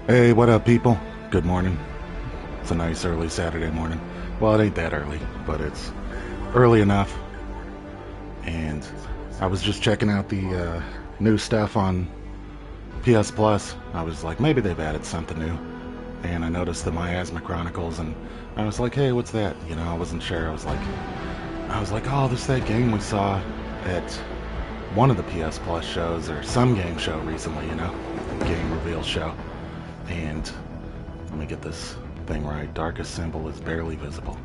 Hey, what up, people? Good morning. It's a nice early Saturday morning. Well, it ain't that early, but it's early enough. And I was just checking out the new stuff on PS Plus. I was like, maybe they've added something new. And I noticed the Miasma Chronicles, and I was like, hey, what's that? You know, I wasn't sure. I was like, oh, this is that game we saw at one of the PS Plus shows or some game show recently. You know, game reveal show. And let me get this thing right. Darkest symbol is barely visible.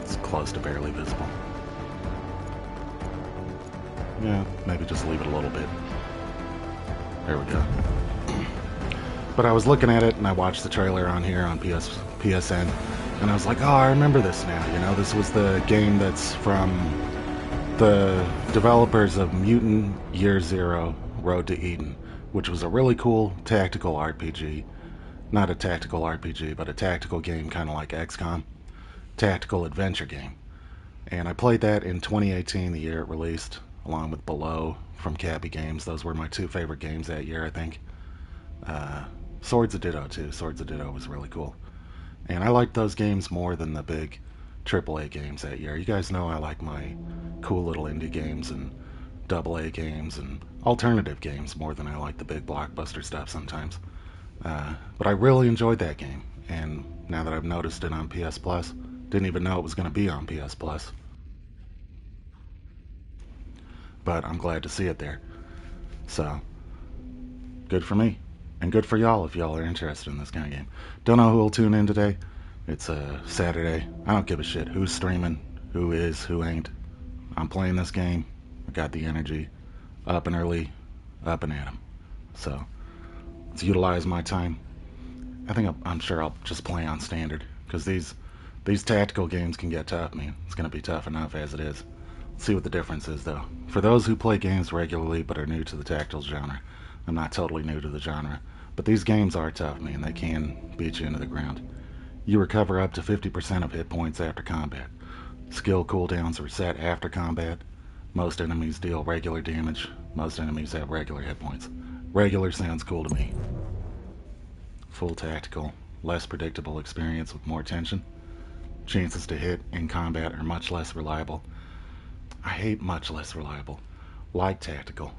It's close to barely visible. Yeah, maybe just leave it a little bit. There we go. But I was looking at it and I watched the trailer on here on PSN, and I was like, oh, I remember this now. You know, this was the game that's from the developers of Mutant Year Zero Road to Eden, which was a really cool tactical RPG. Not a tactical RPG, but a tactical game kind of like XCOM. Tactical adventure game. And I played that in 2018, the year it released, along with Below from Cabby Games. Those were my two favorite games that year, I think. Swords of Ditto, too. Swords of Ditto was really cool. And I liked those games more than the big AAA games that year. You guys know I like my cool little indie games and AA games and alternative games more than I like the big blockbuster stuff sometimes. But I really enjoyed that game, and now that I've noticed it on PS Plus, didn't even know it was going to be on PS Plus. But I'm glad to see it there. So, good for me. And good for y'all if y'all are interested in this kind of game. Don't know who will tune in today. It's a Saturday. I don't give a shit who's streaming, who is, who ain't. I'm playing this game. I got the energy. Up and early, up and at 'em. So, let's utilize my time. I'm sure I'll just play on standard, because these tactical games can get tough, man. It's going to be tough enough as it is. Let's see what the difference is, though. For those who play games regularly but are new to the tactical genre, I'm not totally new to the genre, but these games are tough, man. They can beat you into the ground. You recover up to 50% of hit points after combat. Skill cooldowns are set after combat. Most enemies deal regular damage. Most enemies have regular hit points. Regular sounds cool to me. Full tactical, less predictable experience with more tension. Chances to hit in combat are much less reliable. I hate much less reliable. Like tactical.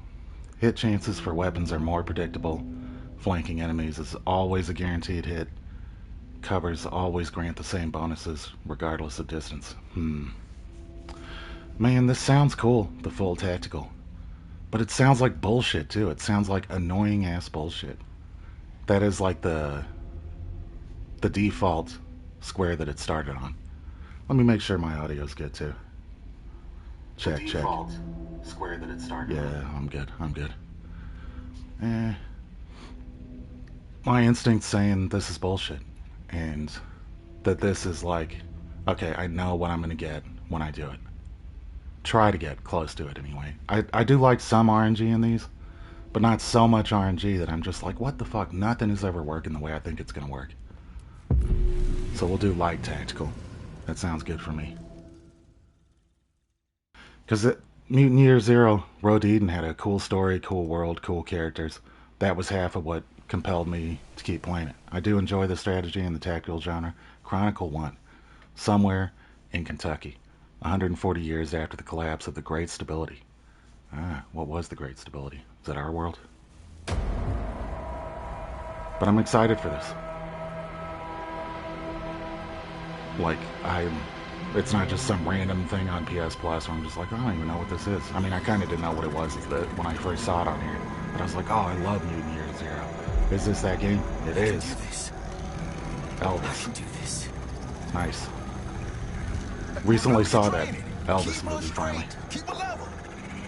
Hit chances for weapons are more predictable. Flanking enemies is always a guaranteed hit. Covers always grant the same bonuses, regardless of distance. Man, this sounds cool, the full tactical. But it sounds like bullshit, too. It sounds like annoying ass bullshit. That is like the default square that it started on. Let me make sure my audio's good, too. Check, check. Default square that it started on. Yeah, I'm good. My instinct's saying this is bullshit. And that this is like, okay, I know what I'm going to get when I do it. Try to get close to it anyway. I do like some RNG in these, but not so much RNG that I'm just like, what the fuck? Nothing is ever working the way I think it's going to work. So we'll do light tactical. That sounds good for me. Because Mutant Year Zero Road to Eden had a cool story, cool world, cool characters. That was half of what compelled me to keep playing it. I do enjoy the strategy and the tactical genre. Chronicle 1. Somewhere in Kentucky. 140 years after the collapse of the Great Stability. What was the Great Stability? Is that our world? But I'm excited for this. Like, it's not just some random thing on PS Plus where I'm just like, I don't even know what this is. I mean, I kind of didn't know what it was when I first saw it on here. But I was like, oh, I love Mutant Year Zero. Is this that game? It is. Elvis. I can do this. Nice. Recently saw that Elvis movie finally.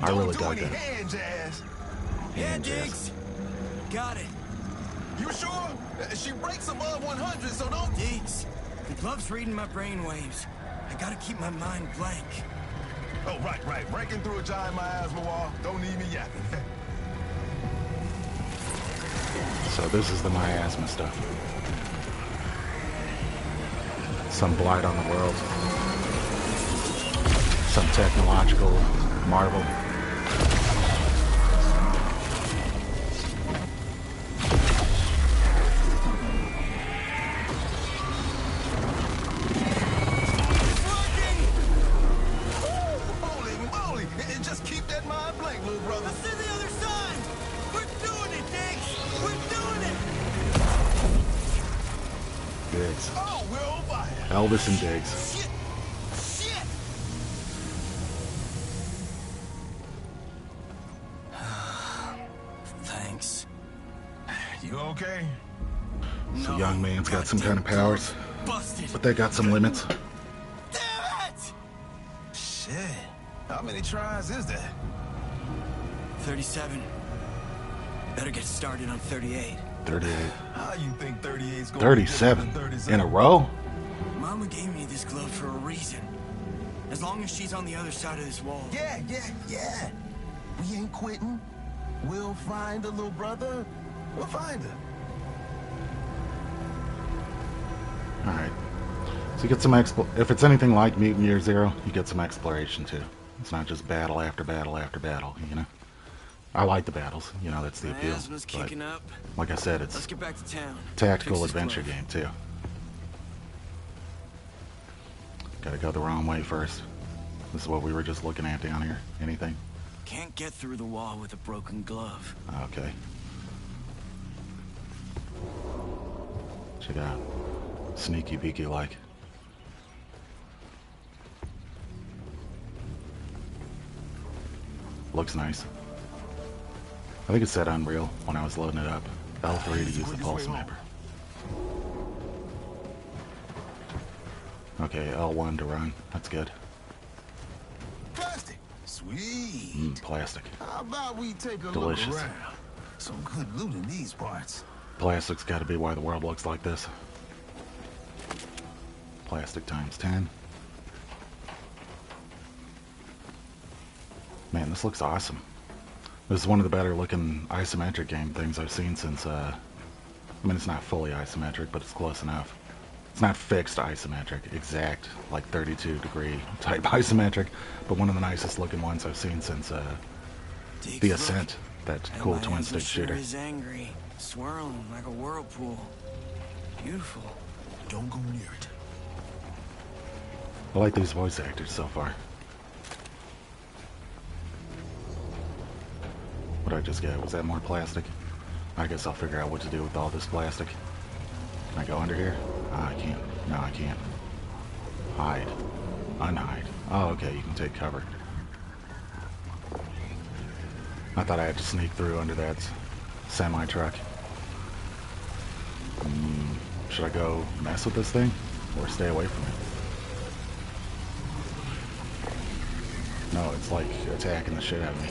I really dug that. Hand Diggs. Got it. You sure? She breaks above 100, so don't... Diggs, the glove's reading my brainwaves. I gotta keep my mind blank. Oh, right. Breaking through a giant miasma wall. Don't need me yapping. So this is the miasma stuff. Some blight on the world. Some technological marvel. little brother. Let's see the other side! We're doing it, Diggs! We're doing it! Diggs. Oh, we're on fire. Elvis and Diggs. Shit! Shit! Thanks. You okay? So young man's got some kind of powers, Busted. but they got some limits. Damn it! Shit. How many tries is that? 37. Better get started on 38. 38. How you think 38's going 37 in a row? Mama gave me this glove for a reason. As long as she's on the other side of this wall. Yeah. We ain't quitting. We'll find her, little brother. We'll find her. Alright. So you get some if it's anything like Mutant Year Zero, you get some exploration too. It's not just battle after battle after battle, you know? I like the battles, you know, that's the appeal. Miasma's kicking up. Like I said, it's Let's get back to town. tactical Fix this adventure glove. game too. Gotta go the wrong way first. This is what we were just looking at down here. Anything? Can't get through the wall with a broken glove. Okay. Check it out. Sneaky beaky like. Looks nice. I think it said Unreal when I was loading it up. L3 to use the pulse mapper. Okay, L1 to run. That's good. Plastic. Sweet. Plastic. How about we take a Delicious. look around? Some good loot in these parts. Plastic's gotta be why the world looks like this. Plastic times 10. Man, this looks awesome. This is one of the better looking isometric game things I've seen since, I mean, it's not fully isometric, but it's close enough. It's not fixed isometric, exact, like 32 degree type isometric, but one of the nicest looking ones I've seen since, Diggs, The look. Ascent, that That cool Miasma twin stick sure shooter. is angry, swirling like a whirlpool. Beautiful. Don't go near it. I like these voice actors so far. What did I just get? Was that more plastic? I guess I'll figure out what to do with all this plastic. Can I go under here? I can't. No, I can't. Hide. Unhide. Oh, okay, you can take cover. I thought I had to sneak through under that semi-truck. Should I go mess with this thing? Or stay away from it? No, it's like attacking the shit out of me.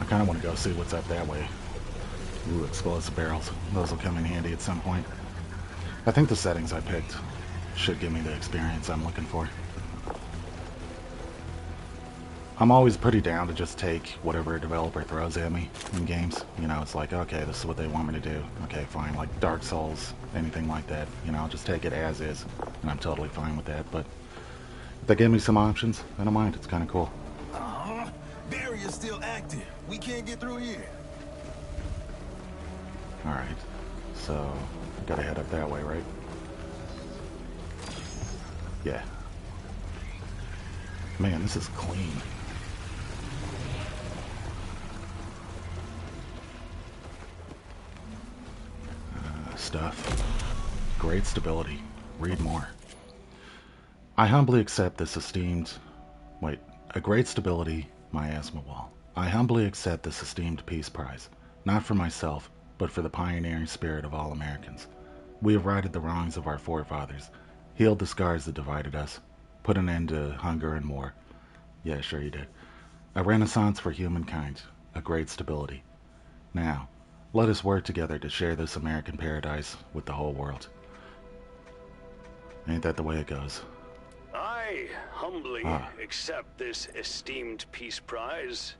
I kind of want to go see what's up that way. Ooh, explosive barrels. Those will come in handy at some point. I think the settings I picked should give me the experience I'm looking for. I'm always pretty down to just take whatever a developer throws at me in games. You know, it's like, okay, this is what they want me to do. Okay, fine. Like Dark Souls, anything like that. You know, I'll just take it as is, and I'm totally fine with that. But if they give me some options, I don't mind. It's kind of cool. Barrier's still active. We can't get through here. Alright, so I gotta head up that way, right? Yeah. Man, this is clean. Stuff. Great stability. Read more. I humbly accept this esteemed... Wait. A great stability, Miasma wall. I humbly accept this esteemed peace prize. Not for myself, but for the pioneering spirit of all Americans. We have righted the wrongs of our forefathers, healed the scars that divided us, put an end to hunger and war. Yeah, sure you did. A renaissance for humankind, a great stability. Now, let us work together to share this American paradise with the whole world. Ain't that the way it goes? I humbly accept this esteemed peace prize.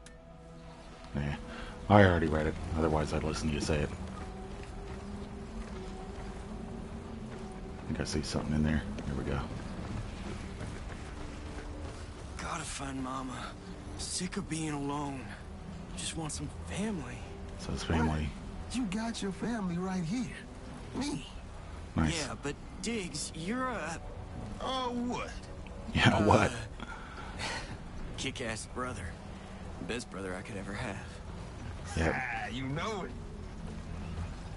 Nah, I already read it, otherwise I'd listen to you say it. I think I see something in there. Here we go. Gotta find Mama. Sick of being alone. Just want some family. So his family. You got your family right here. Me. Nice. Yeah, but Diggs, you're a... Oh, what? Yeah, what? Kick-ass brother. Best brother I could ever have. Yeah. You know it.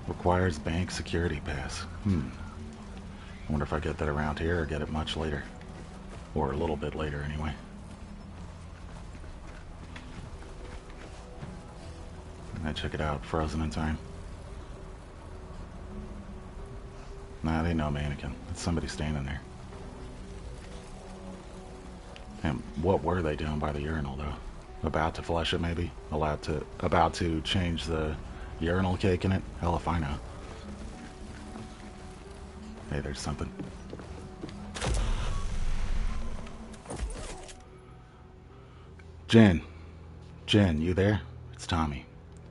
Requires bank security pass. I wonder if I get that around here or get it much later. Or a little bit later, anyway. Check it out. Frozen in time. Nah, they know mannequin. It's somebody standing there. And what were they doing by the urinal, though? About to flush it, maybe? About to change the urinal cake in it? Hell if I know. Hey, there's something. Jen, you there? It's Tommy.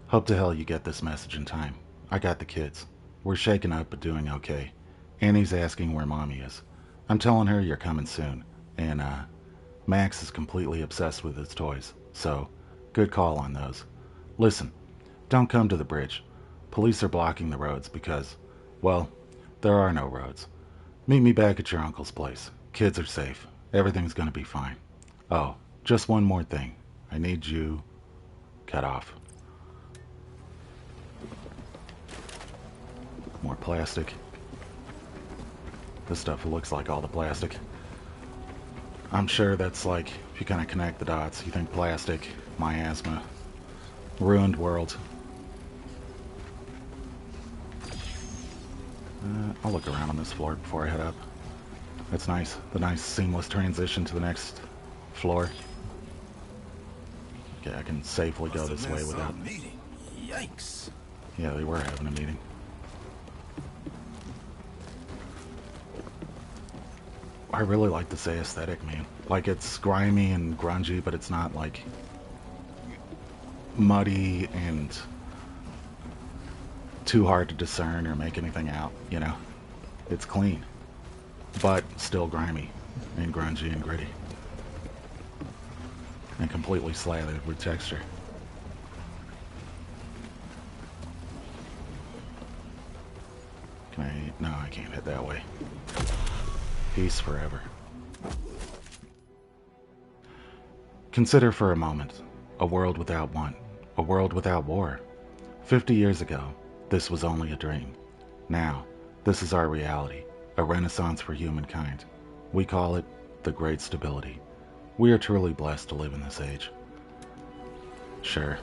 Hope to hell you get this message in time. I got the kids. We're shaken up but doing okay. Annie's asking where Mommy is. I'm telling her you're coming soon. And, Max is completely obsessed with his toys. So, good call on those. Listen, don't come to the bridge. Police are blocking the roads because, well, there are no roads. Meet me back at your uncle's place. Kids are safe. Everything's gonna be fine. Oh, just one more thing. I need you... cut off. More plastic. This stuff looks like all the plastic. I'm sure that's like, if you kind of connect the dots, you think plastic, miasma, ruined world. I'll look around on this floor before I head up. That's nice. The nice seamless transition to the next floor. Okay, I can safely go this way without... Yikes. Yeah, they were having a meeting. I really like this aesthetic, man. Like, it's grimy and grungy, but it's not, like, muddy and too hard to discern or make anything out, you know? It's clean, but still grimy and grungy and gritty. And completely slathered with texture. Can I... No, I can't hit that way. Peace forever. Consider for a moment a world without want, a world without war. 50 years ago, this was only a dream. Now, this is our reality, a renaissance for humankind. We call it the Great Stability. We are truly blessed to live in this age. Sure,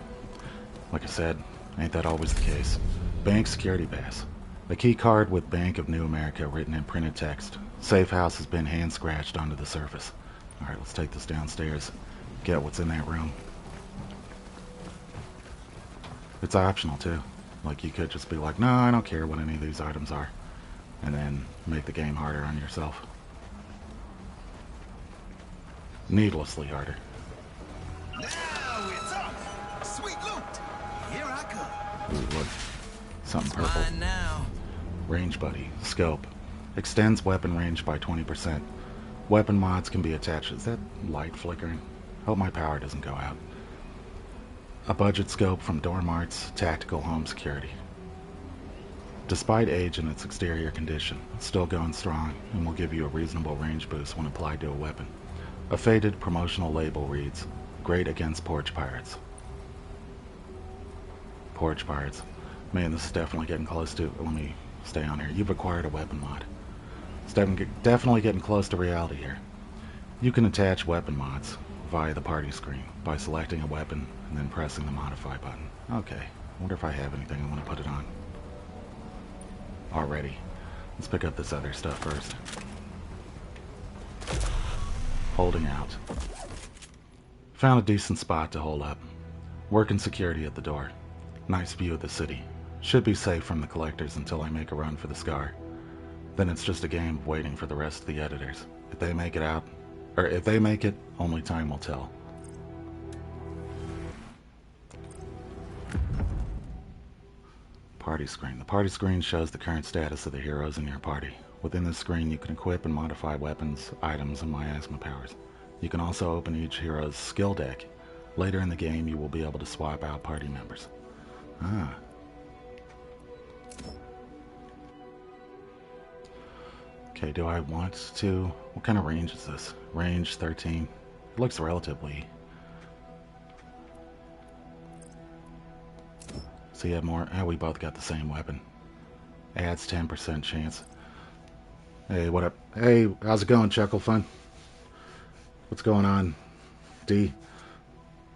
like I said, ain't that always the case? Bank security pass. A key card with Bank of New America written in printed text. Safe house has been hand scratched onto the surface. Alright, let's take this downstairs. Get what's in that room. It's optional too. Like, you could just be like, no, I don't care what any of these items are. And then make the game harder on yourself. Needlessly harder. Now it's off. Sweet loot. Here I come. Ooh, look. Something purple. Mine now. Range buddy. Scope. Extends weapon range by 20%. Weapon mods can be attached. Is that light flickering? Hope my power doesn't go out. A budget scope from Dormart's Tactical Home Security. Despite age and its exterior condition, it's still going strong and will give you a reasonable range boost when applied to a weapon. A faded promotional label reads, "Great against porch pirates." Porch pirates. Man, this is definitely getting close to... Let me stay on here. You've acquired a weapon mod. It's definitely getting close to reality here. You can attach weapon mods via the party screen by selecting a weapon and then pressing the modify button. Okay, I wonder if I have anything I want to put it on. Already. Let's pick up this other stuff first. Holding out. Found a decent spot to hold up. Working security at the door. Nice view of the city. Should be safe from the collectors until I make a run for the Scar. Then it's just a game of waiting for the rest of the editors. If they make it out, or if they make it, only time will tell. Party screen. The party screen shows the current status of the heroes in your party. Within this screen you can equip and modify weapons, items, and miasma powers. You can also open each hero's skill deck. Later in the game you will be able to swap out party members. Ah. Okay, do I want to... What kind of range is this? Range 13. It looks relatively... So you have more... Oh, we both got the same weapon. Adds 10% chance. Hey, what up? Hey, how's it going, Chuckle Fun? What's going on, D?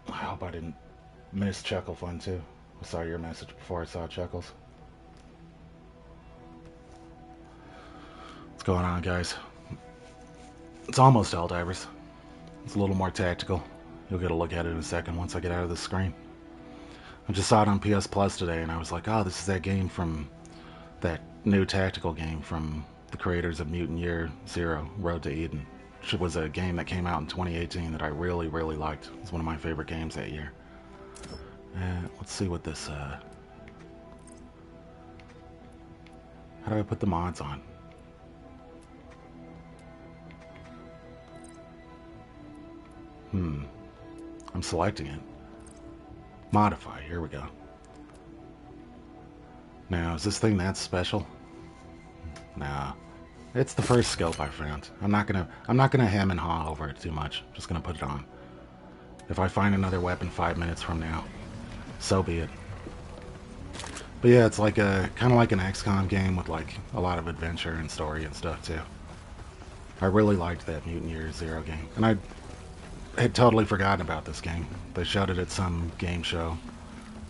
I hope I didn't miss Chuckle Fun, too. I saw your message before I saw Chuckles. What's going on, guys? It's almost Helldivers. It's a little more tactical. You'll get a look at it in a second once I get out of the screen. I just saw it on PS Plus today, and I was like, oh, this is that game from... that new tactical game from the creators of Mutant Year Zero, Road to Eden. Which was a game that came out in 2018 that I really, really liked. It was one of my favorite games that year. Let's see what this... How do I put the mods on? I'm selecting it. Modify, here we go. Now, is this thing that special? Nah. It's the first scope I found. I'm not gonna hem and haw over it too much. I'm just gonna put it on. If I find another weapon 5 minutes from now, so be it. But yeah, it's like a kind of like an XCOM game with like a lot of adventure and story and stuff too. I really liked that Mutant Year Zero game, and I had totally forgotten about this game. They showed it at some game show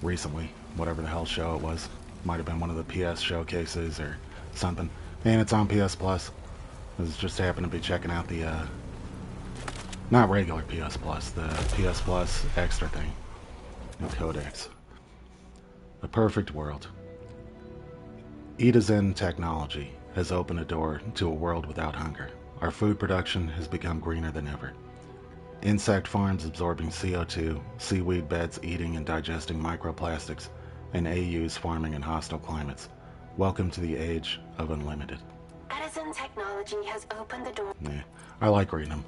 recently, whatever the hell show it was. Might have been one of the PS showcases or something. And it's on PS Plus. I was just happened to be checking out the, not regular PS Plus, the PS Plus extra thing. And Codex. A perfect world. Eden technology has opened a door to a world without hunger. Our food production has become greener than ever. Insect farms absorbing CO2, seaweed beds eating and digesting microplastics, and AUs farming in hostile climates. Welcome to the age of unlimited. Edison technology has opened the door. Yeah, I like reading them.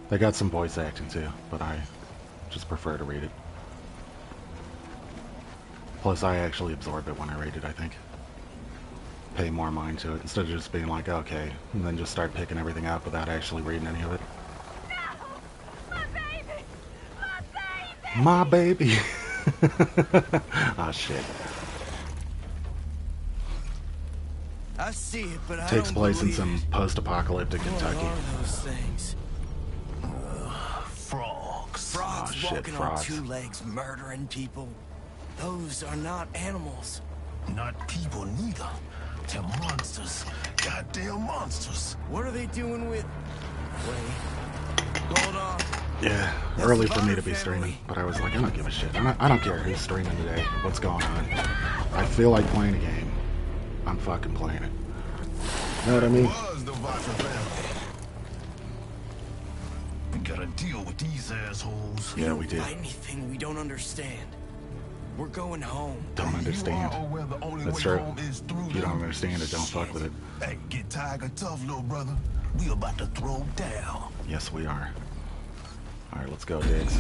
They got some voice acting too, but I just prefer to read it. Plus, I actually absorb it when I read it, I think. Pay more mind to it instead of just being like, okay, and then just start picking everything up without actually reading any of it. My baby! Ah, shit. I see it, but I Takes don't place in believe some it. post-apocalyptic What Kentucky. are those things? Frogs. Frogs Oh, shit, walking frogs. on 2 legs, murdering people. Those are not animals. Not people neither. They're monsters. Goddamn monsters. What are they doing with... Wait. Hold on. Yeah, That's early the for me to Potter be family. streaming, but I was like, I don't give a shit. I don't care who's streaming today, what's going on. I feel like playing a game. I'm fucking playing it. Know what I mean? Was the Potter family. We gotta deal with these assholes. Yeah, we did. Fight anything we don't understand. We're going home. Don't understand. You are aware the only That's way true. home is through If you don't them. understand it, don't fuck with it. Hey, get tiger tough, little brother. We about to throw down. Yes, we are. Alright, let's go, Diggs.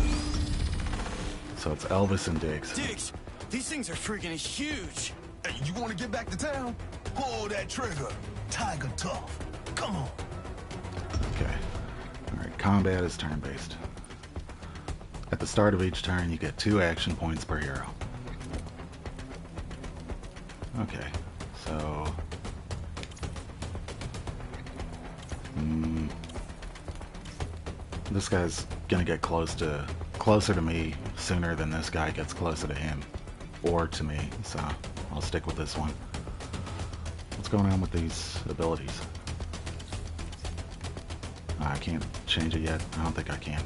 So it's Elvis and Diggs. Diggs, these things are freaking huge. Hey, you want to get back to town? Pull that trigger. Tiger tough. Come on. Okay. Alright, combat is turn-based. At the start of each turn, you get 2 action points per hero. Okay, so... this guy's gonna get closer to me sooner than this guy gets closer to him. Or to me, so I'll stick with this one. What's going on with these abilities? I can't change it yet. I don't think I can.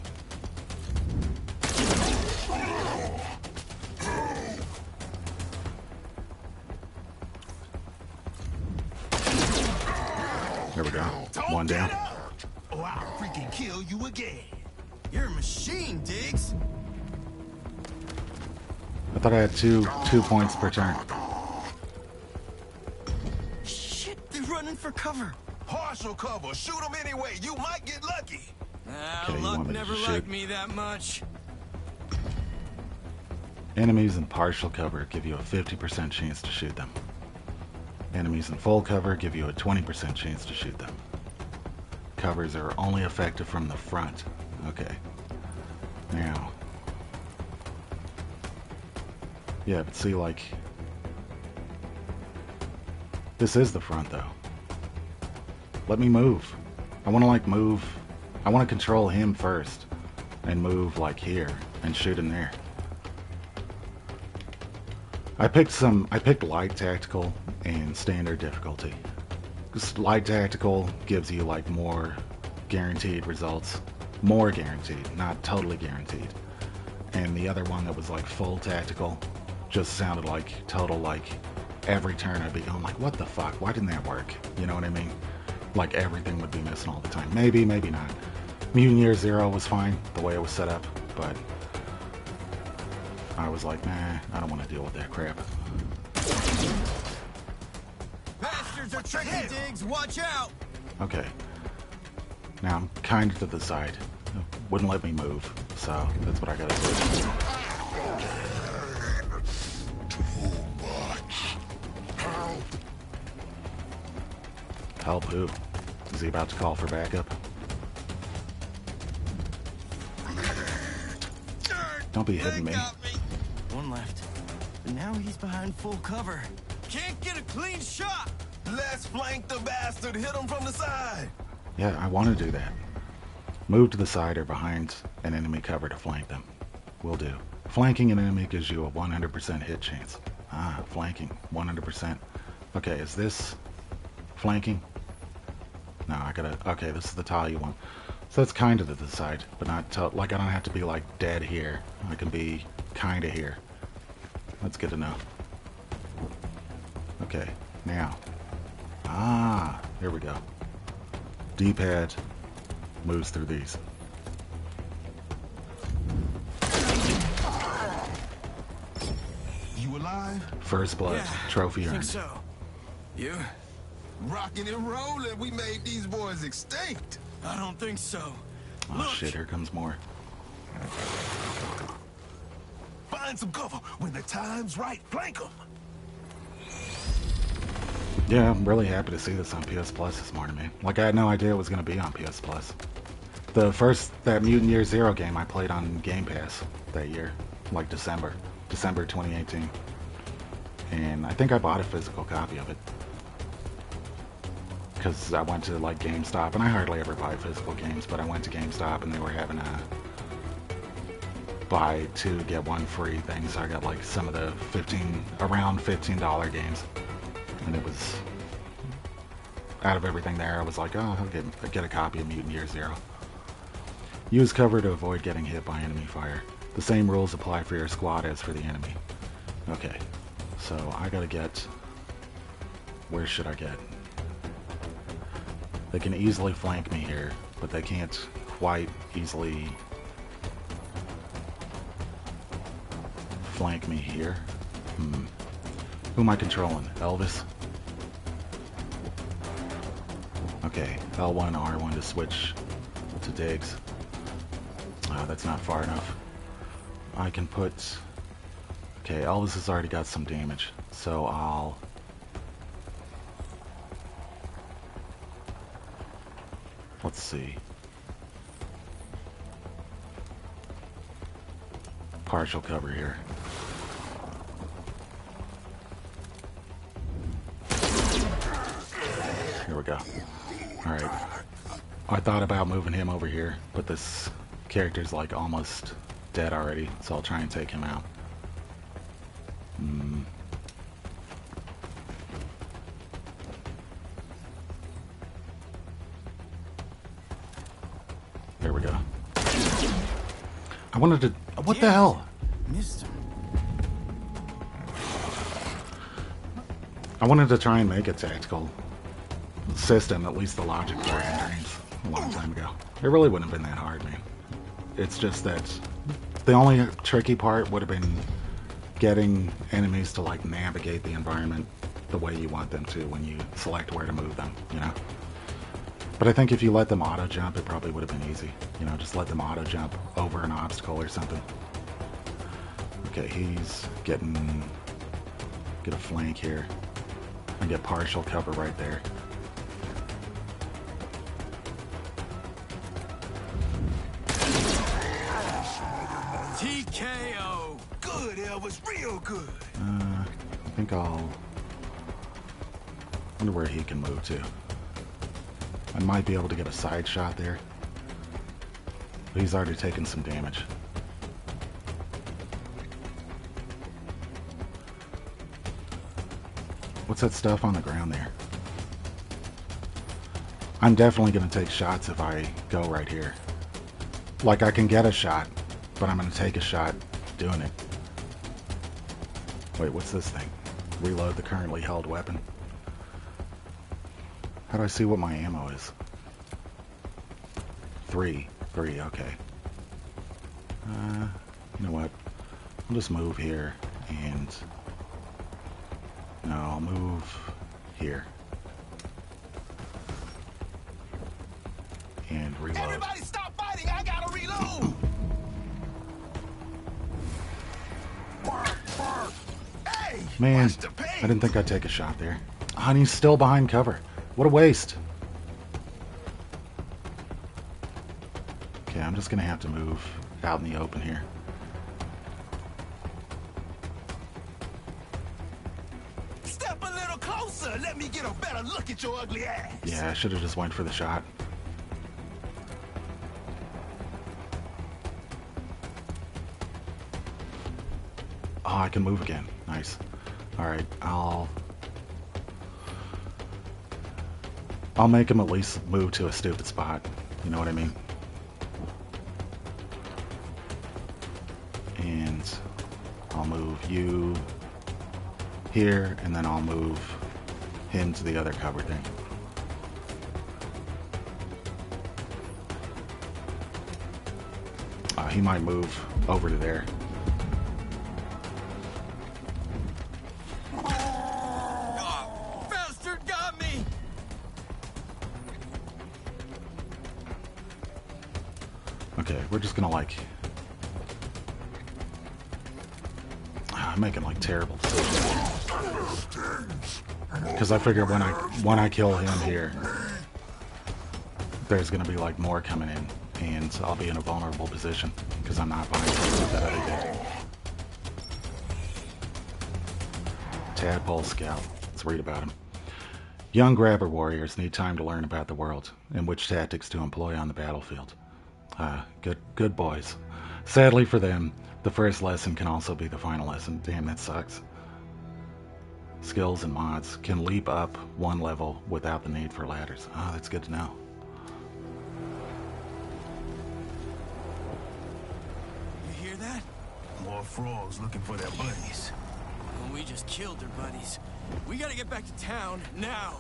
There we go. One down. Or I'll freaking kill you again. You're a machine, Diggs. I thought I had two points per turn. Shit, they're running for cover. Partial cover. Shoot them anyway. You might get lucky. Okay, you Luck want me to never shoot? liked me that much. Enemies in partial cover give you a 50% chance to shoot them. Enemies in full cover give you a 20% chance to shoot them. covers are only effective from the front. Okay. Now. Yeah, but see, like... This is the front, though. Let me move. I want to, like, move... I want to control him first. And move, like, here. And shoot him there. I picked light tactical and standard difficulty. Because light tactical gives you, like, more guaranteed results. More guaranteed, not totally guaranteed. And the other one that was, like, full tactical just sounded like total, like, every turn I'd be going, like, what the fuck? Why didn't that work? You know what I mean? Like, everything would be missing all the time. Maybe, maybe not. Mutant Year Zero was fine, the way it was set up, but I was like, nah, I don't want to deal with that crap. Bastards are tricky, Diggs. Watch out! Okay. Now I'm kind of to the side. Wouldn't let me move, so that's what I gotta do. Too much. Help. Help who? Is he about to call for backup? Don't be hitting me. One left. But now he's behind full cover. Can't get a clean shot! Let's flank the bastard. Hit him from the side. Yeah, I want to do that. Move to the side or behind an enemy cover to flank them. Will do. Flanking an enemy gives you a 100% hit chance. Ah, flanking. 100%. Okay, is this flanking? No, I gotta... Okay, this is the tile you want. So that's kind of to the side, but not... like, I don't have to be, like, dead here. I can be kind of here. That's good to know. Okay, now. Ah, here we go. D-pad moves through these. You alive? First blood, trophy I think earned. so. You? Rocking and rolling. We made these boys extinct. I don't think so. Oh Look. shit, here comes more. Find some cover. When the time's right, flank them. Yeah, I'm really happy to see this on PS Plus this morning, man. Like, I had no idea it was going to be on PS Plus. That Mutant Year Zero game I played on Game Pass that year. Like December 2018. And I think I bought a physical copy of it. Because I went to, like, GameStop, and I hardly ever buy physical games, but I went to GameStop and they were having a buy two, get one free thing, so I got, like, some of the around $15 games. And it was, out of everything there, I was like, oh, I'll get a copy of Mutant Year Zero. Use cover to avoid getting hit by enemy fire. The same rules apply for your squad as for the enemy. Okay, so I gotta get... Where should I get? They can easily flank me here, but they can't quite easily flank me here. Who am I controlling? Elvis? Okay, L1, R1 to switch to Diggs. That's not far enough. I can put... Okay, Elvis has already got some damage, so I'll... Let's see. Partial cover here. Here we go. Alright. I thought about moving him over here, but this character's like almost dead already, so I'll try and take him out. There we go. I wanted to... What the hell? Missed him. I wanted to try and make a tactical system, at least the logic for it in games, a long time ago. It really wouldn't have been that hard, man. It's just that the only tricky part would have been getting enemies to, like, navigate the environment the way you want them to when you select where to move them, you know? But I think if you let them auto-jump, it probably would have been easy. You know, just let them auto-jump over an obstacle or something. Okay, he's get a flank here. And get partial cover right there. TKO. Good, Elvis, real good. I think I'll... wonder where he can move to. I might be able to get a side shot there. But he's already taken some damage. What's that stuff on the ground there? I'm definitely going to take shots if I go right here. Like, I can get a shot, but I'm going to take a shot doing it. Wait, what's this thing? Reload the currently held weapon. How do I see what my ammo is? 3, okay. You know what? I'll just move here and... no, I'll move here. And reload. Everybody stop fighting! I gotta reload! Hey! Man, watch the pace. I didn't think I'd take a shot there. Oh, and he's still behind cover. What a waste. Okay, I'm just gonna have to move out in the open here. Step a little closer. Let me get a better look at your ugly ass. Yeah, I should have just went for the shot. Oh, I can move again. Nice. Alright, I'll make him at least move to a stupid spot. You know what I mean? And I'll move you here, and then I'll move him to the other cover thing. He might move over to there. Bastard got me! Okay, we're just gonna like... I'm making like terrible decisions. Because I figure when I kill him here, there's gonna be like more coming in, and I'll be in a vulnerable position because I'm not behind that other guy. Tadpole Scout. Let's read about him. Young grabber warriors need time to learn about the world and which tactics to employ on the battlefield. Good boys. Sadly for them, the first lesson can also be the final lesson. Damn, that sucks. Skills and mods can leap up one level without the need for ladders. Oh, that's good to know. You hear that? More frogs looking for their buddies. Well, we just killed their buddies. We gotta get back to town, now!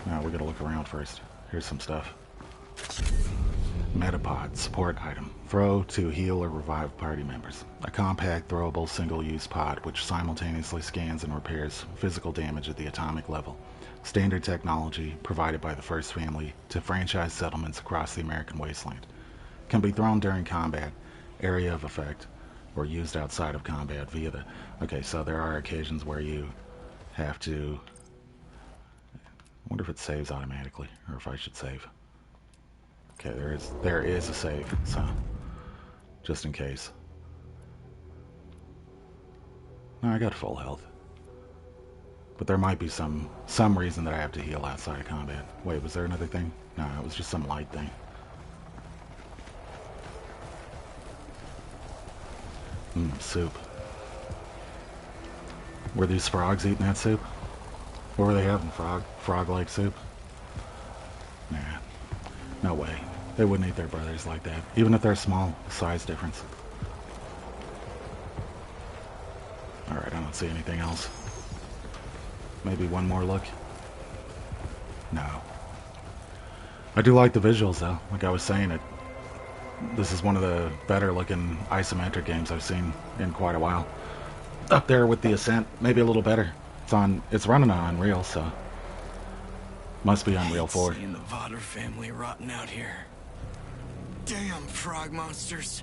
Now we gotta look around first. Here's some stuff. Metapod, support item. Throw to heal or revive party members. A compact, throwable, single-use pod which simultaneously scans and repairs physical damage at the atomic level. Standard technology provided by the First Family to franchise settlements across the American wasteland. Can be thrown during combat, area of effect, or used outside of combat via the... Okay, so there are occasions where you have to... I wonder if it saves automatically, or if I should save. Okay, there is a save, so just in case. No, I got full health. But there might be some reason that I have to heal outside of combat. Wait, was there another thing? No, it was just some light thing. Soup. Were these frogs eating that soup? Or were they having frog-like soup? Nah. No way. They wouldn't eat their brothers like that. Even if they're small, size difference. Alright, I don't see anything else. Maybe one more look? No. I do like the visuals though. Like I was saying, this is one of the better looking isometric games I've seen in quite a while. Up there with the Ascent, maybe a little better. It's running on Unreal, so must be Unreal 4. Seeing the Vodder family rotting out here. Damn frog monsters.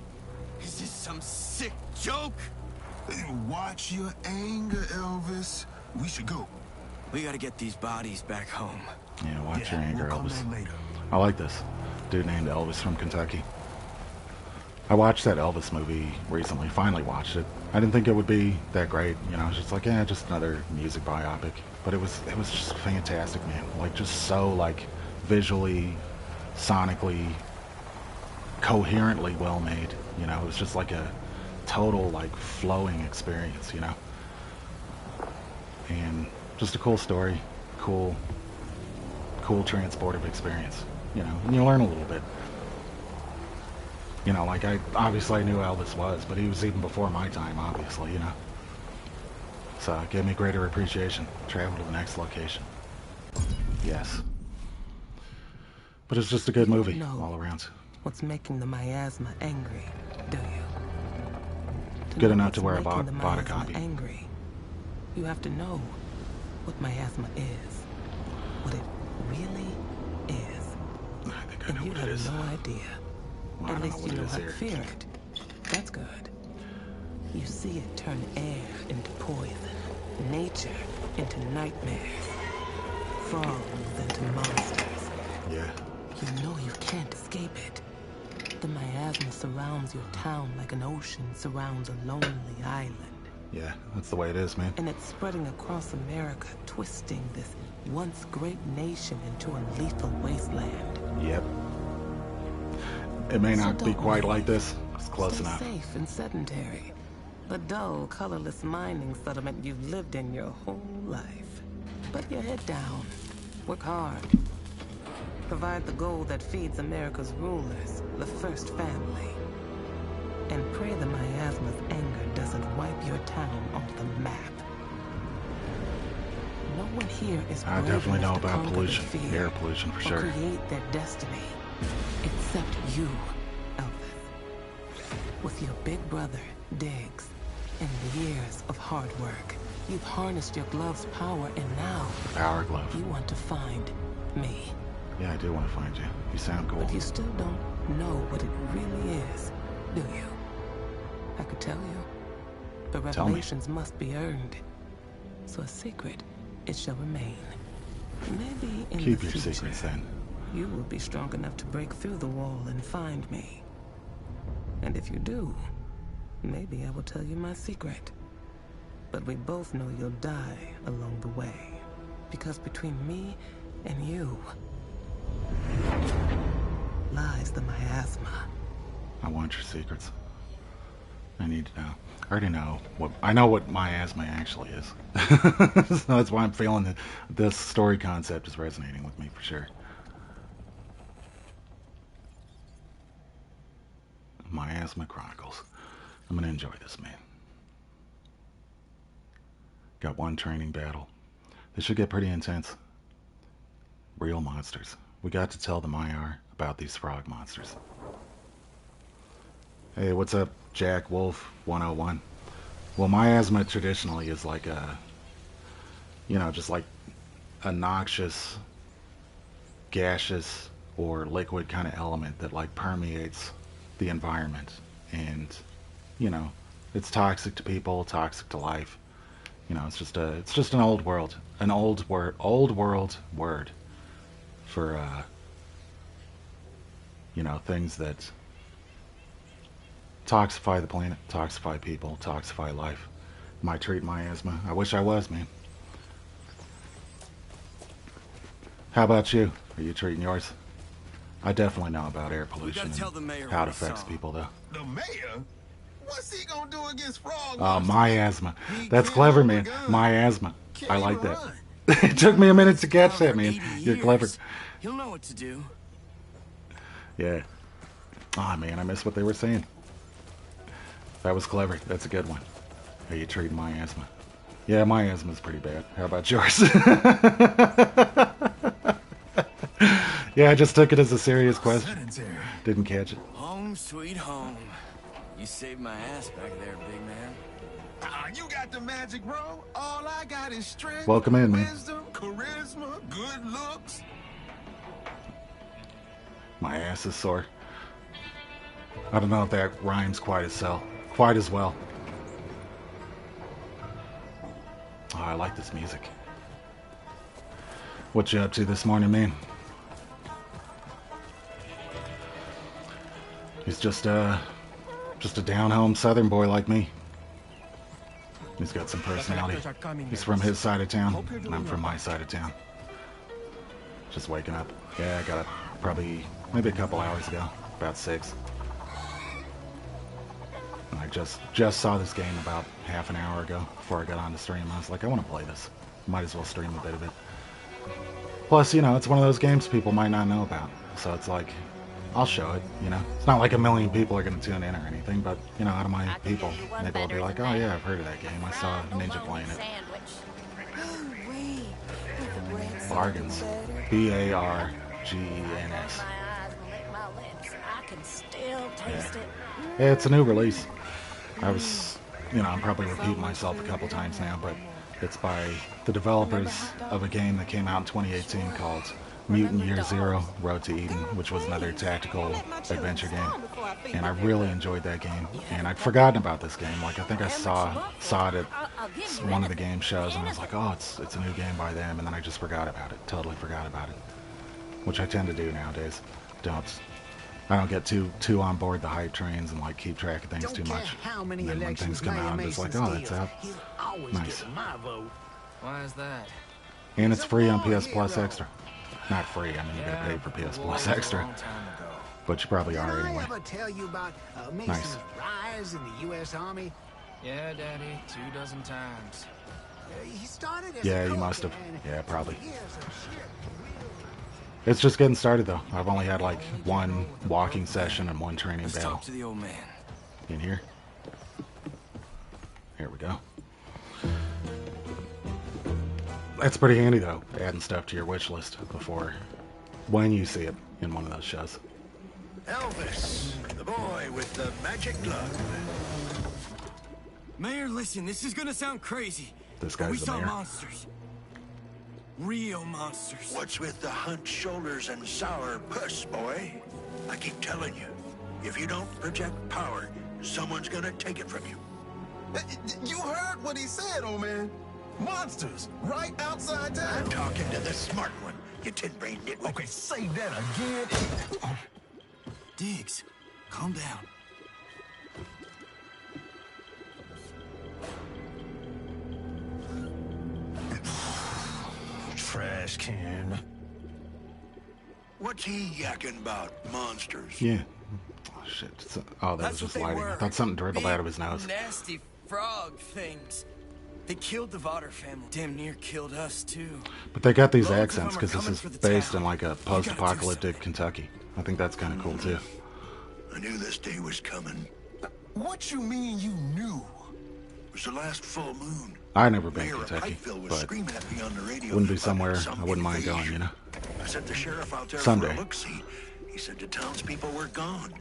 Is this some sick joke? Watch your anger, Elvis. We should go. We gotta get these bodies back home. Yeah, watch your anger, we'll come Elvis. back later. I like this. Dude named Elvis from Kentucky. I watched that Elvis movie recently. Finally watched it. I didn't think it would be that great. You know, I was just like, yeah, just another music biopic. But it was just fantastic, man. Like just so like visually, sonically, coherently well made. You know, it was just like a total like flowing experience. You know, and just a cool story, cool, cool transportive experience. You know, and you learn a little bit. You know, like I obviously I knew Elvis was, but he was even before my time, obviously, you know. So it gave me greater appreciation. Travel to the next location. Yes. But it's just a good movie all around. What's making the miasma angry, do you? Good enough to where I bought a copy. Angry, you have to know what miasma is, what it really is. I think I know what it is. You have no idea. Well, At least you know how to here. fear it. That's good. You see it turn air into poison, nature into nightmares, frogs into monsters. Yeah. You know you can't escape it. The miasma surrounds your town like an ocean surrounds a lonely island. Yeah, that's the way it is, man. And it's spreading across America, twisting this once great nation into a lethal wasteland. Yep. It may not be quite like this. It's close enough. Safe and sedentary. The dull, colorless mining settlement you've lived in your whole life. Put your head down. Work hard. Provide the gold that feeds America's rulers, the first family. And pray the miasma's anger doesn't wipe your town off the map. No one here is I definitely know about pollution, fear, air pollution for sure. Create their destiny. Except you, Elvis. With your big brother, Diggs, and years of hard work, you've harnessed your glove's power, and now... The power glove. You want to find me. Yeah, I do want to find you. You sound cool. But you still don't know what it really is, do you? I could tell you. But revelations must be earned. So a secret, it shall remain. Maybe in Keep the your future, secrets then. you will be strong enough to break through the wall and find me. And if you do, maybe I will tell you my secret. But we both know you'll die along the way. Because between me and you lies the miasma. I want your secrets. I need to know. I already know what I know what miasma actually is. So that's why I'm feeling that this story concept is resonating with me for sure. Miasma Chronicles. I'm gonna enjoy this, man. Got one training battle. This should get pretty intense. Real monsters. We got to tell the Maiar about these frog monsters. Hey, what's up, Jack Wolf 101? Well, miasma traditionally is like a, you know, just like a noxious, gaseous, or liquid kind of element that like permeates the environment. And, you know, it's toxic to people, toxic to life. You know, it's just an old world, old world word for, you know, things that toxify the planet, toxify people, toxify life. Am I treating miasma? I wish I was, man. How about you? Are you treating yours? I definitely know about air pollution and how it affects people, though. The mayor? What's he gonna do against frogs? Miasma. That's clever, man. Miasma. I like that. It took me a minute to catch that, man. You're clever. He'll know what to do. Yeah. Oh, man, I missed what they were saying. That was clever. That's a good one. Are you treating miasma? Yeah, miasma's pretty bad. How about yours? Yeah, I just took it as a serious question. Didn't catch it. Home sweet home. You saved my ass back there, big man. You got the magic, bro. All I got is strength, Welcome in, man. wisdom, charisma, good looks. My ass is sore. I don't know if that rhymes quite as well. Oh, I like this music. What you up to this morning, man? He's just Just a down-home southern boy like me. He's got some personality. He's from his side of town, and I'm from my side of town. Just waking up. Yeah, I got up probably maybe a couple hours ago, about 6. And I just saw this game about half an hour ago before I got on to stream. I was like, I want to play this. Might as well stream a bit of it. Plus, you know, it's one of those games people might not know about. So it's like, I'll show it, you know. It's not like a million people are going to tune in or anything, but, you know, out of my people, maybe they'll be like, oh yeah, I've heard of that game. I saw Ninja playing it. Bargains. Bargens. Yeah, it's a new release. I was, you know, I'm probably repeating myself a couple times now, but it's by the developers of a game that came out in 2018 called Mutant Year Zero Road to Eden, which was another tactical adventure game. And I really enjoyed that game. And I'd forgotten about this game. Like, I think I saw it at one of the game shows, and I was like, oh, it's a new game by them. And then I just forgot about it. Totally forgot about it. Which I tend to do nowadays. I don't get too on board the hype trains and like keep track of things too much. And then when things come out, I'm just like, oh, that's out. Nice. Why is that? And it's free on PS Plus Extra. Not free, I mean you gotta pay for PS Plus Extra. But you probably are anyway. Nice. Rise in the U.S. Army? Yeah, Daddy, 24 times. He started as Yeah, a you cook must have. and Yeah, probably. years of shit. It's just getting started though. I've only had like one walking session and one training Let's battle. talk to the old man. In here. Here we go. That's pretty handy though, adding stuff to your wish list before when you see it in one of those shows. Elvis, the boy with the magic glove. Mayor, listen, this is gonna sound crazy. This but we guy's the saw mayor. monsters. Real monsters. What's with the hunched shoulders and sour puss, boy? I keep telling you, if you don't project power, someone's gonna take it from you. You heard what he said, old man. Monsters, right outside town. I'm talking to the smart one, you tin-brain nitwit. Okay, say that again. Diggs, calm down. Trash can. What's he yakking about, monsters? Yeah. Oh shit. Oh, that was just lighting. I thought something dribbled out of his nose. Nasty frog things. They killed the Vaughter family. Damn near killed us too. But they got these Loads of accents them are because this coming is for the based town. in like a We gotta do post-apocalyptic Kentucky. I think that's kind of cool too. I knew this day was coming. What you mean you knew? It was the last full moon. I've never been Mayor to of Kentucky, Pikeville was but screaming at me on the radio. wouldn't be about somewhere some I wouldn't mind going, invasion. you know? I sent the sheriff out there Someday. for a look-see. He said the townspeople were gone,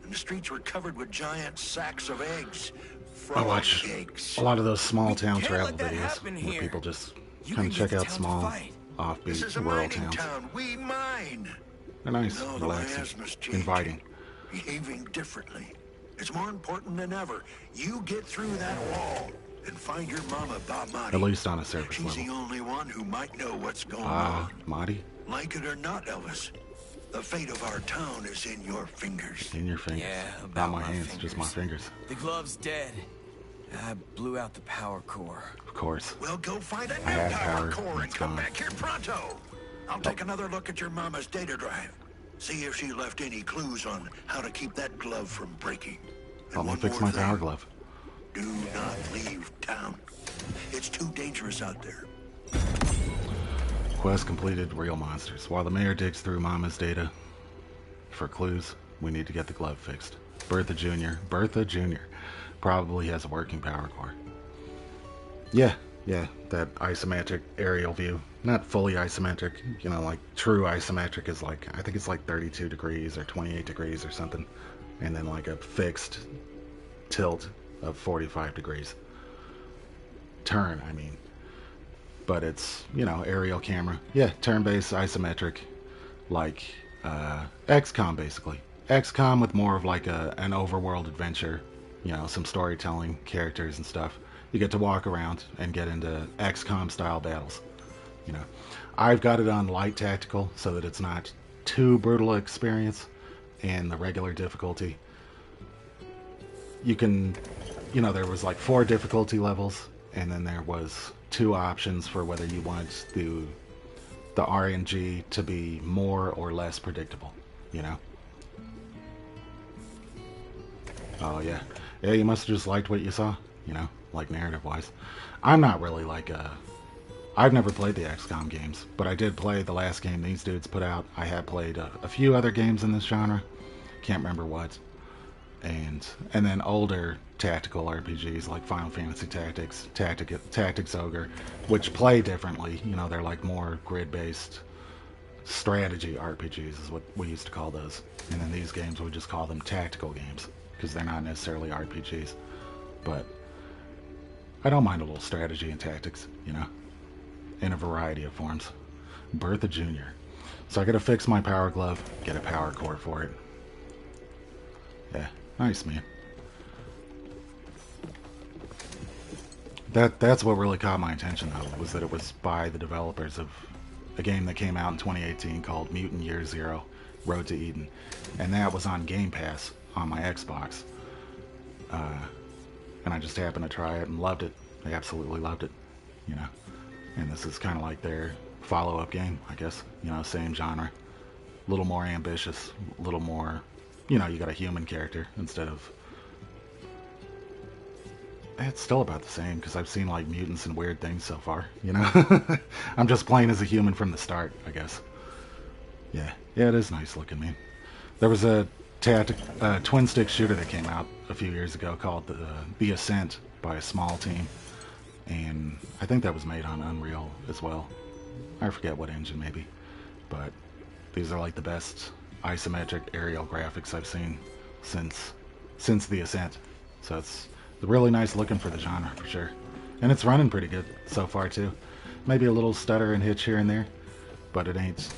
and the streets were covered with giant sacks of eggs. I Frog watch eggs. a lot of those small town can't travel let that videos happen where here. people just You kind can of check get the out town to small, fight. This is offbeat a rural mining towns. town. We mine. They're nice, No, the relaxing, miasma's changing. inviting. Behaving differently. It's more important than ever. You get through that wall and find your mama, Bamadi. At least on a surface She's the level. only one who might know what's going Ah, on. Marty, Like it or not, Elvis, the fate of our town is in your fingers. in your fingers. Yeah, Not about my my hands, just my fingers. fingers. The glove's dead. I blew out the power core. Of course. Well, go find a new had power power, core and it's come gone. back here pronto. I'll take another look at your mama's data drive. See if she left any clues on how to keep that glove from breaking. And Help me one fix more my thing. power glove. Do not leave town. It's too dangerous out there. Quest completed, real monsters. While the mayor digs through Mama's data for clues, we need to get the glove fixed. Bertha Jr. probably has a working power core. Yeah, that isometric aerial view. Not fully isometric, you know, like true isometric is like, I think it's like 32 degrees or 28 degrees or something. And then like a fixed tilt of 45 degrees. Turn, I mean. But it's, you know, aerial camera. Yeah, turn-based isometric, like XCOM basically. XCOM with more of like an overworld adventure, you know, some storytelling, characters and stuff. You get to walk around and get into XCOM style battles. You know, I've got it on light tactical so that it's not too brutal experience, and the regular difficulty. you can, there was like 4 difficulty levels, and then there was 2 options for whether you want the RNG to be more or less predictable, you know? Oh, yeah. Yeah, you must have just liked what you saw, like narrative-wise. I'm not really like I've never played the XCOM games, but I did play the last game these dudes put out. I have played a few other games in this genre. Can't remember what. And then older tactical RPGs like Final Fantasy Tactics, Tactics Ogre, which play differently. They're like more grid-based strategy RPGs is what we used to call those. And then these games, we just call them tactical games because they're not necessarily RPGs. But I don't mind a little strategy and tactics, in a variety of forms. Bertha Jr. So I gotta fix my power glove, get a power core for it. Yeah, nice, man. That's what really caught my attention, though, was that it was by the developers of a game that came out in 2018 called Mutant Year Zero: Road to Eden, and that was on Game Pass on my Xbox. And I just happened to try it and loved it. I absolutely loved it, And this is kind of like their follow-up game, I guess. Same genre, a little more ambitious, a little more. You got a human character instead of... It's still about the same, because I've seen, like, mutants and weird things so far, I'm just playing as a human from the start, I guess. Yeah, it is nice looking, man. There was a twin-stick shooter that came out a few years ago called The Ascent by a small team, and I think that was made on Unreal as well. I forget what engine, maybe. But these are, like, the best isometric aerial graphics I've seen since The Ascent. So it's really nice looking for the genre, for sure. And it's running pretty good so far, too. Maybe a little stutter and hitch here and there, but it ain't,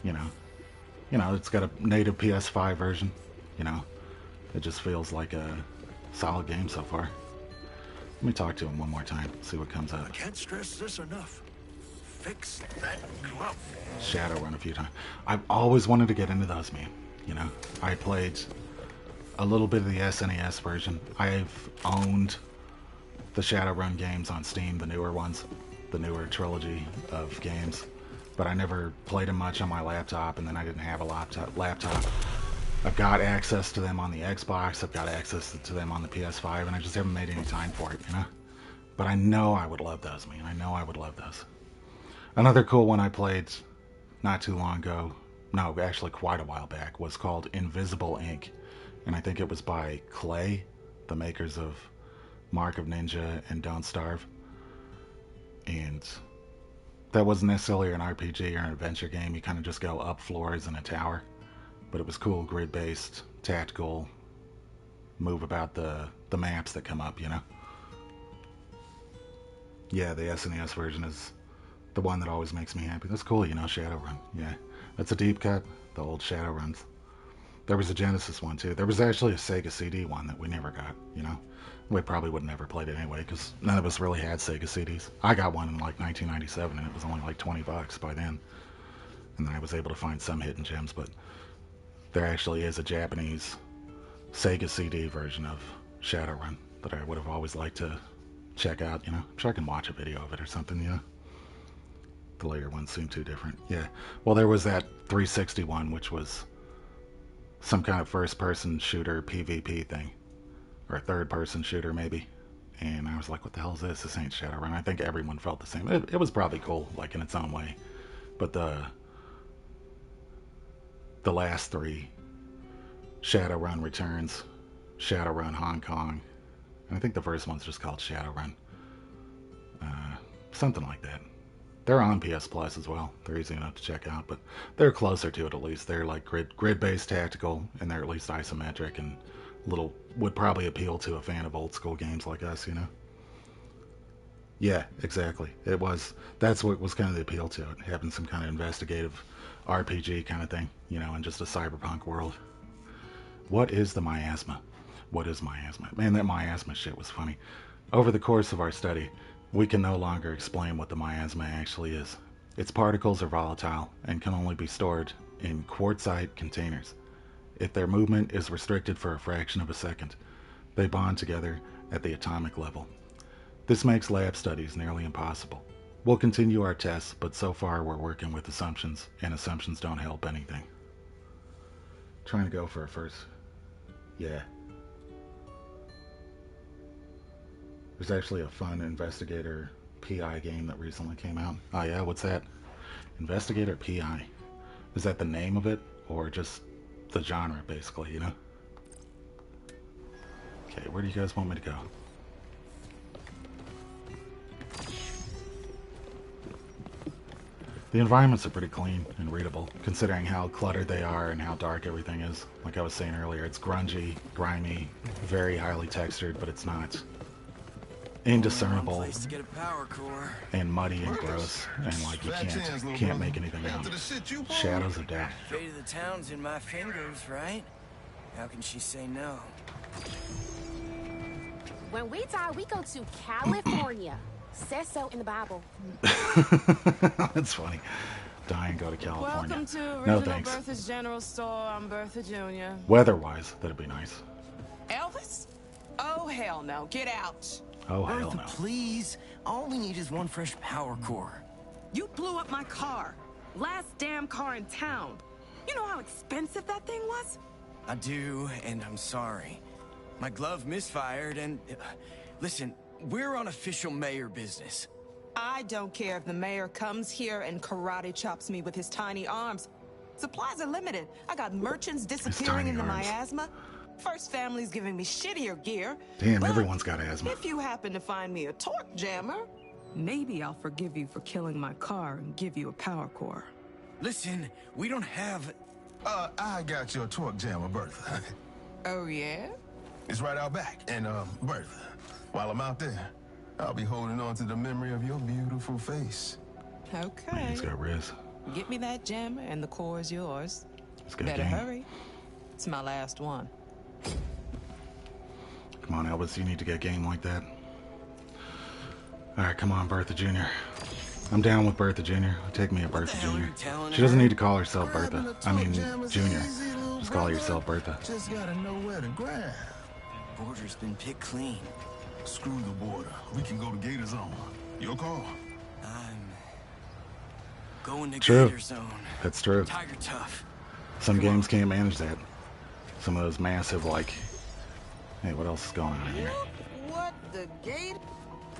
it's got a native PS5 version, It just feels like a solid game so far. Let me talk to him one more time, see what comes out. I can't stress this enough. Fix that glove. Shadowrun a few times. I've always wanted to get into those, man. I played a little bit of the SNES version. I've owned the Shadowrun games on Steam, the newer ones, the newer trilogy of games, but I never played them much on my laptop, and then I didn't have a laptop. I've got access to them on the Xbox, I've got access to them on the PS5, and I just haven't made any time for it, But I know I would love those, man. I know I would love those. Another cool one I played not too long ago, no, actually quite a while back, was called Invisible Ink. And I think it was by Clay, the makers of Mark of Ninja and Don't Starve. And that wasn't necessarily an RPG or an adventure game. You kind of just go up floors in a tower. But it was cool, grid-based, tactical, move about the maps that come up, Yeah, the SNES version is the one that always makes me happy. That's cool, Shadowrun. Yeah, that's a deep cut, the old Shadowruns. There was a Genesis one, too. There was actually a Sega CD one that we never got, We probably would have never played it anyway, because none of us really had Sega CDs. I got one in, like, 1997, and it was only, like, $20 by then. And then I was able to find some hidden gems, but there actually is a Japanese Sega CD version of Shadowrun that I would have always liked to check out, I'm sure I can watch a video of it or something, The later ones seem too different. Yeah. Well, there was that 360 one, which was some kind of first-person shooter PvP thing. Or a third-person shooter, maybe. And I was like, what the hell is this? This ain't Shadowrun. I think everyone felt the same. It was probably cool, like, in its own way. But the last 3, Shadowrun Returns, Shadowrun Hong Kong, and I think the first one's just called Shadowrun. Something like that. They're on PS Plus as well. They're easy enough to check out, but they're closer to it at least. They're like grid-based tactical, and they're at least isometric, and would probably appeal to a fan of old school games like us, Yeah, exactly. That's what was kind of the appeal to it, having some kind of investigative RPG kind of thing, in just a cyberpunk world. What is the miasma? What is miasma? Man, that miasma shit was funny. Over the course of our study, we can no longer explain what the miasma actually is. Its particles are volatile and can only be stored in quartzite containers. If their movement is restricted for a fraction of a second, They bond together at the atomic level. This makes lab studies nearly impossible. We'll continue our tests, but so far we're working with assumptions, and assumptions don't help anything. Trying to go for a first. Yeah. There's actually a fun investigator PI game that recently came out. Oh yeah, what's that? Investigator PI. Is that the name of it, or just the genre, basically, you know? Okay, where do you guys want me to go? The environments are pretty clean and readable, considering how cluttered they are and how dark everything is. Like I was saying earlier, it's grungy, grimy, very highly textured, but it's not indiscernible and muddy and gross, and like you can't make anything out. Shadows of Death. Fate of the town's in my fingers, right? How can she say no? When we die, we go to California. Says so in the Bible. That's funny. Die and go to California. Welcome to Original No thanks. Bertha's General Store. I'm Bertha Jr. Weather-wise, that'd be nice. Elvis? Oh, hell no. Get out. Oh, hell Bertha, no. please. All we need is one fresh power core. You blew up my car. Last damn car in town. You know how expensive that thing was? I do, and I'm sorry. My glove misfired, and... listen, we're on official mayor business. I don't care if the mayor comes here and karate chops me with his tiny arms. Supplies are limited. I got merchants disappearing in the miasma. First Family's giving me shittier gear. Damn, everyone's got asthma. If you happen to find me a torque jammer, maybe I'll forgive you for killing my car and give you a power core. Listen, we don't have... I got your torque jammer, Bertha. Oh, yeah? It's right out back. And, Bertha, while I'm out there, I'll be holding on to the memory of your beautiful face. Okay. Man, he's got Riz. Get me that jammer and the core is yours. He's got Better game. hurry. It's my last one. Come on, Elvis, you need to get game like that. Alright, come on, Bertha Jr. I'm down with Bertha Jr. Take me a Bertha Jr. She doesn't need to call herself Bertha. I mean, Junior. Just call yourself Bertha. Just gotta know where to grab. Border's been picked clean. Screw the border. We can go to Gator Zone. Your call. I'm... going to True. Gator Zone. That's true. Tiger tough. Some games can't manage that. Some of those massive, like... Hey, what else is going on here? What the gate?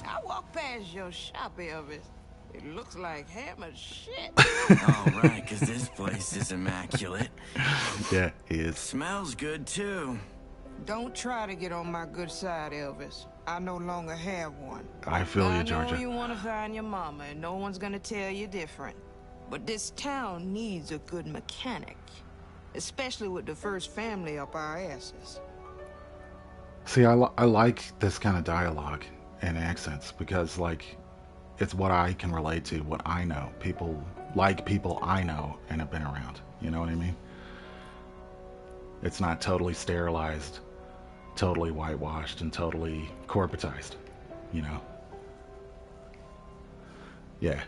I walked past your shop, Elvis. It looks like hammered shit. All right, because this place is immaculate. Yeah, he is. Smells good, too. Don't try to get on my good side, Elvis. I no longer have one. I feel you, I Georgia. know you want to find your mama, and no one's gonna tell you different. But this town needs a good mechanic. Especially with the First Family up our asses. See, I like this kind of dialogue and accents because, like, it's what I can relate to, what I know. People I know and have been around. You know what I mean? It's not totally sterilized, totally whitewashed, and totally corporatized. You know? Yeah.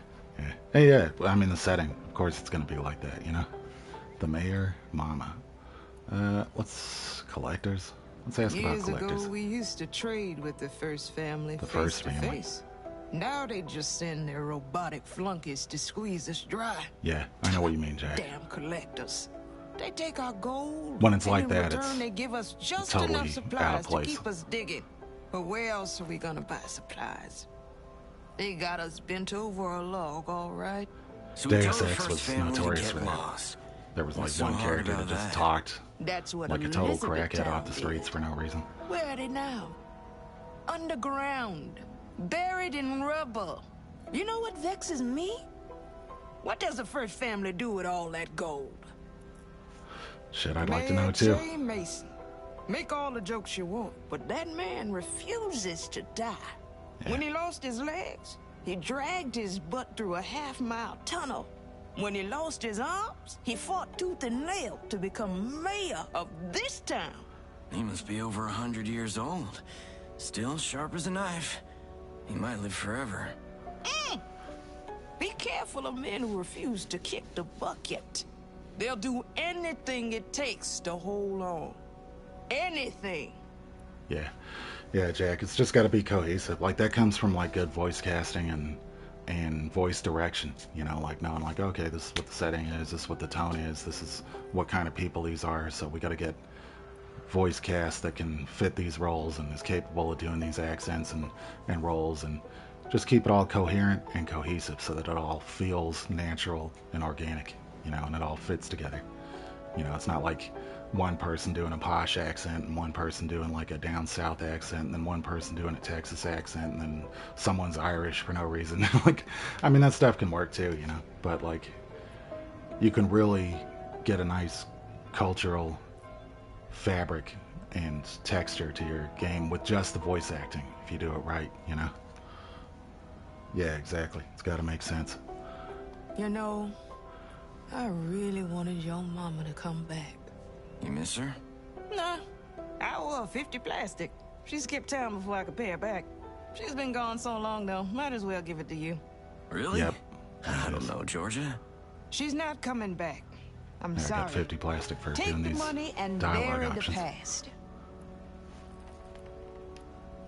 Hey, yeah. I mean, the setting, of course, it's gonna be like that. You know? The mayor, mama. Collectors. Let's ask about Years collectors. ago, we used to trade with the First Family The face First to Family. face. Now they just send their robotic flunkies to squeeze us dry. Yeah, I know what you mean, Jack. Damn collectors. They take our gold. When it's and like in that, return, it's they give us just totally enough out of supplies to place. keep us digging. But where else are we gonna buy supplies? They got us bent over a log, all right. So we Deus tell the Ex First was Family to notorious get for that. lost. There was like What's so one hard character that about just that? talked That's what like a total Elizabeth crackhead off the did. streets for no reason. Where are they now? Underground, buried in rubble. You know what vexes me? What does the First Family do with all that gold? Shit, I'd like to Mayor know too. J. Mason. Make all the jokes you want, but that man refuses to die. Yeah. When he lost his legs, he dragged his butt through a half-mile tunnel. When he lost his arms, he fought tooth and nail to become mayor of this town. He must be over 100 years old. Still sharp as a knife. He might live forever. Be careful of men who refuse to kick the bucket. They'll do anything it takes to hold on. Anything. Yeah. Yeah, Jack, it's just got to be cohesive. Like that comes from like good voice casting and voice direction. You know, like knowing like, okay, this is what the setting is, this is what the tone is, this is what kind of people these are. So we got to get voice cast that can fit these roles and is capable of doing these accents and roles, and just keep it all coherent and cohesive so that it all feels natural and organic. You know, and it all fits together. You know, it's not like one person doing a posh accent and one person doing like a down south accent and then one person doing a Texas accent and then someone's Irish for no reason. Like, I mean, that stuff can work too, you know, but like you can really get a nice cultural fabric and texture to your game with just the voice acting if you do it right, you know. Yeah, exactly. It's got to make sense. You know, I really wanted your mama to come back. You miss her? Nah, I owe her 50 plastic. She skipped town before I could pay her back. She's been gone so long, though. Might as well give it to you. Really? Yep. I don't know, Georgia. She's not coming back. I'm I sorry. got 50 plastic for Take doing the these money and dialogue bury the options. past.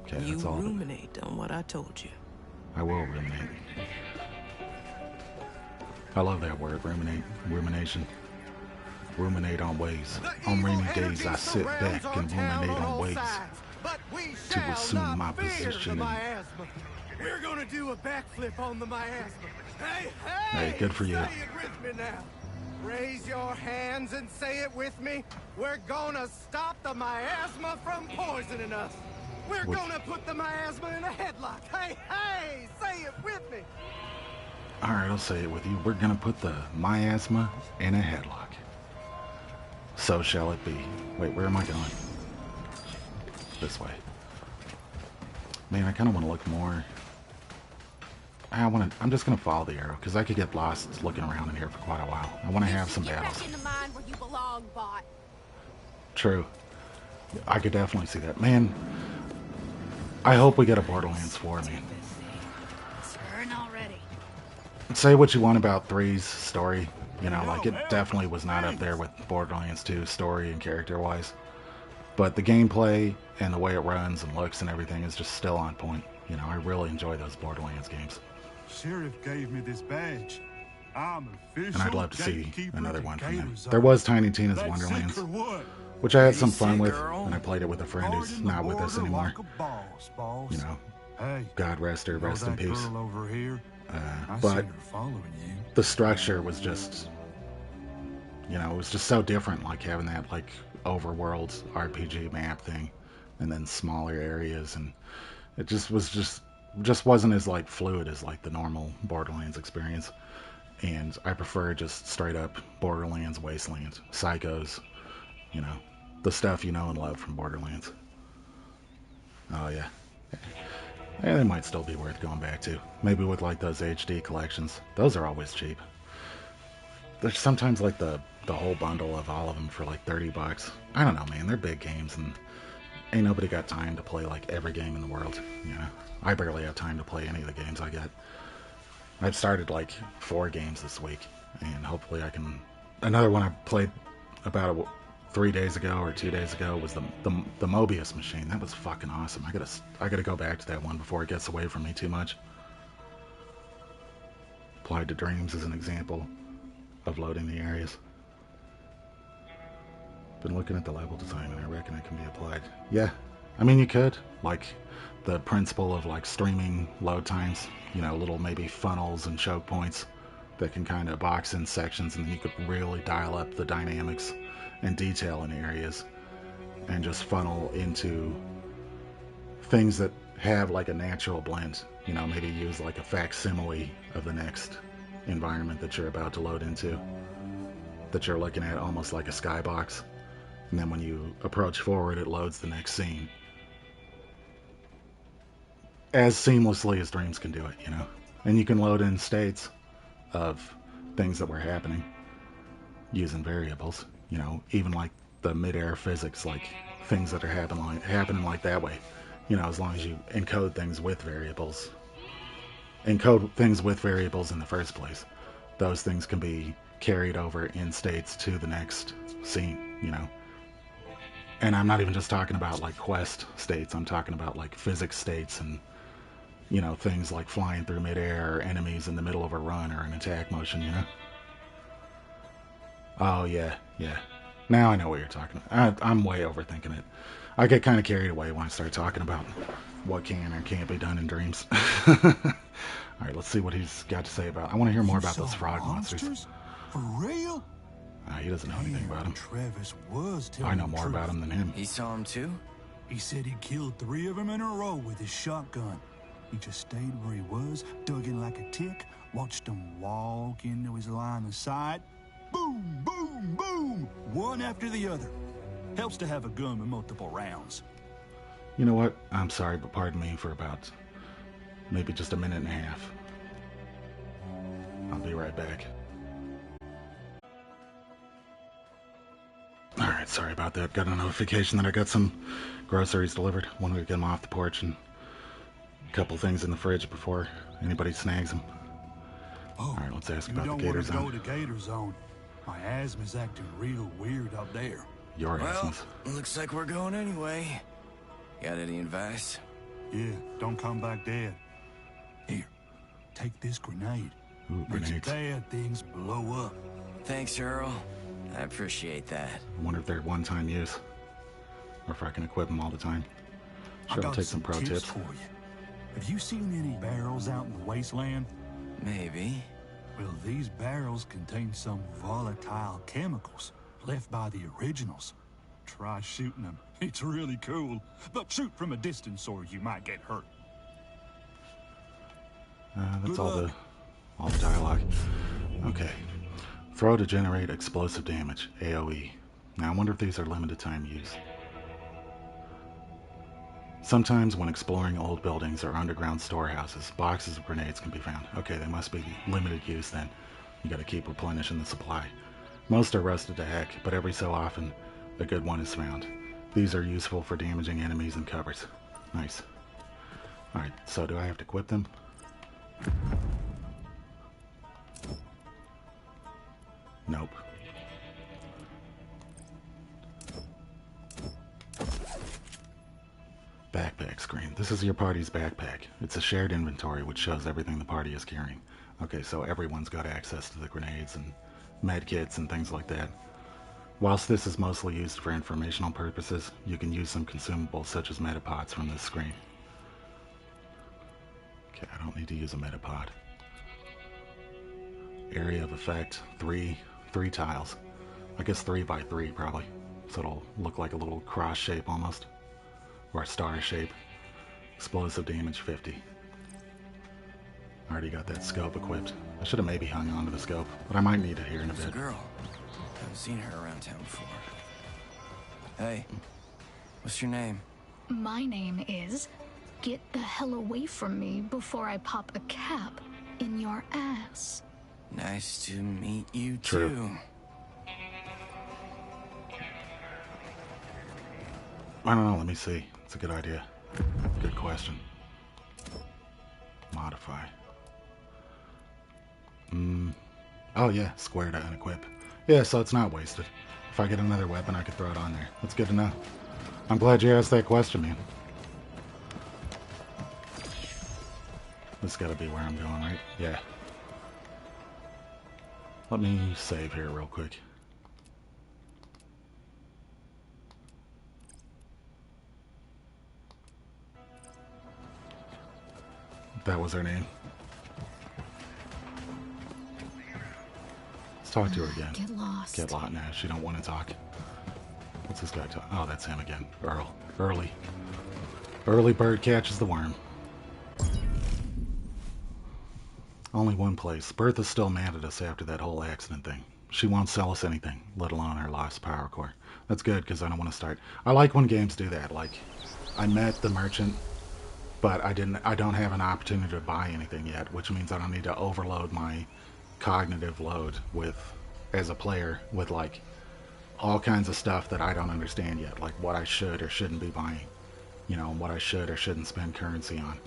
Okay, You that's all. ruminate on what I told you. I will ruminate. I love that word, ruminate, rumination. Ruminate on ways. On rainy days, I sit back and ruminate on ways to assume my position. We're gonna do a backflip on the miasma. Hey, Hey, good for you. Say it with me now. Raise your hands and say it with me. We're gonna stop the miasma from poisoning us. We're gonna put the miasma in a headlock. Hey, say it with me. All right, I'll say it with you. We're gonna put the miasma in a headlock. So shall it be. Wait, where am I going? This way. Man, I kind of want to look more. I'm just gonna follow the arrow because I could get lost looking around in here for quite a while. I want to have some battles. Back in the mine where you belong, bot. True. I could definitely see that. Man, I hope we get a Borderlands 4, man. Turn already. Say what you want about 3's story. You know, like, it definitely was not up there with Borderlands 2 story and character-wise. But the gameplay and the way it runs and looks and everything is just still on point. You know, I really enjoy those Borderlands games. Sheriff gave me this badge. I'm official. And I'd love to see gatekeeper another to one from them. Gator's There was Tiny Tina's That's Wonderlands, sick or what? which I had some fun Easy, with, girl. and I played it with a friend who's not with us anymore. Like a boss, boss. You know, Hey, God rest her, know rest in that peace. girl over here? I But seen her following you. the structure was just, you know, it was just so different, like having that like overworld RPG map thing, and then smaller areas, and it just wasn't as like fluid as like the normal Borderlands experience. And I prefer just straight up Borderlands Wasteland, Psychos, you know, the stuff you know and love from Borderlands. Oh yeah. Yeah, they might still be worth going back to. Maybe with like those HD collections. Those are always cheap. There's sometimes like the whole bundle of all of them for like $30. I don't know, man. They're big games and ain't nobody got time to play like every game in the world. You know, I barely have time to play any of the games I get. I've started like 4 games this week, and hopefully I can. Another one I played about 3 days ago or 2 days ago was the Mobius machine. That was fucking awesome. I gotta go back to that one before it gets away from me too much. Applied to Dreams as an example of loading the areas. Been looking at the level design and I reckon it can be applied. Yeah, I mean you could. Like the principle of like streaming load times, you know, little maybe funnels and choke points that can kind of box in sections, and then you could really dial up the dynamics and detail in areas and just funnel into things that have like a natural blend. You know, maybe use like a facsimile of the next environment that you're about to load into, that you're looking at almost like a skybox, and then when you approach forward it loads the next scene as seamlessly as Dreams can do it, you know. And you can load in states of things that were happening using variables, you know, even like the mid-air physics, like things that are happening like that way, you know, as long as you encode things with variables in the first place, those things can be carried over in states to the next scene, you know. And I'm not even just talking about like quest states. I'm talking about like physics states and, you know, things like flying through midair or enemies in the middle of a run or an attack motion, you know? Oh, yeah, yeah. Now I know what you're talking about. I'm way overthinking it. I get kind of carried away when I start talking about what can or can't be done in dreams. Alright, let's see what he's got to say about it. I want to hear more about those frog monsters. For real? He doesn't know anything about him. Travis was telling I know more about him than him. He saw him too? He said he killed 3 of them in a row with his shotgun. He just stayed where he was, dug in like a tick, watched them walk into his line of sight. Boom, boom, boom! One after the other. Helps to have a gun with multiple rounds. You know what? I'm sorry, but pardon me for about maybe just a minute and a half. I'll be right back. Alright, sorry about that. Got a notification that I got some groceries delivered. Wanted to get them off the porch and a couple things in the fridge before anybody snags them. Alright, let's ask about the Gator Zone. You don't want to go to Gator Zone. My asthma's acting real weird up there. Your asthma's. Looks like we're going anyway. Got any advice? Yeah, don't come back dead. Here, take this grenade. Ooh, Makes grenades. bad things blow up. Thanks, Earl. I appreciate that. I wonder if they're one-time use. Or if I can equip them all the time. Sure, I'll got take some pro tips. for you. Have you seen any barrels out in the wasteland? Maybe. Well, these barrels contain some volatile chemicals left by the originals. Try shooting them. It's really cool. But shoot from a distance or you might get hurt. That's all the dialogue. Okay. Throw to generate explosive damage, AoE. Now I wonder if these are limited time use. Sometimes when exploring old buildings or underground storehouses, boxes of grenades can be found. Okay, they must be limited use then. You gotta keep replenishing the supply. Most are rusted to heck, but every so often, a good one is found. These are useful for damaging enemies and covers. Nice. Alright, so do I have to equip them? Nope. Backpack screen. This is your party's backpack. It's a shared inventory which shows everything the party is carrying. Okay, so everyone's got access to the grenades and medkits and things like that. Whilst this is mostly used for informational purposes, you can use some consumables such as metapods from this screen. Okay, I don't need to use a metapod. Area of effect, three tiles. I guess 3 by 3 probably. So it'll look like a little cross shape almost. Or a star shape. Explosive damage 50. Already got that scope equipped. I should have maybe hung on to the scope, but I might need it here in a There's bit. a girl. Haven't seen her around town before. Hey, what's your name? My name is... Get the hell away from me before I pop a cap in your ass. Nice to meet you True. too. I don't know, let me see. It's a good idea. Good question. Modify. Oh yeah, square to unequip. Yeah, so it's not wasted. If I get another weapon, I could throw it on there. That's good to know. I'm glad you asked that question, man. This gotta be where I'm going, right? Yeah. Let me save here real quick. That was her name. Let's talk to her again. Get lost. Get lost. Nah, she don't want to talk. What's this guy talking? Oh, that's him again. Earl. Early bird catches the worm. Only one place. Bertha's still mad at us after that whole accident thing. She won't sell us anything, let alone her lost power core. That's good, because I don't want to start... I like when games do that. Like, I met the merchant, but I don't have an opportunity to buy anything yet, which means I don't need to overload my cognitive load with, as a player, with like all kinds of stuff that I don't understand yet, like what I should or shouldn't be buying, you know, what I should or shouldn't spend currency on.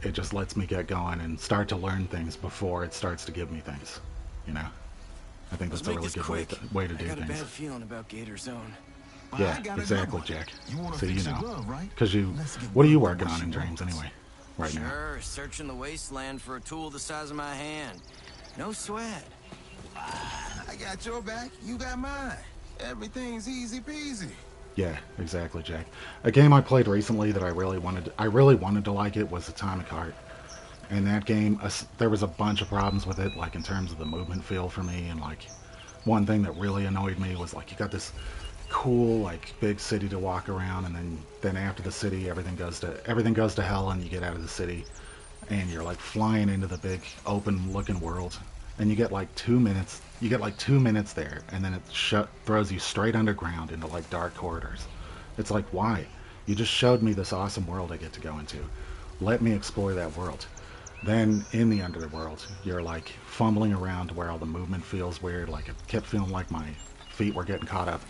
It just lets me get going and start to learn things before it starts to give me things, you know. I think that's a really good way to do I got a things. bad feeling about Gator Zone. Yeah, exactly, Jack. You want to So fix you your know. glove, right? Because you... Let's get What are you Bertha working what on she in Dreams, wants. anyway? Right now. Sure, searching the wasteland for a tool the size of my hand. No sweat. I got your back. You got mine. Everything's easy peasy. Yeah, exactly, Jack. A game I played recently that I really wanted to like it was Atomic Heart. And that game, there was a bunch of problems with it, like in terms of the movement feel for me, and like one thing that really annoyed me was like you got this cool like big city to walk around, and then after the city everything goes to hell, and you get out of the city and you're like flying into the big open looking world, and you get like 2 minutes there, and then it throws you straight underground into like dark corridors. It's like, why? You just showed me this awesome world I get to go into. Let me explore that world. Then in the underworld, you're like fumbling around to where all the movement feels weird, like it kept feeling like my feet were getting caught up.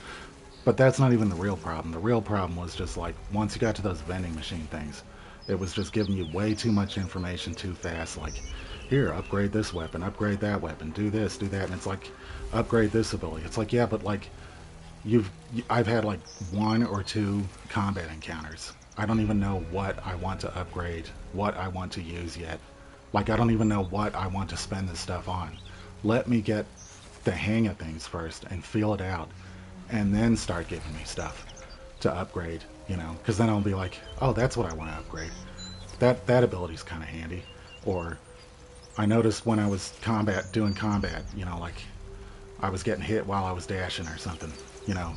But that's not even the real problem. The real problem was just like once you got to those vending machine things, it was just giving you way too much information too fast. Like, here, upgrade this weapon, upgrade that weapon, do this, do that, and it's like, upgrade this ability. It's like, yeah, but like, I've had like 1 or 2 combat encounters. I don't even know what I want to upgrade, what I want to use yet. Like, I don't even know what I want to spend this stuff on. Let me get the hang of things first and feel it out, and then start giving me stuff to upgrade, you know, because then I'll be like, oh, that's what I want to upgrade. That ability's kind of handy. Or I noticed when I was doing combat, you know, like I was getting hit while I was dashing or something, you know,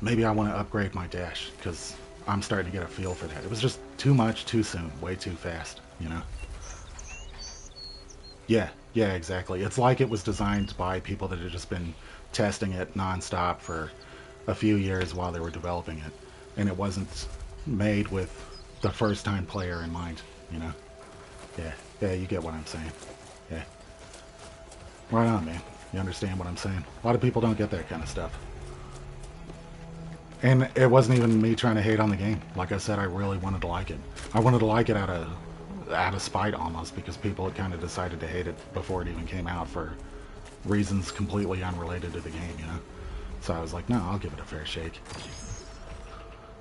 maybe I want to upgrade my dash because I'm starting to get a feel for that. It was just too much, too soon, way too fast, you know? Yeah, exactly. It's like it was designed by people that had just been testing it nonstop for a few years while they were developing it. And it wasn't made with the first-time player in mind, you know? Yeah, you get what I'm saying. Yeah. Right on, man. You understand what I'm saying? A lot of people don't get that kind of stuff. And it wasn't even me trying to hate on the game. Like I said, I really wanted to like it. I wanted to like it out of spite almost, because people had kind of decided to hate it before it even came out for reasons completely unrelated to the game, you know? So I was like, no, I'll give it a fair shake.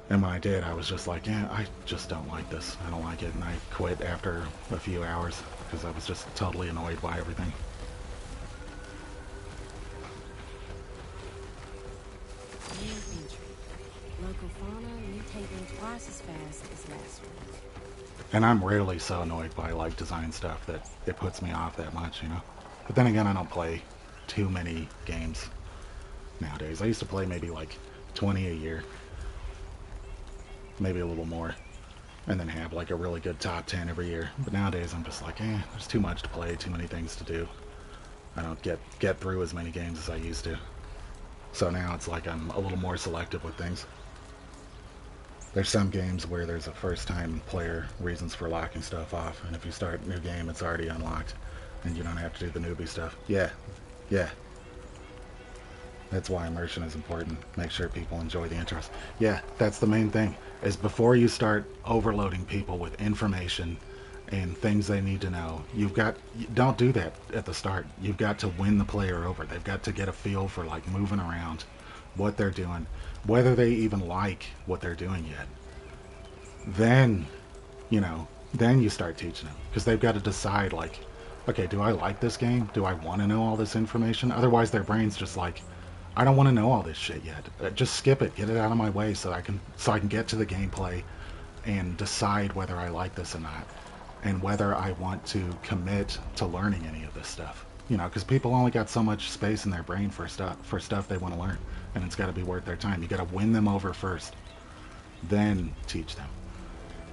And when I did, I was just like, yeah, I just don't like this. I don't like it. And I quit after a few hours because I was just totally annoyed by everything. Local fauna mutating twice as fast as last week. And I'm rarely so annoyed by like design stuff that it puts me off that much, you know? But then again, I don't play too many games nowadays. I used to play maybe like 20 a year. Maybe a little more. And then have like a really good top 10 every year. But nowadays I'm just like, there's too much to play, too many things to do. I don't get through as many games as I used to. So now it's like I'm a little more selective with things. There's some games where there's a first-time player reasons for locking stuff off, and if you start a new game, it's already unlocked, and you don't have to do the newbie stuff. Yeah. That's why immersion is important. Make sure people enjoy the interest. Yeah, that's the main thing, is before you start overloading people with information and things they need to know, don't do that at the start. You've got to win the player over. They've got to get a feel for like moving around, what they're doing, whether they even like what they're doing yet. Then, then you start teaching them, because they've got to decide like, okay, do I like this game? Do I want to know all this information? Otherwise their brain's just like, I don't want to know all this shit yet. Just skip it, get it out of my way so I can get to the gameplay and decide whether I like this or not, and whether I want to commit to learning any of this stuff. Because people only got so much space in their brain for stuff they want to learn, and it's got to be worth their time. You got to win them over first, then teach them.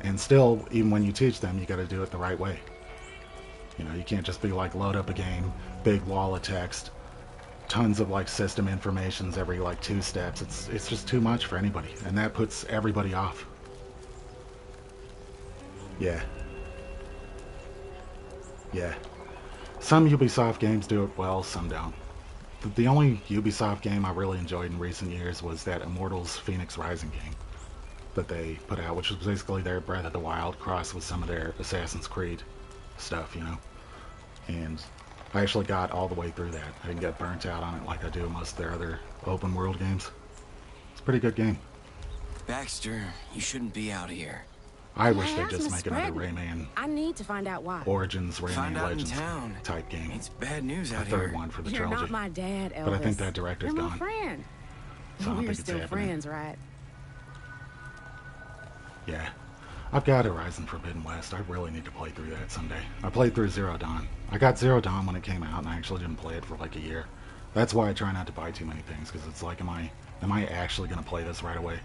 And still, even when you teach them, you got to do it the right way. You can't just be like, load up a game, big wall of text, tons of like system informations every like 2 steps. It's just too much for anybody, and that puts everybody off. Yeah. Some Ubisoft games do it well, some don't. The only Ubisoft game I really enjoyed in recent years was that Immortals Phoenix Rising game that they put out, which was basically their Breath of the Wild crossed with some of their Assassin's Creed stuff, And I actually got all the way through that. I didn't get burnt out on it like I do most of their other open world games. It's a pretty good game. Baxter, you shouldn't be out here. I wish they'd just Miasma's make another spreading. Rayman I need to find out why. Origins Find Rayman out in Legends town. type game. It's bad news A out third here. one for the You're trilogy. not my dad, Elvis. But I think that director's You're my gone. friend. So I don't We're think it's still happening. friends, right? Yeah. I've got Horizon Forbidden West. I really need to play through that someday. I played through Zero Dawn. I got Zero Dawn when it came out, and I actually didn't play it for like a year. That's why I try not to buy too many things, because it's like, am I actually going to play this right away?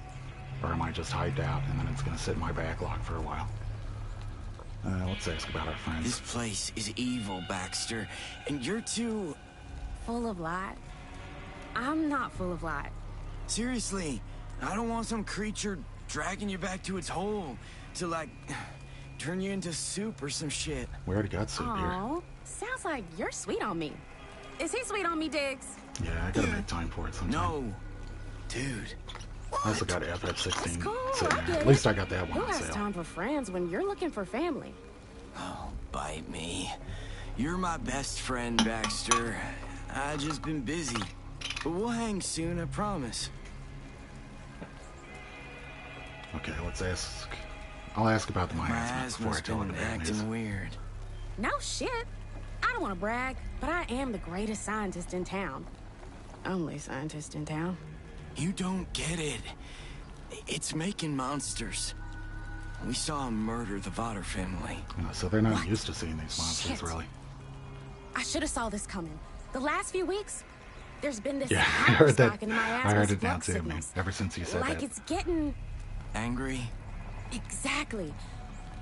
Or am I just hyped out, and then it's going to sit in my backlog for a while? Let's ask about our friends. This place is evil, Baxter, and you're too... Full of light? I'm not full of light. Seriously, I don't want some creature dragging you back to its hole to, like, turn you into soup or some shit. We already got soup here. Oh, sounds like you're sweet on me. Is he sweet on me, Diggs? Yeah, I gotta make time for it sometime. No, dude. I also got FF16 Cool, sitting I there. get At least it. I got that one Who on has sale. time for friends when you're looking for family? Oh, bite me. You're my best friend, Baxter. I just been busy. But we'll hang soon, I promise. Okay, let's ask. I'll ask about the Miasma before I Miasma's tell her the been bad news. acting weird. No shit. I don't want to brag, but I am the greatest scientist in town. Only scientist in town. You don't get it. It's making monsters. We saw him murder the Vodder family. So they're not used to seeing these monsters, Shit. really. I should have saw this coming. The last few weeks, there's been this Yeah, I hyper heard that. spike in the I miasma's heard it now flux too, man. signals. Ever since you said Like that. it's getting... Angry? Exactly.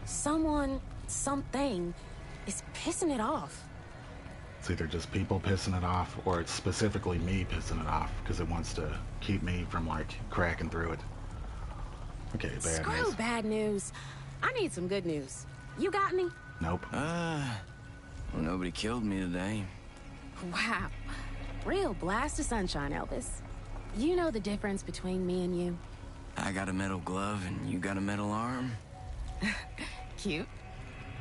Someone, something, is pissing it off. It's either just people pissing it off, or it's specifically me pissing it off, because it wants to keep me from, like, cracking through it. Okay, bad Screw news. bad news. I need some good news. You got any? Nope. Well, nobody killed me today. Wow. Real blast of sunshine, Elvis. You know the difference between me and you? I got a metal glove and you got a metal arm. Cute.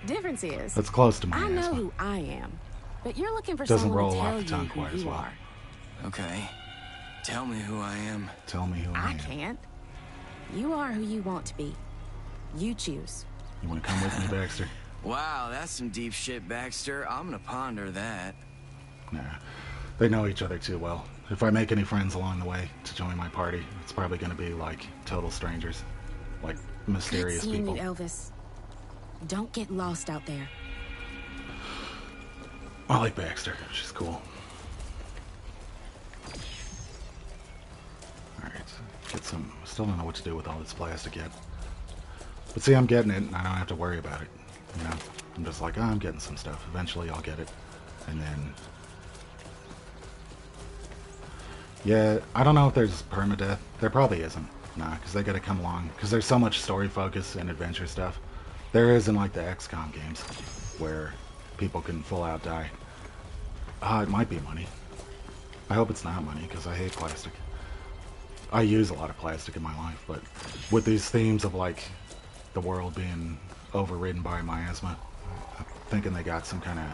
Difference is... That's close to I know Miasma. who I am, but you're looking for Doesn't someone roll to off tell the you tongue who quite as you well. are. Okay. Tell me who I am. Tell me who I I am. can't. You are who you want to be. You choose. You want to come with me, Baxter? Wow, that's some deep shit, Baxter. I'm gonna ponder that. Nah. They know each other too well. If I make any friends along the way to join my party, it's probably going to be, like, total strangers. Like, Good mysterious seeing people. you, Elvis. Don't get lost out there. I like Baxter. She's cool. Alright, get some... Still don't know what to do with all this plastic yet. But see, I'm getting it, and I don't have to worry about it. You know? I'm just like, oh, I'm getting some stuff. Eventually I'll get it. And then... Yeah, I don't know if there's permadeath. There probably isn't. Nah, because they gotta come along. Because there's so much story focus and adventure stuff. There is in, like, the XCOM games, where people can full out die. It might be money. I hope it's not money, because I hate plastic. I use a lot of plastic in my life, but with these themes of, like, the world being overridden by miasma, I'm thinking they got some kind of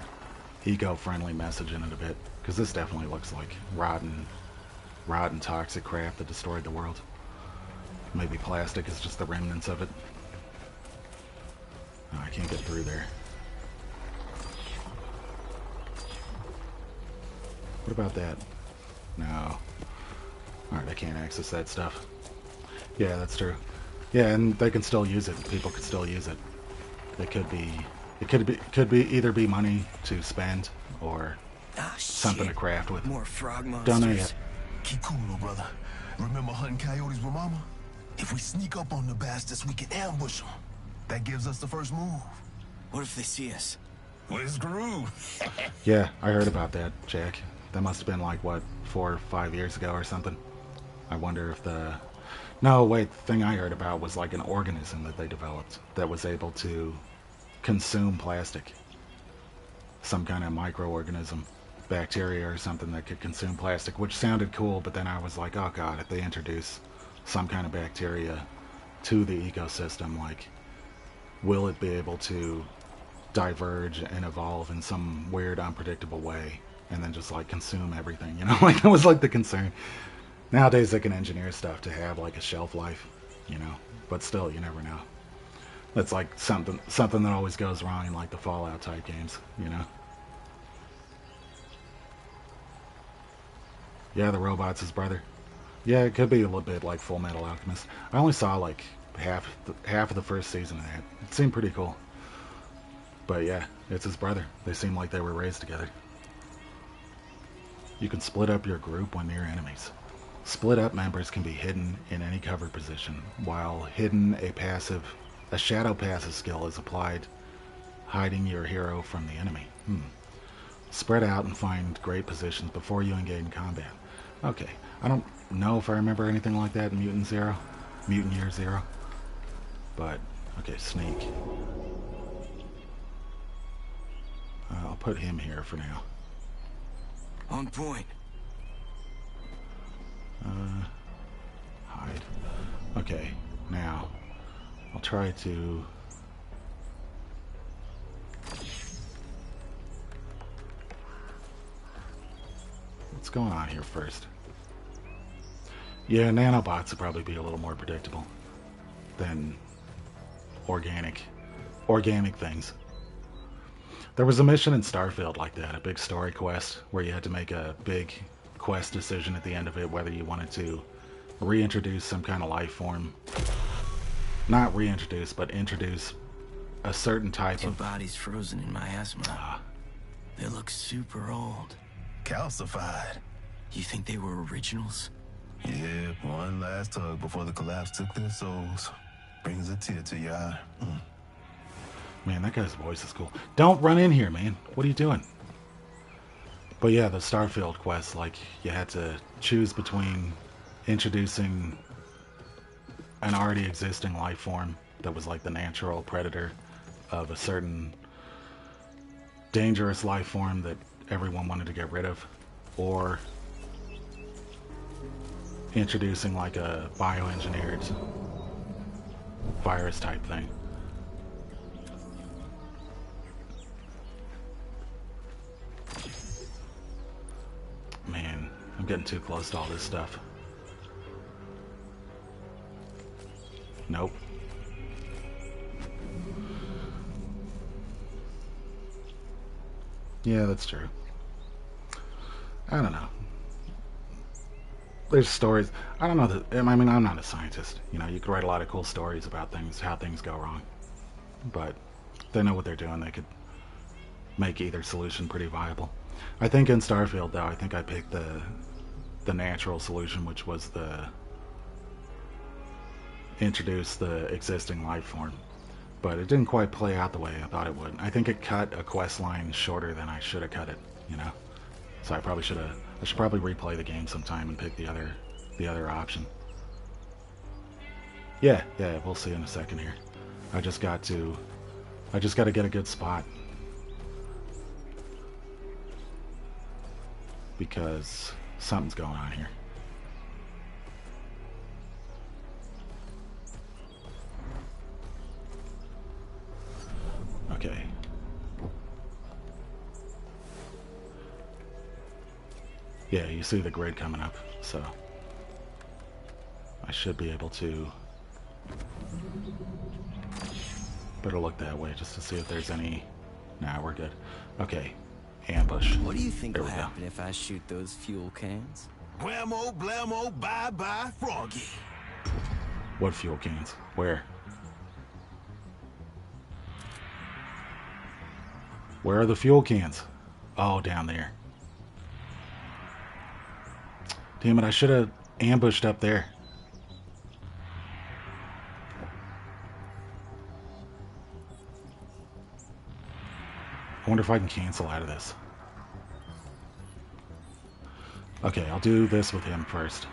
eco-friendly message in it a bit. Because this definitely looks like rotten, toxic crap that destroyed the world. Maybe plastic is just the remnants of it. Oh, I can't get through there. What about that? No. Alright, I can't access that stuff. Yeah, that's true. Yeah, and they can still use it. People could still use it. It could be either be money to spend or something to craft with. More frog monsters. Don't know yet. Keep cool, little brother. Remember hunting coyotes with Mama? If we sneak up on the bastards, we can ambush them. That gives us the first move. What if they see us? We're screwed. Yeah, I heard about that, Jack. That must have been like, what, 4 or 5 years ago or something? I wonder if the... No, wait, the thing I heard about was like an organism that they developed that was able to consume plastic. Some kind of microorganism, bacteria or something that could consume plastic, which sounded cool, but then I was like, oh god, if they introduce some kind of bacteria to the ecosystem, like, will it be able to diverge and evolve in some weird, unpredictable way, and then just, like, consume everything, you know? Like, that was, like, the concern. Nowadays, they can engineer stuff to have, like, a shelf life, you know. But still, you never know. That's like something that always goes wrong in like the Fallout type games, you know. Yeah, the robot's his brother. Yeah, it could be a little bit like Full Metal Alchemist. I only saw like half of the first season of that. It seemed pretty cool. But yeah, it's his brother. They seem like they were raised together. You can split up your group when near enemies. Split up members can be hidden in any cover position, while hidden a shadow passive skill is applied, hiding your hero from the enemy. Spread out and find great positions before you engage in combat. Okay, I don't know if I remember anything like that in Mutant Year Zero. But, okay, sneak. I'll put him here for now. On point. Hide. Okay, now I'll try to... What's going on here first? Yeah, nanobots would probably be a little more predictable than organic things. There was a mission in Starfield like that, a big story quest, where you had to make a big quest decision at the end of it, whether you wanted to reintroduce some kind of life form. Not reintroduce, but introduce a certain type of... bodies frozen in miasma. They look super old. Calcified. You think they were originals? Yeah, one last tug before the collapse took their souls. Brings a tear to your eye. Man, that guy's voice is cool. Don't run in here, man. What are you doing? But yeah, the Starfield quest, like, you had to choose between introducing an already existing life form that was like the natural predator of a certain dangerous life form that everyone wanted to get rid of, or introducing like a bioengineered virus type thing. Man, I'm getting too close to all this stuff. Nope. Yeah, that's true. I don't know. There's stories. I don't know. I mean, I'm not a scientist. You know, you could write a lot of cool stories about things, how things go wrong. But if they know what they're doing, they could make either solution pretty viable. I think in Starfield, though, I think I picked the natural solution, which was the introduce the existing life form. But it didn't quite play out the way I thought it would. I think it cut a quest line shorter than I should have cut it, you know? So I should probably replay the game sometime and pick the other option. Yeah, we'll see in a second here. I just got to get a good spot. Because something's going on here. Okay. Yeah, you see the grid coming up, so I should be able to... Better look that way just to see if there's any... Nah, we're good. Okay, ambush. What do you think will happen if I shoot those fuel cans? Blammo, blammo, bye-bye, Froggy. What fuel cans? Where? Where are the fuel cans? Oh, down there. Damn it, I should have ambushed up there. I wonder if I can cancel out of this. Okay, I'll do this with him first.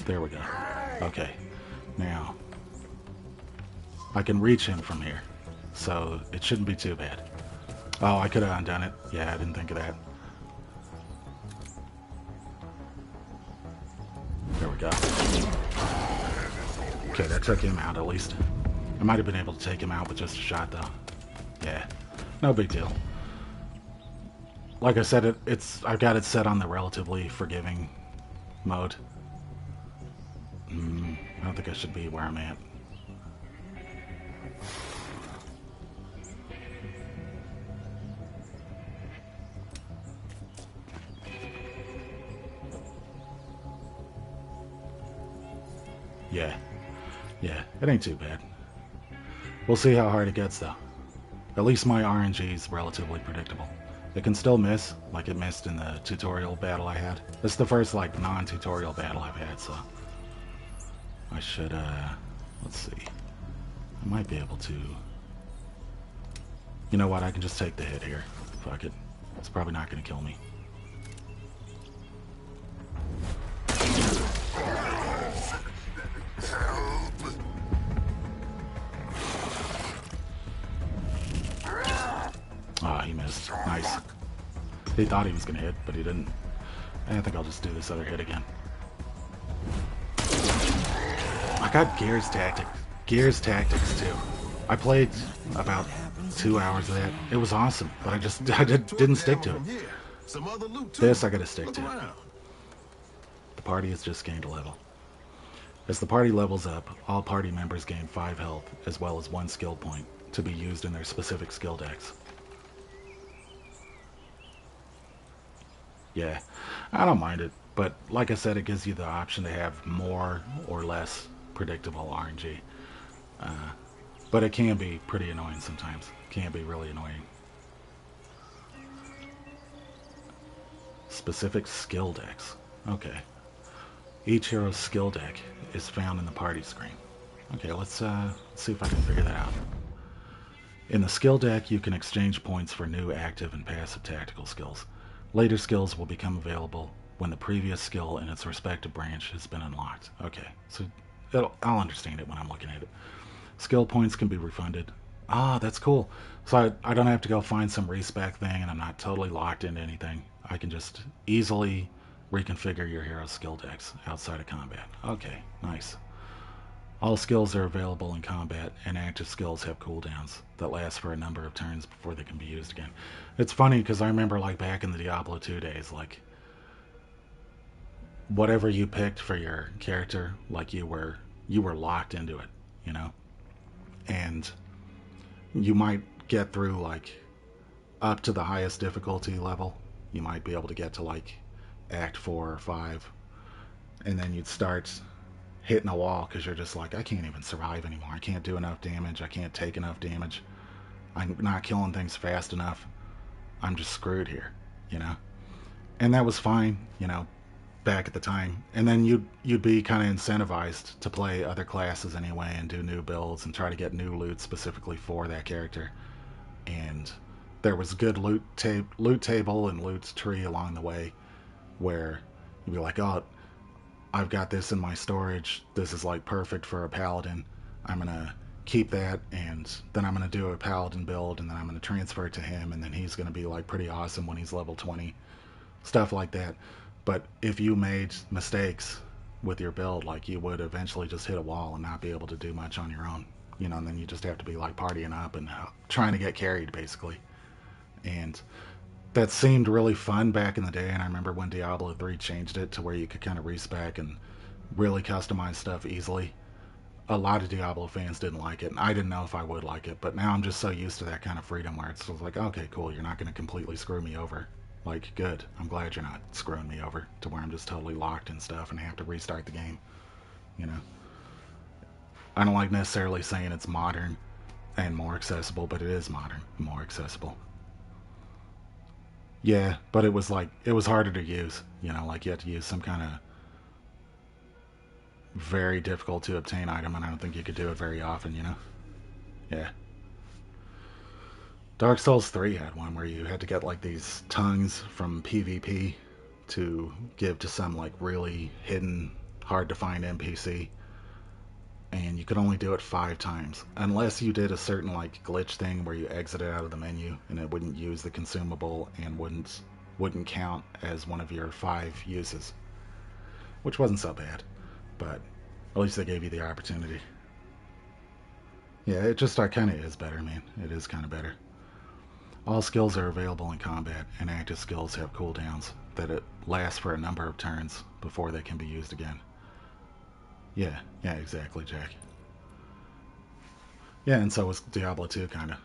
There we go. Okay, now I can reach him from here, so it shouldn't be too bad. Oh, I could have undone it. Yeah, I didn't think of that. There we go. Okay, that took him out at least. I might have been able to take him out with just a shot, though. Yeah, no big deal. like I said, I've got it set on the relatively forgiving mode. I don't think I should be where I'm at. Yeah. Yeah, it ain't too bad. We'll see how hard it gets, though. At least my RNG is relatively predictable. It can still miss, like it missed in the tutorial battle I had. This is the first, like, non-tutorial battle I've had, so... I should, let's see. I might be able to... You know what, I can just take the hit here. Fuck it. It's probably not gonna kill me. Ah, he missed. Nice. He thought he was gonna hit, but he didn't. I think I'll just do this other hit again. I got Gears Tactics. Gears Tactics too. I played about 2 hours of that. It was awesome, but I didn't stick to it. This I gotta stick to. The party has just gained a level. As the party levels up, all party members gain 5 health, as well as 1 skill point, to be used in their specific skill decks. Yeah, I don't mind it, but like I said, it gives you the option to have more or less predictable RNG. But it can be pretty annoying sometimes. It can be really annoying. Specific skill decks. Okay. Each hero's skill deck is found in the party screen. Okay, let's see if I can figure that out. In the skill deck, you can exchange points for new active and passive tactical skills. Later skills will become available when the previous skill in its respective branch has been unlocked. Okay, so I'll understand it when I'm looking at it. Skill points can be refunded. Ah, that's cool. So I don't have to go find some respec thing, and I'm not totally locked into anything. I can just easily reconfigure your hero's skill decks outside of combat. Okay, nice. All skills are available in combat, and active skills have cooldowns that last for a number of turns before they can be used again. It's funny because I remember, like, back in the Diablo 2 days, like, whatever you picked for your character, like, you were locked into it, you know? And you might get through, like, up to the highest difficulty level. You might be able to get to, like, Act 4 or 5, and then you'd start hitting a wall because you're just like, I can't even survive anymore. I can't do enough damage. I can't take enough damage. I'm not killing things fast enough. I'm just screwed here, you know? And that was fine, you know, back at the time. And then you'd be kind of incentivized to play other classes anyway and do new builds and try to get new loot specifically for that character. And there was good loot table and loot tree along the way where you'd be like, oh, I've got this in my storage. This is like perfect for a paladin. I'm gonna keep that, and then I'm gonna do a paladin build, and then I'm gonna transfer it to him, and then he's gonna be like pretty awesome when he's level 20. Stuff like that. But if you made mistakes with your build, like, you would eventually just hit a wall and not be able to do much on your own. You know, and then you just have to be like partying up and trying to get carried, basically. And that seemed really fun back in the day, and I remember when Diablo 3 changed it to where you could kind of respec and really customize stuff easily. A lot of Diablo fans didn't like it, and I didn't know if I would like it, but now I'm just so used to that kind of freedom where it's like, okay, cool, you're not going to completely screw me over. Like, good. I'm glad you're not screwing me over to where I'm just totally locked in stuff and have to restart the game. You know? I don't like necessarily saying it's modern and more accessible, but it is modern and more accessible. Yeah, but it was like, it was harder to use, you know, like you had to use some kind of very difficult to obtain item, and I don't think you could do it very often, you know? Yeah. Dark Souls 3 had one where you had to get like these tongues from PvP to give to some like really hidden, hard to find NPC, and you could only do it 5 times unless you did a certain like glitch thing where you exited out of the menu and it wouldn't use the consumable and wouldn't count as one of your 5 uses, which wasn't so bad, but at least they gave you the opportunity. Yeah, it just kind of is better, man. It is kind of better. All skills are available in combat, and active skills have cooldowns that it lasts for a number of turns before they can be used again. Yeah, exactly, Jack. Yeah, and so was Diablo 2, kind of.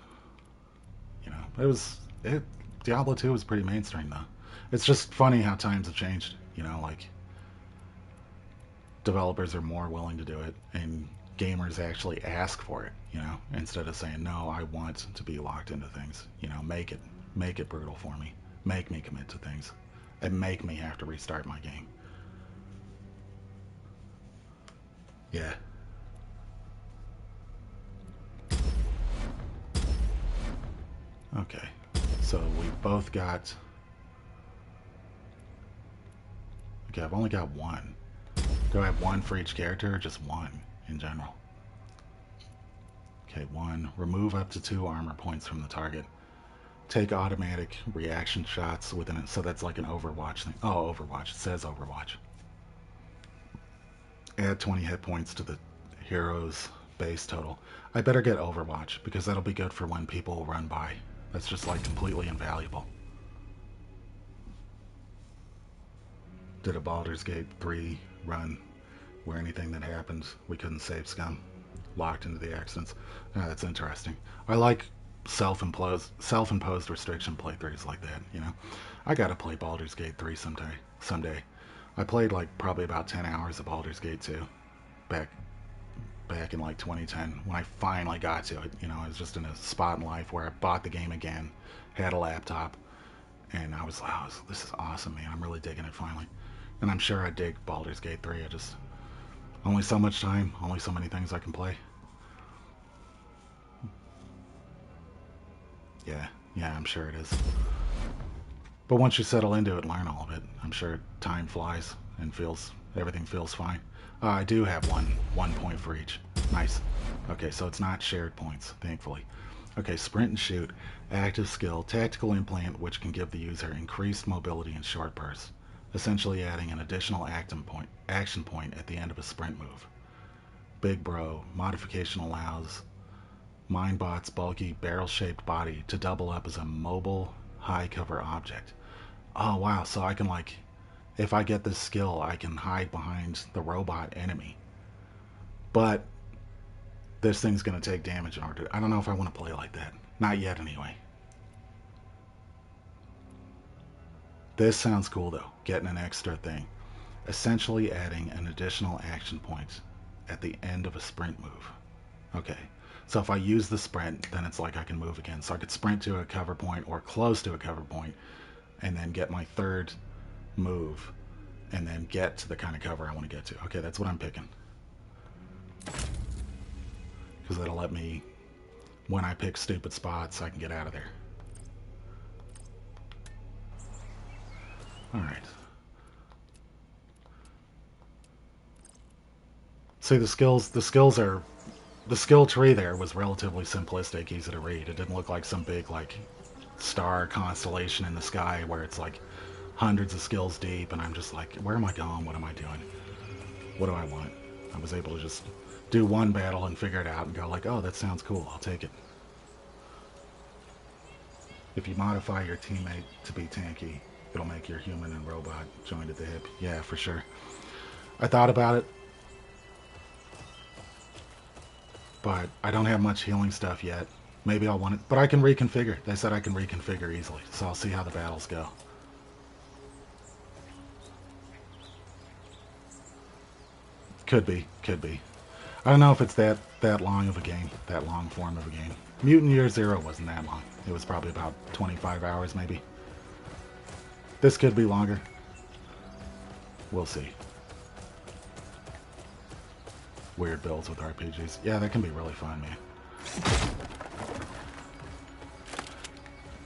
You know, Diablo 2 was pretty mainstream, though. It's just funny how times have changed. You know, like, developers are more willing to do it, and gamers actually ask for it, you know, instead of saying, no, I want to be locked into things. You know, make it brutal for me. Make me commit to things. And make me have to restart my game. Yeah. Okay. So we both got... Okay, I've only got one. Do I have one for each character, or just one in general? Okay, 1. Remove up to 2 armor points from the target. Take automatic reaction shots within it. So that's like an Overwatch thing. Oh, Overwatch. It says Overwatch. Add 20 hit points to the hero's base total. I better get Overwatch, because that'll be good for when people run by. That's just like completely invaluable. Did a Baldur's Gate 3 run where anything that happened, we couldn't save scum. Locked into the accidents. Yeah, that's interesting. I like self-imposed restriction playthroughs like that, you know. I gotta play Baldur's Gate 3 someday. I played like probably about 10 hours of Baldur's Gate 2 back in like 2010 when I finally got to it. You know, I was just in a spot in life where I bought the game again, had a laptop, and I was like, oh, this is awesome, man. I'm really digging it finally. And I'm sure I dig Baldur's Gate 3. I just... Only so much time, only so many things I can play. Yeah, I'm sure it is. But once you settle into it and learn all of it, I'm sure time flies and everything feels fine. I do have one point for each. Nice. Okay, so it's not shared points, thankfully. Okay, sprint and shoot. Active skill, tactical implant, which can give the user increased mobility in short bursts, essentially adding an additional action point at the end of a sprint move. Big Bro, modification allows Mindbot's bulky barrel-shaped body to double up as a mobile, high-cover object. Oh wow, so I can like, if I get this skill, I can hide behind the robot enemy. But this thing's going to take damage in order to... I don't know if I want to play like that. Not yet, anyway. This sounds cool, though. Getting an extra thing. Essentially adding an additional action point at the end of a sprint move. Okay. So if I use the sprint, then it's like I can move again. So I could sprint to a cover point or close to a cover point and then get my third move and then get to the kind of cover I want to get to. Okay, that's what I'm picking. Because that'll let me, when I pick stupid spots, I can get out of there. Alright. See, the skill tree there was relatively simplistic, easy to read. It didn't look like some big, like, star constellation in the sky where it's like hundreds of skills deep, and I'm just like, where am I going? What am I doing? What do I want? I was able to just do one battle and figure it out and go like, oh, that sounds cool, I'll take it. If you modify your teammate to be tanky, it'll make your human and robot joined at the hip. Yeah, for sure. I thought about it, but I don't have much healing stuff yet. Maybe I'll want it, but I can reconfigure. They said I can reconfigure easily, so I'll see how the battles go. Could be. I don't know if it's that long of a game, that long form of a game. Mutant Year Zero wasn't that long. It was probably about 25 hours, maybe. This could be longer. We'll see. Weird builds with RPGs. Yeah, that can be really fun, man.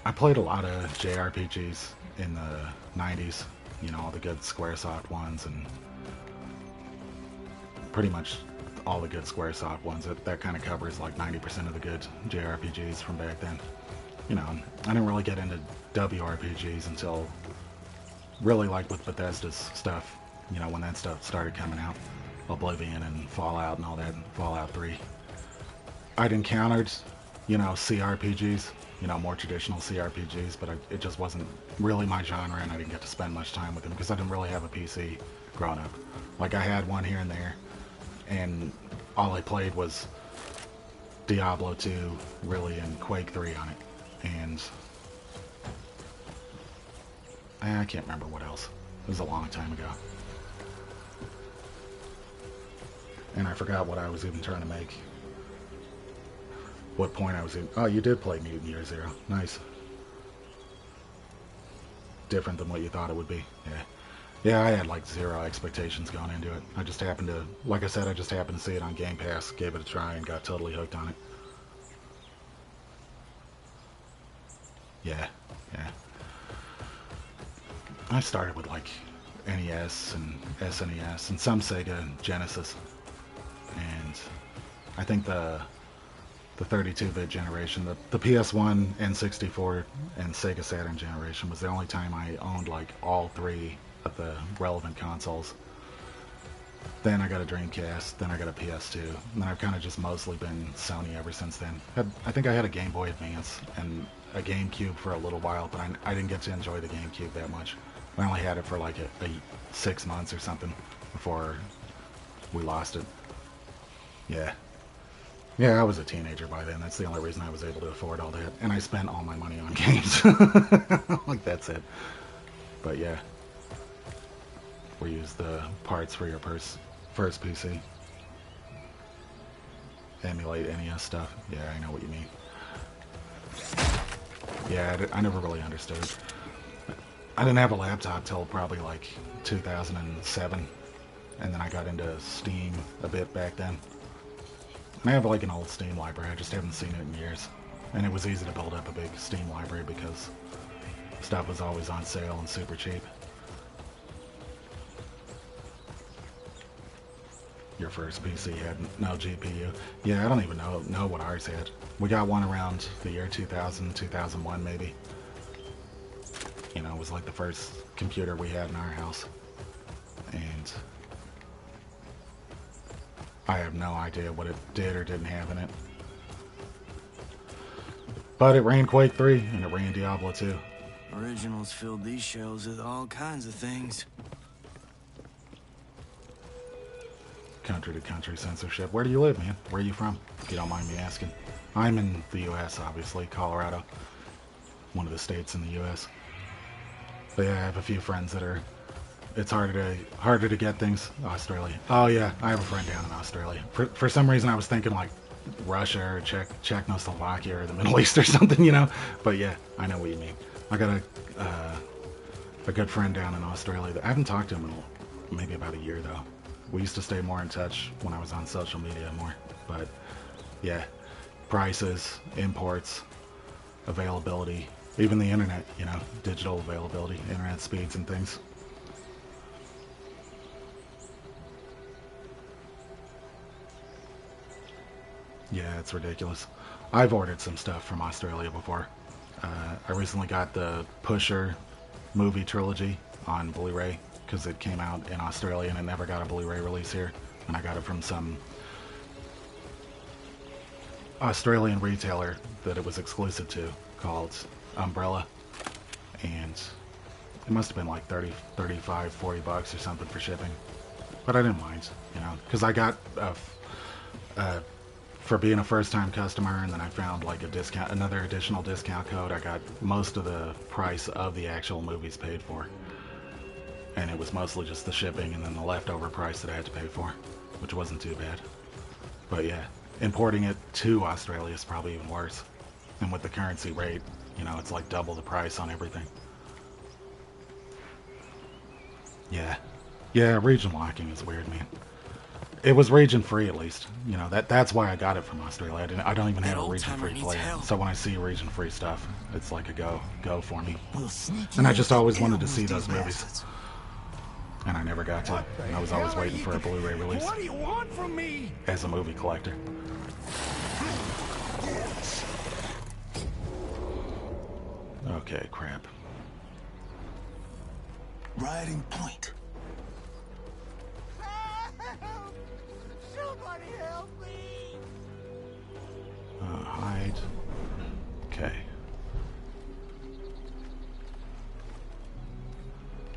I played a lot of JRPGs in the 90s. You know, all the good Squaresoft ones, and pretty much all the good Squaresoft ones. That kind of covers like 90% of the good JRPGs from back then. You know, I didn't really get into WRPGs until really like with Bethesda's stuff, you know, when that stuff started coming out. Oblivion and Fallout and all that, Fallout 3. I'd encountered CRPGs, more traditional CRPGs, but it just wasn't really my genre, and I didn't get to spend much time with them because I didn't really have a PC growing up. Like, I had one here and there, and all I played was Diablo 2, really, and Quake 3 on it. And I can't remember what else. It was a long time ago. And I forgot what I was even trying to make. What point I was in. Oh, you did play Mutant Year Zero. Nice. Different than what you thought it would be. Yeah. Yeah, I had like zero expectations going into it. I just happened to, like I said, I just happened to see it on Game Pass, gave it a try, and got totally hooked on it. Yeah, yeah. I started with like NES and SNES and some Sega and Genesis. And I think the 32-bit generation, the PS1, N64, and Sega Saturn generation was the only time I owned like all three of the relevant consoles. Then I got a Dreamcast, then I got a PS2, and then I've kind of just mostly been Sony ever since then. I think I had a Game Boy Advance and a GameCube for a little while, but I didn't get to enjoy the GameCube that much. I only had it for like a 6 months or something before we lost it. Yeah. Yeah, I was a teenager by then. That's the only reason I was able to afford all that. And I spent all my money on games. Like, that's it. But yeah. We use the parts for your first PC. Emulate NES stuff. Yeah, I know what you mean. Yeah, I never really understood. I didn't have a laptop till probably like 2007. And then I got into Steam a bit back then. And I have like an old Steam library, I just haven't seen it in years. And it was easy to build up a big Steam library because stuff was always on sale and super cheap. Your first PC had no GPU. Yeah, I don't even know what ours had. We got one around the year 2000, 2001 maybe. It was like the first computer we had in our house. And I have no idea what it did or didn't have in it. But it ran Quake 3 and it ran Diablo 2. Originals filled these shelves with all kinds of things. Country to country censorship. Where do you live, man? Where are you from? If you don't mind me asking. I'm in the U.S., obviously. Colorado. One of the states in the U.S. But yeah, I have a few friends that are... It's harder to get things. Australia. Oh yeah, I have a friend down in Australia. For some reason I was thinking like Russia or Czechoslovakia or the Middle East or something, But yeah, I know what you mean. I got a good friend down in Australia that I haven't talked to him in maybe about a year though. We used to stay more in touch when I was on social media more. But yeah, prices, imports, availability, even the internet, digital availability, internet speeds and things. Yeah, it's ridiculous. I've ordered some stuff from Australia before. I recently got the Pusher movie trilogy on Blu-ray because it came out in Australia and it never got a Blu-ray release here. And I got it from some Australian retailer that it was exclusive to called Umbrella. And it must have been like 30, 35, 40 bucks or something for shipping. But I didn't mind, because I got for being a first-time customer, and then I found like another additional discount code. I got most of the price of the actual movies paid for, and it was mostly just the shipping and then the leftover price that I had to pay for, which wasn't too bad. But yeah, importing it to Australia is probably even worse, and with the currency rate, it's like double the price on everything. Yeah, region locking is weird, man. It was region free at least. That's why I got it from Australia. I don't even have a region free player. So when I see region free stuff, it's like a go for me. And I just always wanted to see those movies. And I never got to. And I was always waiting for a Blu-ray release. What do you want from me? As a movie collector. Okay, crap. Riding point. Somebody help me! Hi. hide. Okay.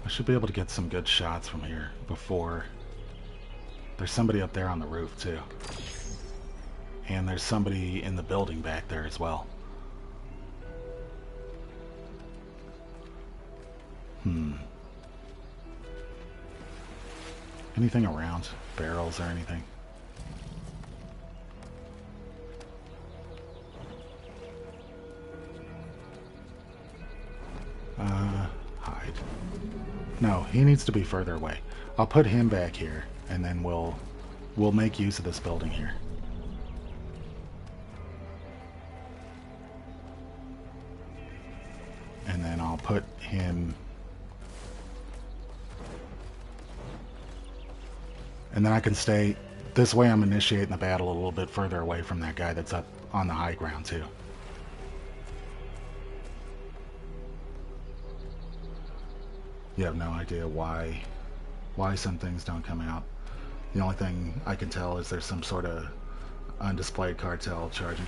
I should be able to get some good shots from here before... There's somebody up there on the roof, too. And there's somebody in the building back there as well. Anything around? Barrels or anything? Hide. No, he needs to be further away. I'll put him back here, and then we'll make use of this building here. And then I'll put him... And then I can stay... This way I'm initiating the battle a little bit further away from that guy that's up on the high ground, too. You have no idea why some things don't come out. The only thing I can tell is there's some sort of undisplayed cartel charging.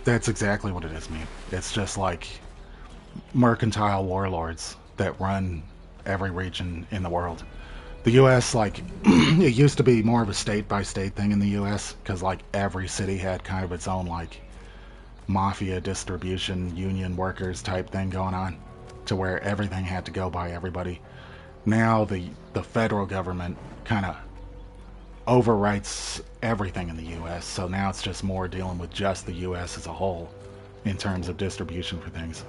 That's exactly what it is, man. It's just like mercantile warlords that run every region in the world. The U.S., like, it used to be more of a state-by-state thing in the U.S. because, like, every city had kind of its own, like, mafia distribution, union workers type thing going on, to where everything had to go by everybody. Now the federal government kind of overwrites everything in the U.S., so now it's just more dealing with just the U.S. as a whole in terms of distribution for things.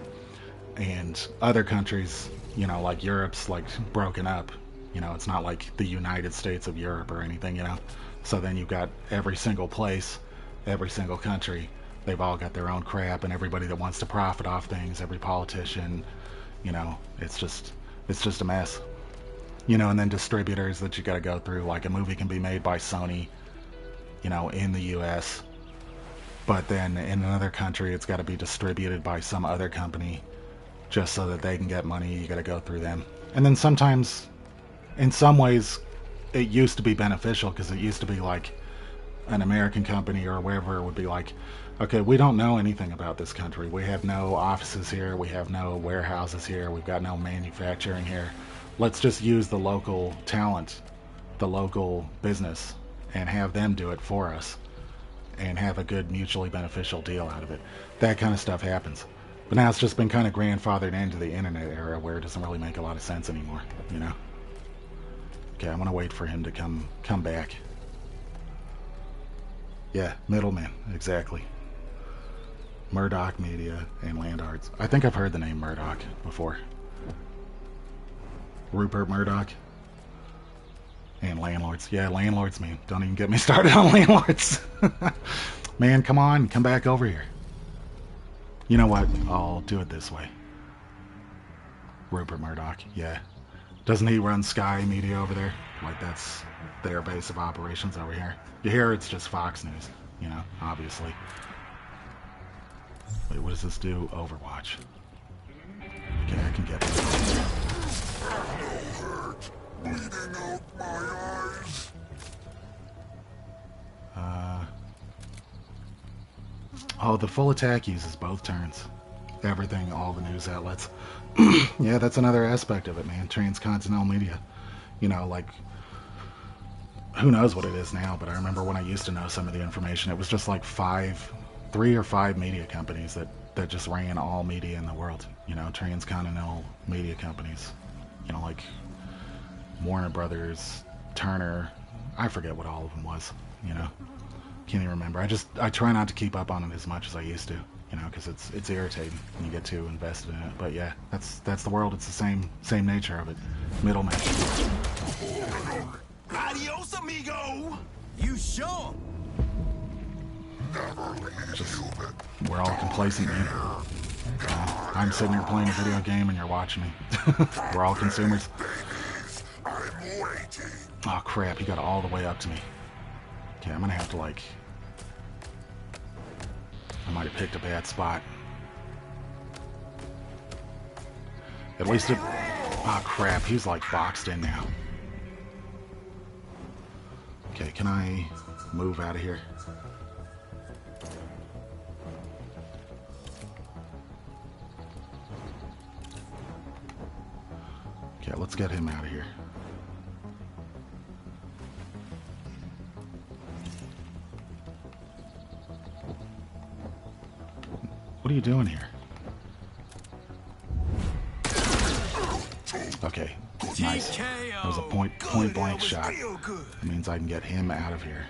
And other countries, you know, like Europe's, like, broken up. You know, it's not like the United States of Europe or anything, you know. So then you've got every single place, every single country, they've all got their own crap, and everybody that wants to profit off things, every politician, you know, it's just a mess. You know, and then distributors that you got to go through, like a movie can be made by Sony, you know, in the US, but then in another country it's got to be distributed by some other company just so that they can get money. You got to go through them. And then sometimes, in some ways, it used to be beneficial because it used to be like an American company or wherever would be like, okay, we don't know anything about this country. We have no offices here. We have no warehouses here. We've got no manufacturing here. Let's just use the local talent, the local business, and have them do it for us and have a good mutually beneficial deal out of it. That kind of stuff happens. But now it's just been kind of grandfathered into the internet era where it doesn't really make a lot of sense anymore, you know? Okay, I'm gonna wait for him to come back. Yeah, middleman, exactly. Murdoch Media and Land Arts. I think I've heard the name Murdoch before. Rupert Murdoch. And landlords. Yeah, landlords, man. Don't even get me started on landlords. Man, come on, come back over here. You know what? I'll do it this way. Rupert Murdoch, yeah. Doesn't he run Sky Media over there? Like, that's their base of operations over here. You hear it's just Fox News, you know, obviously. Wait, what does this do? Overwatch. Okay, I can get it. Bleeding out my eyes. Oh, the full attack uses both turns. Everything, all the news outlets. Yeah, that's another aspect of it, man. Transcontinental media. You know, like, who knows what it is now, but I remember when I used to know some of the information, it was just like 3 or 5 media companies that just ran all media in the world. You know, transcontinental media companies. You know, like Warner Brothers, Turner, I forget what all of them was, you know. Can't even remember. I try not to keep up on it as much as I used to, you know, because it's irritating when you get too invested in it. But yeah, that's the world. It's the same nature of it. Middleman. Adios, amigo. You sure? Just, we're all complacent, man. I'm sitting here playing a video game and you're watching me. We're all consumers. Oh crap, he got all the way up to me. Okay, I'm gonna have to, like, I might have picked a bad spot. At least it... Oh crap, he's like boxed in now. Okay, can I move out of here? let's get him out of here. What are you doing here? Okay, nice. That was a point blank shot. That means I can get him out of here.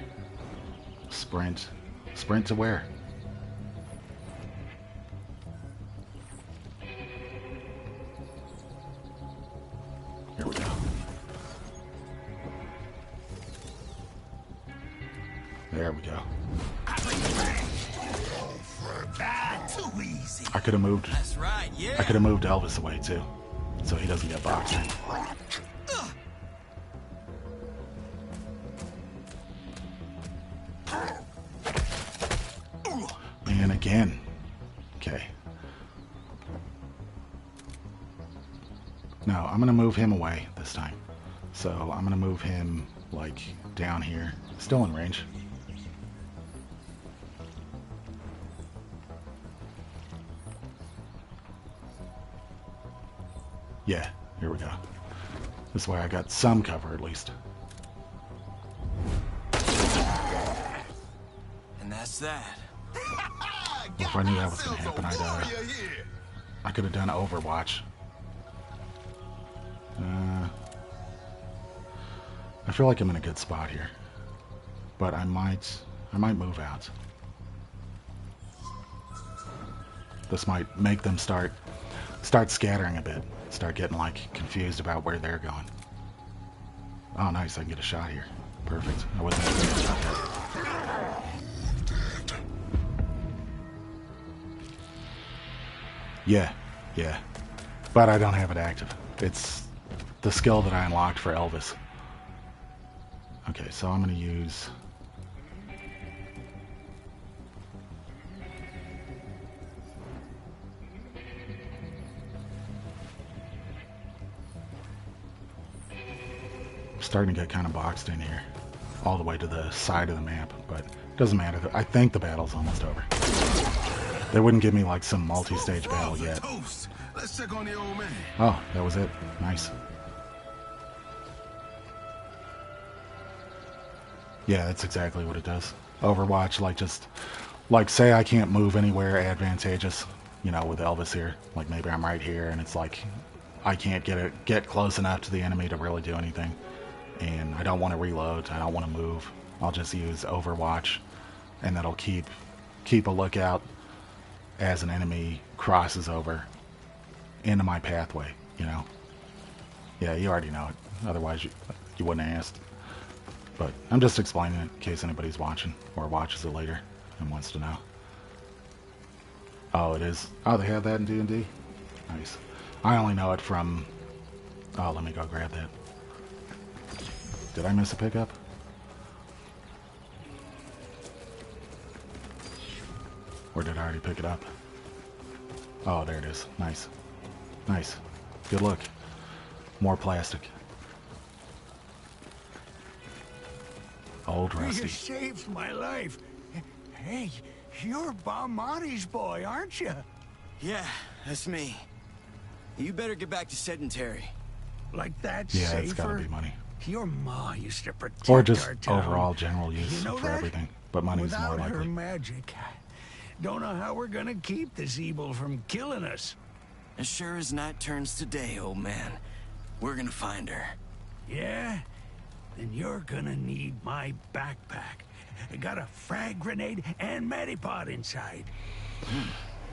Sprint. Sprint to where? Here we go. There we go. Too easy. I could have moved. That's right, yeah. I could have moved Elvis away too, so he doesn't get boxed in. And again. Okay. No, I'm gonna move him away this time. So I'm gonna move him like down here, still in range. Yeah, here we go. This way I got some cover at least. And that's that. Well, if I knew that was gonna happen, I could have done Overwatch. I feel like I'm in a good spot here, but I might move out. This might make them start scattering a bit, start getting like confused about where they're going. Oh, nice! I can get a shot here. Perfect. I wasn't able to get a shot yet. Yeah, but I don't have it active. It's the skill that I unlocked for Elvis. Okay, so I'm going to use... I'm starting to get kind of boxed in here, all the way to the side of the map, but it doesn't matter. I think the battle's almost over. They wouldn't give me like some multi-stage battle yet. Let's check on the old man. Oh, that was it. Nice. Yeah, that's exactly what it does. Overwatch, like say I can't move anywhere advantageous, you know, with Elvis here. Like maybe I'm right here and it's like I can't get close enough to the enemy to really do anything. And I don't want to reload, I don't want to move. I'll just use Overwatch and that'll keep a lookout as an enemy crosses over into my pathway, you know. Yeah, you already know it. Otherwise you wouldn't have asked. But I'm just explaining it in case anybody's watching or watches it later and wants to know. Oh, it is. Oh, they have that in D&D? Nice. I only know it from... Oh, let me go grab that. Did I miss a pickup? Or did I already pick it up? Oh, there it is. Nice. Nice. Good look. More plastic. Old Rusty. You saved my life. Hey, you're Balmonti's boy, aren't you? Yeah, that's me. You better get back to sedentary. Like that Yeah, safer? it's gotta be money. Your ma used to protect Or just our town. overall general use You know for that? everything. But money's Without more her likely. magic, don't know how we're gonna keep this evil from killing us. As sure as night turns to day, old man, we're gonna find her. Yeah? Then you're gonna need my backpack. I got a frag grenade and medipod inside.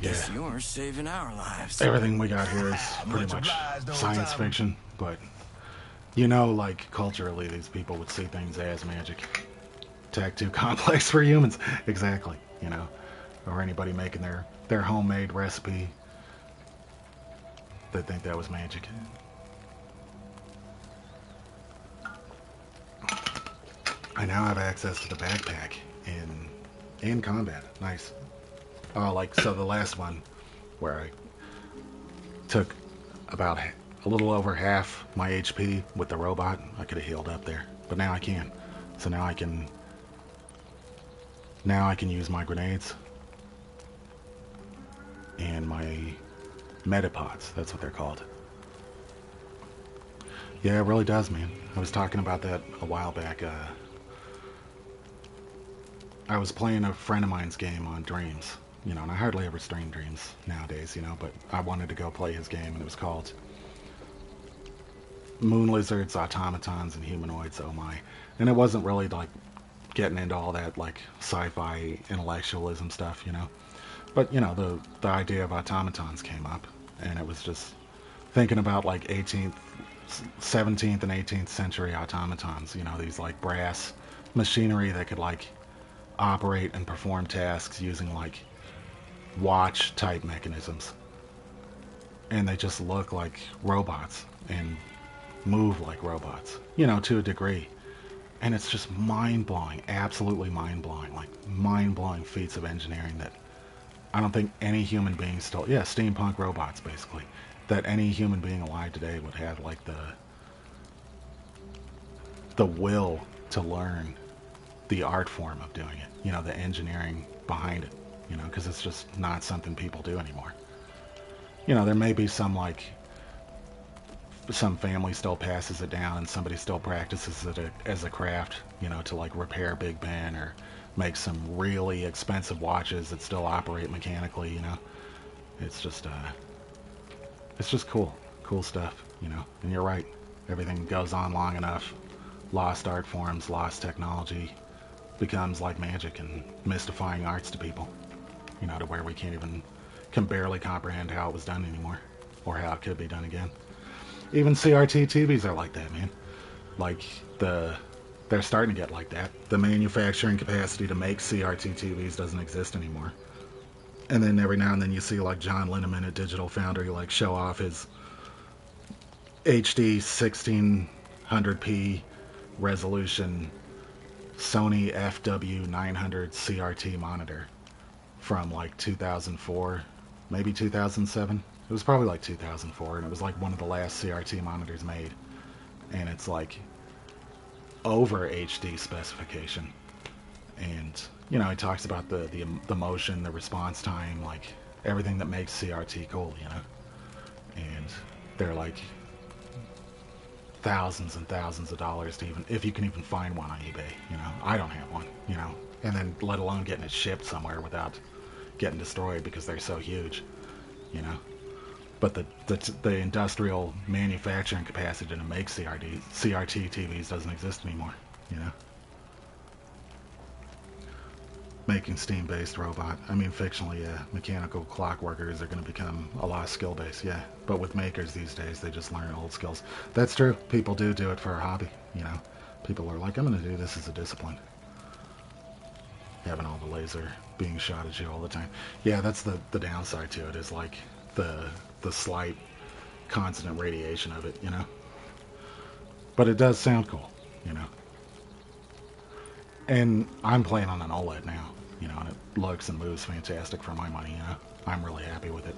Guess you're saving our lives. Everything we got here is pretty much science fiction, but you know, like culturally, these people would see things as magic. Tech too complex for humans, exactly. You know, or anybody making their homemade recipe, they think that was magic. I now have access to the backpack in combat. Nice. Oh, like so the last one where I took about a little over half my HP with the robot, I could have healed up there, but now I can. So now I can use my grenades and my metapods. That's what they're called. Yeah, it really does, man. I was talking about that a while back. I was playing a friend of mine's game on Dreams, and I hardly ever stream Dreams nowadays, but I wanted to go play his game, and it was called Moon Lizards, Automatons, and Humanoids, oh my. And it wasn't really, like, getting into all that, like, sci-fi intellectualism stuff, But, the idea of automatons came up, and it was just thinking about, like, 17th and 18th century automatons, these, like, brass machinery that could, like, operate and perform tasks using, like, watch type mechanisms. And they just look like robots and move like robots, to a degree. And it's just mind-blowing, absolutely mind-blowing, like mind-blowing feats of engineering that I don't think any human being still, steampunk robots basically, that any human being alive today would have like the will to learn the art form of doing it, the engineering behind it, because it's just not something people do anymore. There may be some family still passes it down and somebody still practices it as a craft, to like repair Big Ben or make some really expensive watches that still operate mechanically, It's just cool stuff, And you're right, everything goes on long enough, lost art forms, lost technology becomes like magic and mystifying arts to people, to where we can barely comprehend how it was done anymore or how it could be done again. Even CRT TVs are like that, man. Like, they're starting to get like that. The manufacturing capacity to make CRT TVs doesn't exist anymore. And then every now and then you see, like, John Linneman at Digital Foundry, like, show off his HD 1600p resolution Sony FW900 CRT monitor from, like, 2004, maybe 2007. It was probably like 2004, and it was like one of the last CRT monitors made. And it's like over HD specification. And, he talks about the motion, the response time, like everything that makes CRT cool, And they're like thousands and thousands of dollars to even, if you can even find one on eBay, I don't have one, And then let alone getting it shipped somewhere without getting destroyed because they're so huge, But the industrial manufacturing capacity to make CRT TVs doesn't exist anymore, Making steam-based robot. I mean, fictionally, yeah. Mechanical clockworkers are going to become a lot skill-based, yeah. But with makers these days, they just learn old skills. That's true. People do it for a hobby, People are like, I'm going to do this as a discipline. Having all the laser being shot at you all the time. Yeah, that's the downside to it, is like the slight constant radiation of it, But it does sound cool, And I'm playing on an OLED now, and it looks and moves fantastic for my money, I'm really happy with it,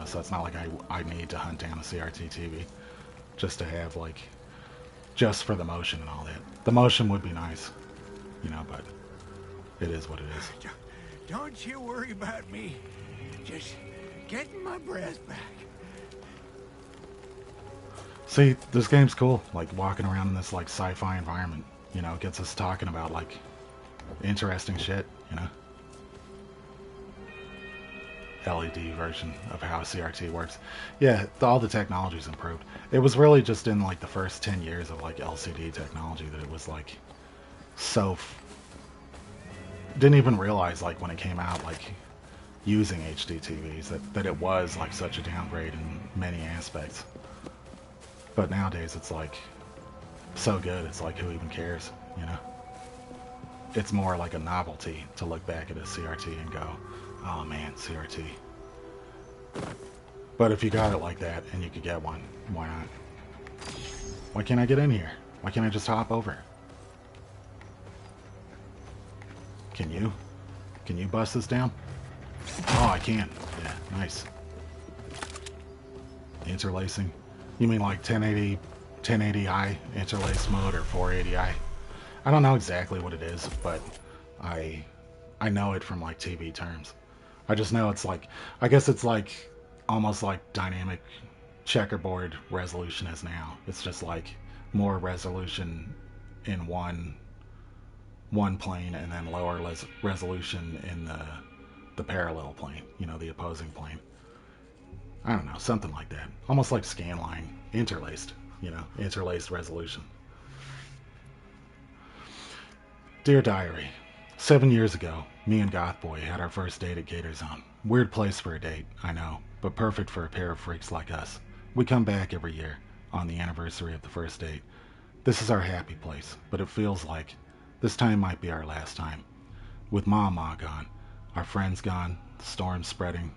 So it's not like I need to hunt down a CRT TV just to have, like, just for the motion and all that. The motion would be nice, but it is what it is. Don't you worry about me. Just getting my breath back. See, this game's cool. Like, walking around in this, like, sci-fi environment, it gets us talking about, like, interesting shit, LED version of how CRT works. Yeah, all the technology's improved. It was really just in, like, the first 10 years of, like, LCD technology that it was, like, so... Didn't even realize, like, when it came out, like, using HD TVs, that it was, like, such a downgrade in many aspects. But nowadays, it's, like, so good, it's like, who even cares, It's more like a novelty to look back at a CRT and go, oh man, CRT. But if you got it like that, and you could get one, why not? Why can't I get in here? Why can't I just hop over? Can you? Can you bust this down? Oh, I can. Yeah, nice. Interlacing. You mean like 1080i interlaced mode or 480i? I don't know exactly what it is, but I know it from, like, TV terms. I just know it's like, I guess it's like almost like dynamic checkerboard resolution is now. It's just like more resolution in one plane and then lower resolution in the parallel plane, you know, the opposing plane. I don't know, something like that. Almost like scanline, interlaced, you know, interlaced resolution. Dear Diary, 7 years ago, me and Goth Boy had our first date at Gator Zone. Weird place for a date, I know, but perfect for a pair of freaks like us. We come back every year, on the anniversary of the first date. This is our happy place, but it feels like this time might be our last time. With Ma gone, our friends gone, the storm's spreading,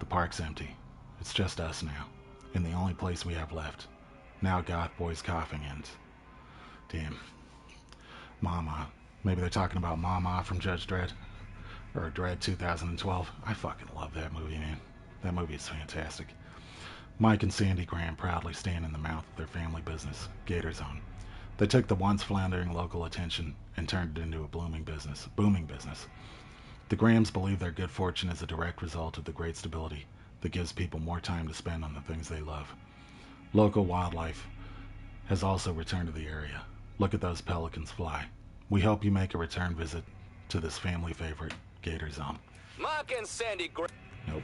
the park's empty. It's just us now, and the only place we have left. Now Goth Boy's coughing ends. Damn. Mama. Maybe they're talking about Mama from Judge Dredd. Or Dredd 2012. I fucking love that movie, man. That movie is fantastic. Mike and Sandy Graham proudly stand in the mouth of their family business, Gator Zone. They took the once floundering local attention and turned it into a booming business. The Grahams believe their good fortune is a direct result of the great stability that gives people more time to spend on the things they love. Local wildlife has also returned to the area. Look at those pelicans fly. We hope you make a return visit to this family favorite, Gator Zone. Mark and Sandy Nope.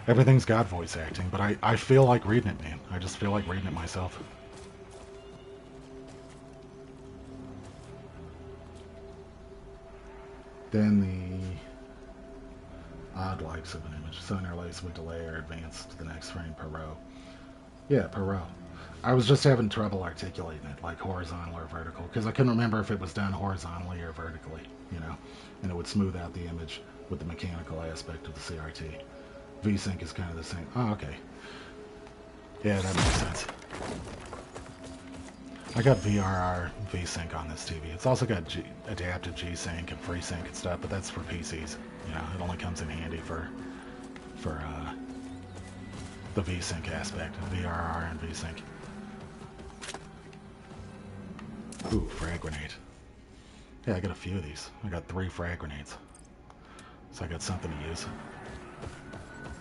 Everything's got voice acting, but I feel like reading it, man. I just feel like reading it myself. Then the odd likes of an image. So interlace with delay or advance to the next frame per row. Yeah, per row. I was just having trouble articulating it, like horizontal or vertical, because I couldn't remember if it was done horizontally or vertically, you know, and it would smooth out the image with the mechanical aspect of the CRT. VSync is kind of the same. Oh, okay. Yeah, that makes sense. I got VRR VSync on this TV. It's also got adaptive G-Sync and FreeSync and stuff, but that's for PCs. You know, it only comes in handy for the VSync aspect, VRR and VSync. Ooh, frag grenade. Yeah, I got a few of these. I got 3 frag grenades. So I got something to use.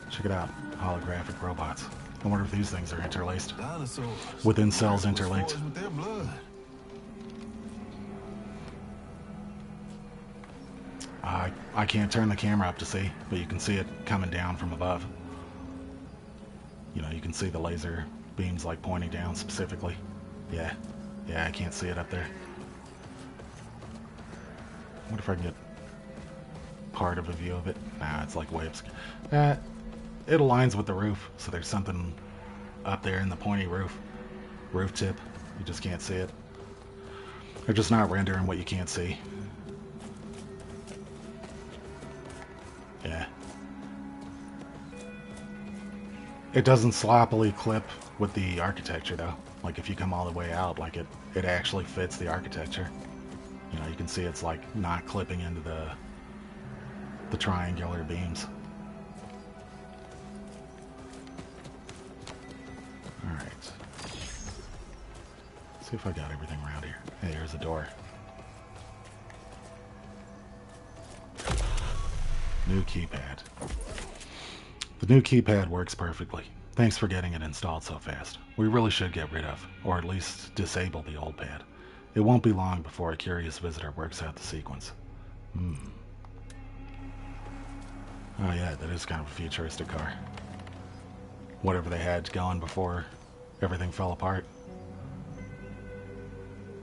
Check it out. Holographic robots. I wonder if these things are interlaced. Dinosaurs. Within cells interlinked. With their blood. I can't turn the camera up to see, but you can see it coming down from above. You know, you can see the laser beams like pointing down specifically. Yeah, I can't see it up there. I wonder if I can get part of a view of it. Nah, it's like way up. It aligns with the roof, so there's something up there in the pointy roof tip. You just can't see it. They're just not rendering what you can't see. Yeah. It doesn't sloppily clip with the architecture though. Like if you come all the way out, like it actually fits the architecture. You know, you can see it's like not clipping into the triangular beams. Alright. See if I got everything around here. Hey, here's a door. New keypad. The new keypad works perfectly. Thanks for getting it installed so fast. We really should get rid of, or at least disable the old pad. It won't be long before a curious visitor works out the sequence. Oh yeah, that is kind of a futuristic car. Whatever they had going before everything fell apart.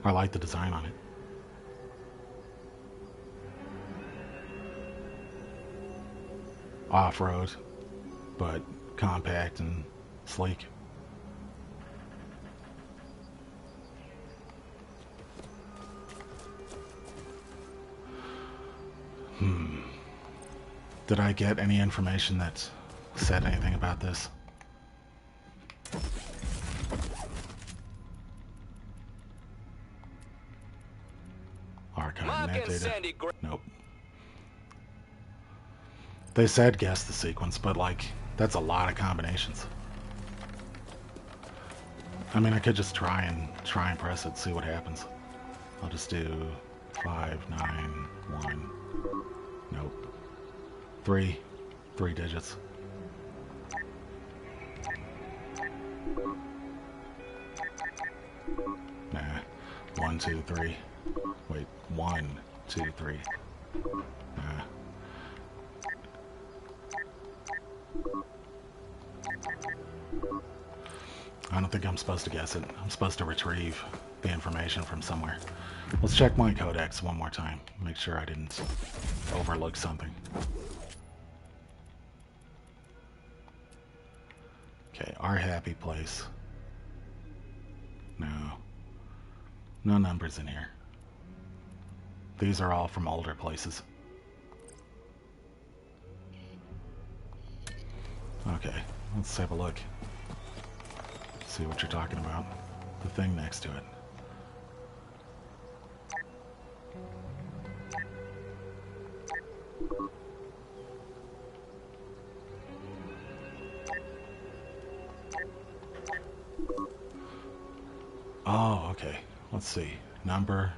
I like the design on it. Off-road, but compact and sleek. Did I get any information that said anything about this? Archive metadata. Nope. They said guess the sequence, but like, that's a lot of combinations. I mean, I could just try and press it, see what happens. I'll just do 5, 9, 1. Nope. 3 digits. Nah. 1, 2, 3. Wait, 1, 2, 3. Nah. I don't think I'm supposed to guess it. I'm supposed to retrieve the information from somewhere. Let's check my codex one more time. Make sure I didn't overlook something. Okay, our happy place. No. No numbers in here. These are all from older places. Okay, let's have a look. See what you're talking about. The thing next to it. Oh, okay. Let's see. Number.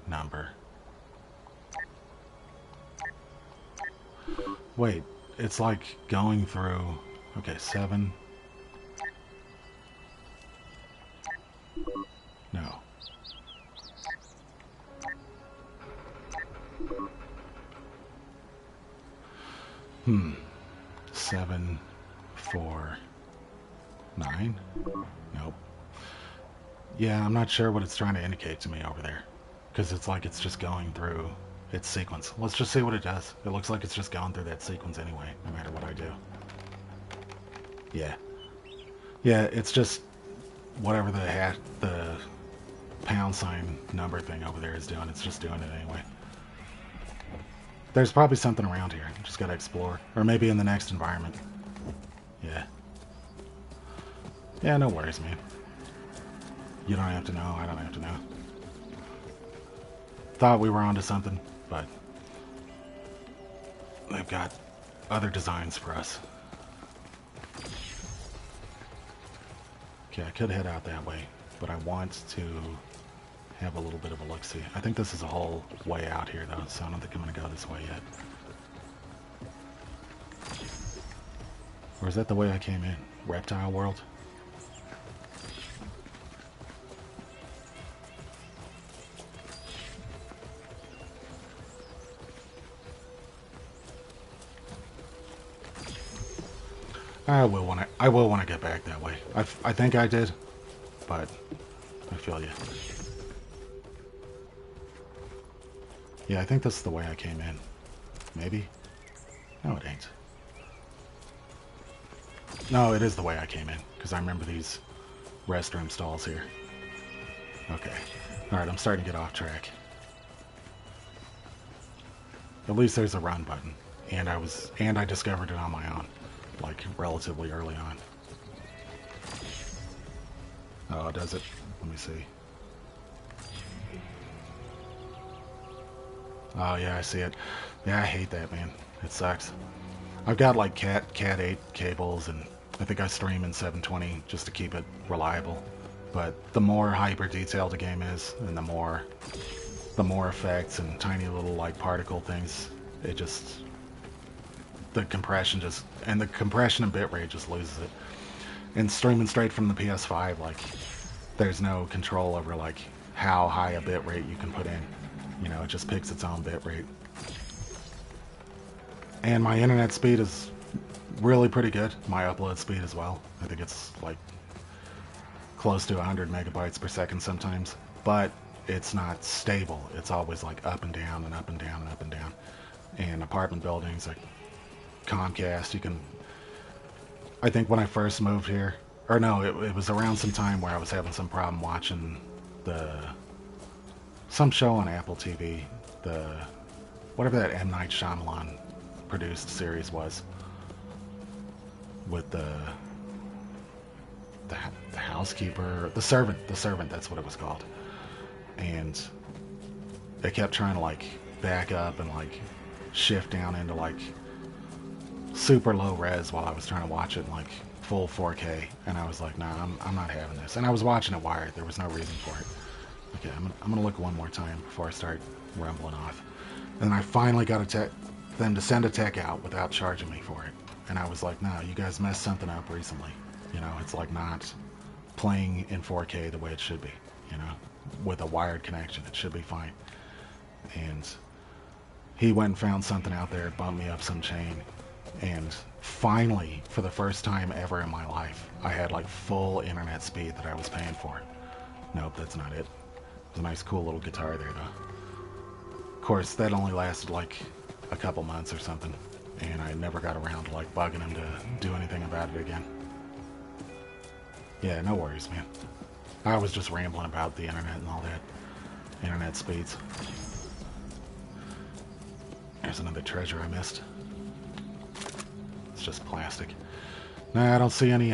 Wait, it's like going through... Okay, 7. No. Hmm. 7, 4, 9? Nope. Yeah, I'm not sure what it's trying to indicate to me over there. Because it's like it's just going through its sequence. Let's just see what it does. It looks like it's just going through that sequence anyway, no matter what I do. Yeah. Yeah, it's just whatever the pound sign number thing over there is doing. It's just doing it anyway. There's probably something around here. Just gotta explore. Or maybe in the next environment. Yeah. Yeah, no worries, man. You don't have to know. I don't have to know. Thought we were onto something, but they've got other designs for us. Okay, I could head out that way, but I want to have a little bit of a look-see. I think this is a whole way out here, though, so I don't think I'm going to go this way yet. Or is that the way I came in? Reptile World? I will want to get back that way. I think I did, but I feel you. Yeah, I think this is the way I came in. Maybe? No, it ain't. No, it is the way I came in, because I remember these restroom stalls here. Okay. Alright, I'm starting to get off track. At least there's a run button. And I discovered it on my own. Like, relatively early on. Oh, does it? Let me see. Oh, yeah, I see it. Yeah, I hate that, man. It sucks. I've got, like, Cat 8 cables, and I think I stream in 720 just to keep it reliable. But the more hyper-detailed the game is, and the more effects and tiny little, like, particle things, it just... the compression and bitrate just loses it. And streaming straight from the PS5, like, there's no control over, like, how high a bitrate you can put in. You know, it just picks its own bitrate. And my internet speed is really pretty good. My upload speed as well. I think it's, like, close to 100 megabytes per second sometimes. But it's not stable. It's always, like, up and down and up and down and up and down. And apartment buildings, like, Comcast, you can... I think when I first moved here, or no, it was around some time where I was having some problem watching some show on Apple TV, whatever that M. Night Shyamalan produced series was, with the housekeeper, the servant, that's what it was called. And they kept trying to, like, back up and, like, shift down into, like, super low res while I was trying to watch it in, like, full 4K, and I was like, nah, I'm not having this. And I was watching it wired. There was no reason for it. Okay, I'm gonna look one more time before I start rumbling off. And then I finally got them to send a tech out without charging me for it. And I was like, no, you guys messed something up recently. You know, it's, like, not playing in 4K the way it should be, you know, with a wired connection. It should be fine. And he went and found something out there, bumped me up some chain, and finally, for the first time ever in my life, I had like full internet speed that I was paying for. Nope, that's not it. There's a nice cool little guitar there though. Of course, that only lasted like a couple months or something, and I never got around to like bugging him to do anything about it again. Yeah, no worries, man. I was just rambling about the internet and all that. Internet speeds. There's another treasure I missed. It's just plastic. Nah, I don't see any,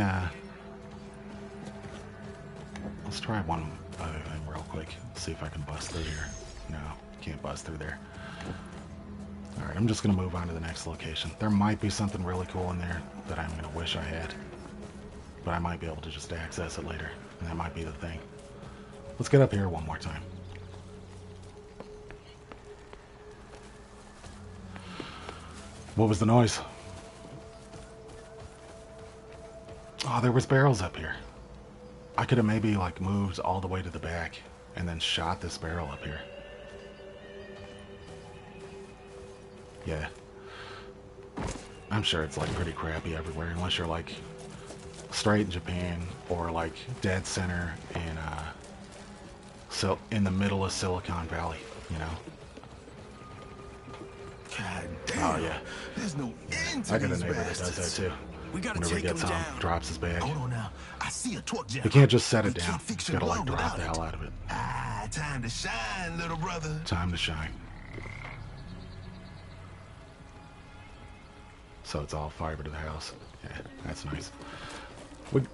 Let's try one other thing real quick. See if I can bust through here. No, can't bust through there. Alright, I'm just gonna move on to the next location. There might be something really cool in there that I'm gonna wish I had. But I might be able to just access it later. And that might be the thing. Let's get up here one more time. What was the noise? Oh, there was barrels up here. I could have maybe like moved all the way to the back and then shot this barrel up here. Yeah. I'm sure it's like pretty crappy everywhere unless you're like straight in Japan or like dead center in in the middle of Silicon Valley, you know. God damn. Oh yeah. There's no end to I got a these neighbor that bastards. does that too. We gotta Whenever he take gets him home, down. drops his bag. Hold on now. I see a torque jam. You can't just set it We down. can't fix You your gotta like blow drop the without hell it. out of it. Ah, time to shine, little brother. Time to shine. So it's all fiber to the house. Yeah, that's nice.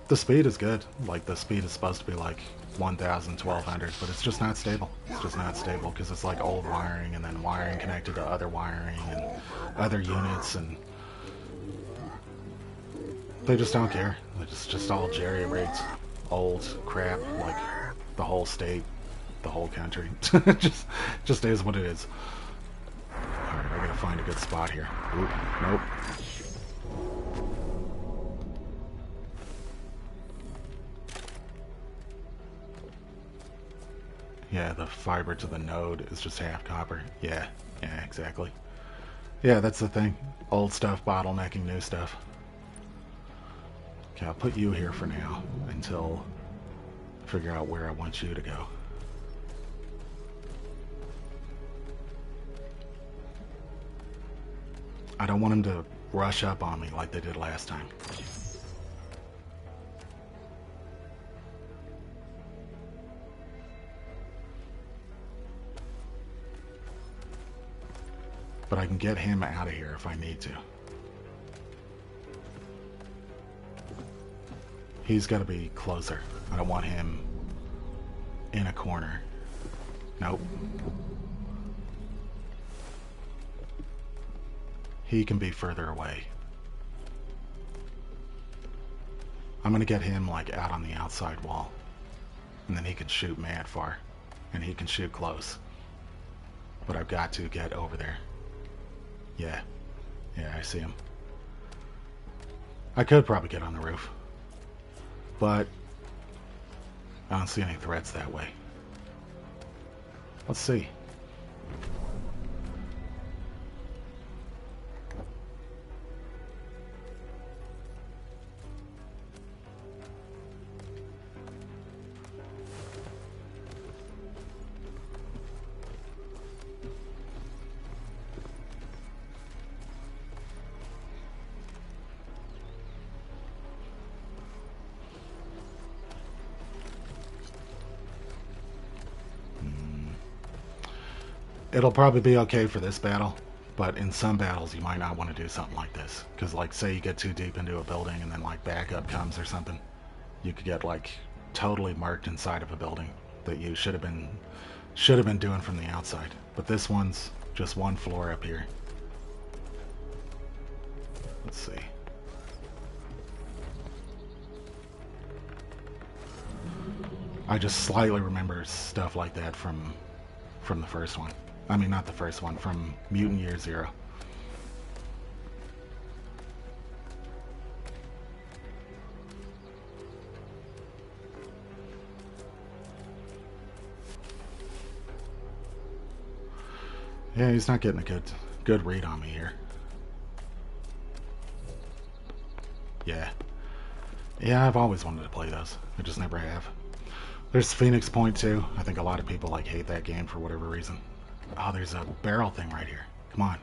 The speed is good. Like, the speed is supposed to be like 1,000, 1,200, but it's just not stable. It's just not stable because it's like old wiring and then wiring connected to other wiring and other units, and they just don't care. It's just all jerry-rigged old crap, like the whole state, the whole country. just is what it is. Alright, I gotta find a good spot here. Oop, nope. Yeah, the fiber to the node is just half copper. Yeah, exactly. Yeah, that's the thing. Old stuff bottlenecking new stuff. Okay, I'll put you here for now until I figure out where I want you to go. I don't want them to rush up on me like they did last time. But I can get him out of here if I need to. He's got to be closer. I don't want him in a corner. Nope. He can be further away. I'm going to get him like out on the outside wall. And then he can shoot mad far. And he can shoot close. But I've got to get over there. Yeah, I see him. I could probably get on the roof, but I don't see any threats that way. Let's see. It'll probably be okay for this battle, but in some battles you might not want to do something like this. Because, like, say you get too deep into a building and then, like, backup comes or something. You could get, like, totally marked inside of a building that you should have been doing from the outside. But this one's just one floor up here. Let's see. I just slightly remember stuff like that from the first one. I mean, not the first one, from Mutant Year Zero. Yeah, he's not getting a good read on me here. Yeah. Yeah, I've always wanted to play those. I just never have. There's Phoenix Point too. I think a lot of people like hate that game for whatever reason. Oh, there's a barrel thing right here. Come on.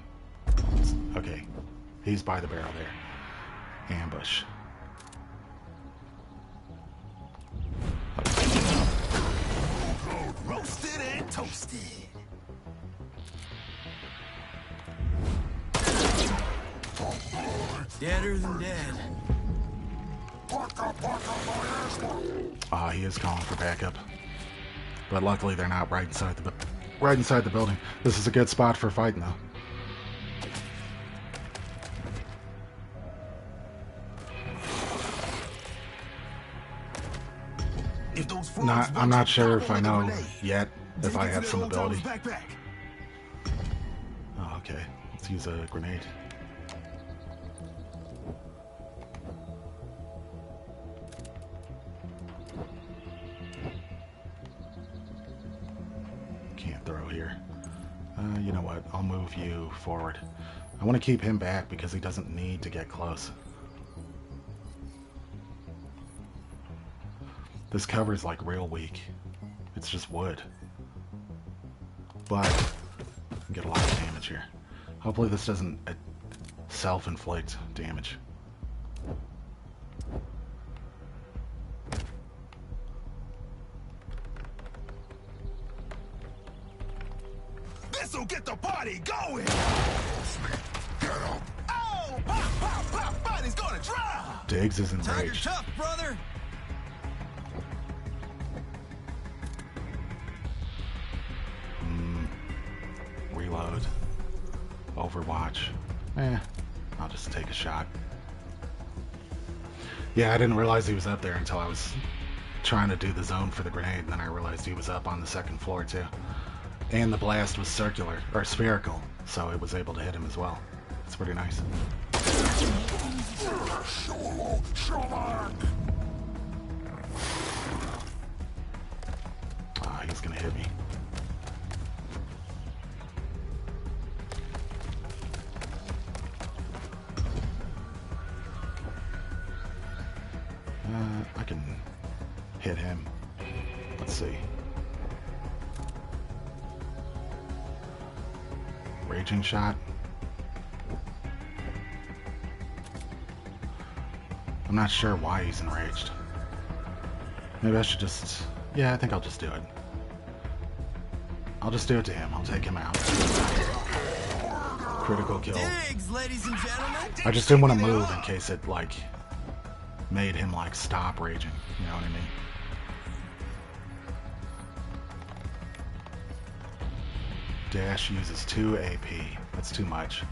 Okay. He's by the barrel there. Ambush. Roasted and toasted. Deader than dead. Ah, he is calling for backup. But luckily they're not right inside the building. This is a good spot for fighting though. I'm not sure if I know yet if I have some ability. Oh, okay. Let's use a grenade. Can't throw here. You know what? I'll move you forward. I want to keep him back because he doesn't need to get close. This cover is like real weak. It's just wood. But I can get a lot of damage here. Hopefully this doesn't self-inflict damage. This'll get the party going! Oh! Pop, pop, pop! Body's gonna drop! Diggs is enraged. Tough, brother! Reload. Overwatch. I'll just take a shot. Yeah, I didn't realize he was up there until I was trying to do the zone for the grenade, and then I realized he was up on the second floor too. And the blast was circular, or spherical, so it was able to hit him as well. It's pretty nice. Ah, he's gonna hit me. I can hit him. Let's see. Raging shot. I'm not sure why he's enraged. Maybe I should just... Yeah, I think I'll just do it. I'll just do it to him. I'll take him out. Critical kill. Diggs, ladies and gentlemen. I just didn't want to move in case it, like, made him, like, stop raging. You know what I mean? Dash uses 2 AP. That's too much.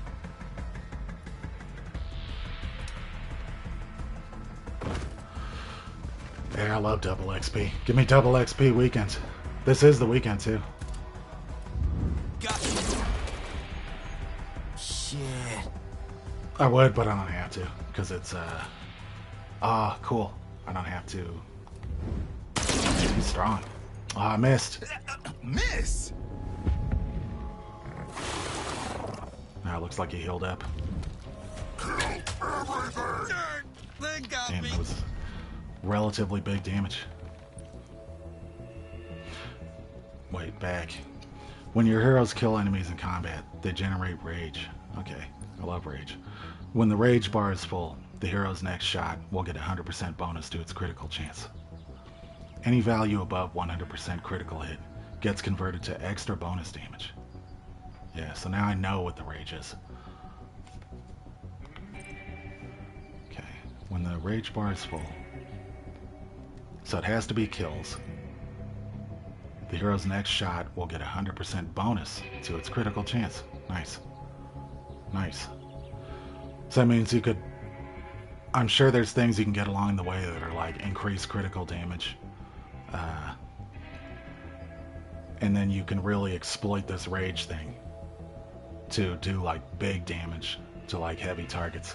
Yeah, I love double XP. Give me double XP weekends. This is the weekend, too. Shit. I would, but I don't have to. Because it's, cool. I don't have to. He's strong. I missed. Miss! Now it looks like he healed up. They got Damn, me. that was relatively big damage. Wait, back. When your heroes kill enemies in combat, they generate rage. Okay, I love rage. When the rage bar is full, the hero's next shot will get a 100% bonus to its critical chance. Any value above 100% critical hit gets converted to extra bonus damage. Yeah, so now I know what the rage is. Okay, when the rage bar is full. So it has to be kills. The hero's next shot will get a 100% bonus to its critical chance. Nice. Nice. So that means you could... I'm sure there's things you can get along the way that are like increased critical damage. And then you can really exploit this rage thing to do like big damage to like heavy targets.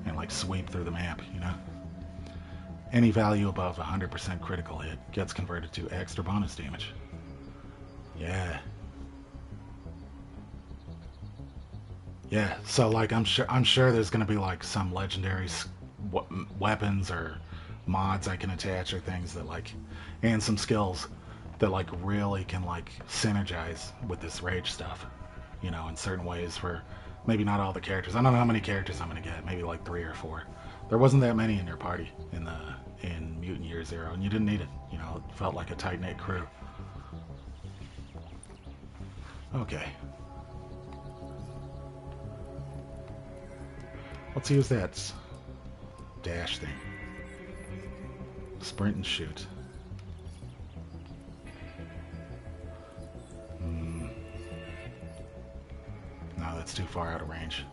And like sweep through the map, you know? Any value above 100% critical hit gets converted to extra bonus damage. Yeah. Yeah, so like I'm sure there's gonna be like some legendary weapons or mods I can attach or things that like, and some skills that like really can like synergize with this rage stuff, you know, in certain ways for maybe not all the characters. I don't know how many characters I'm gonna get, maybe like 3 or 4. There wasn't that many in your party in Mutant Year Zero, and you didn't need it. You know, it felt like a tight-knit crew. Okay. Let's use that dash thing. Sprint and shoot. No, that's too far out of range.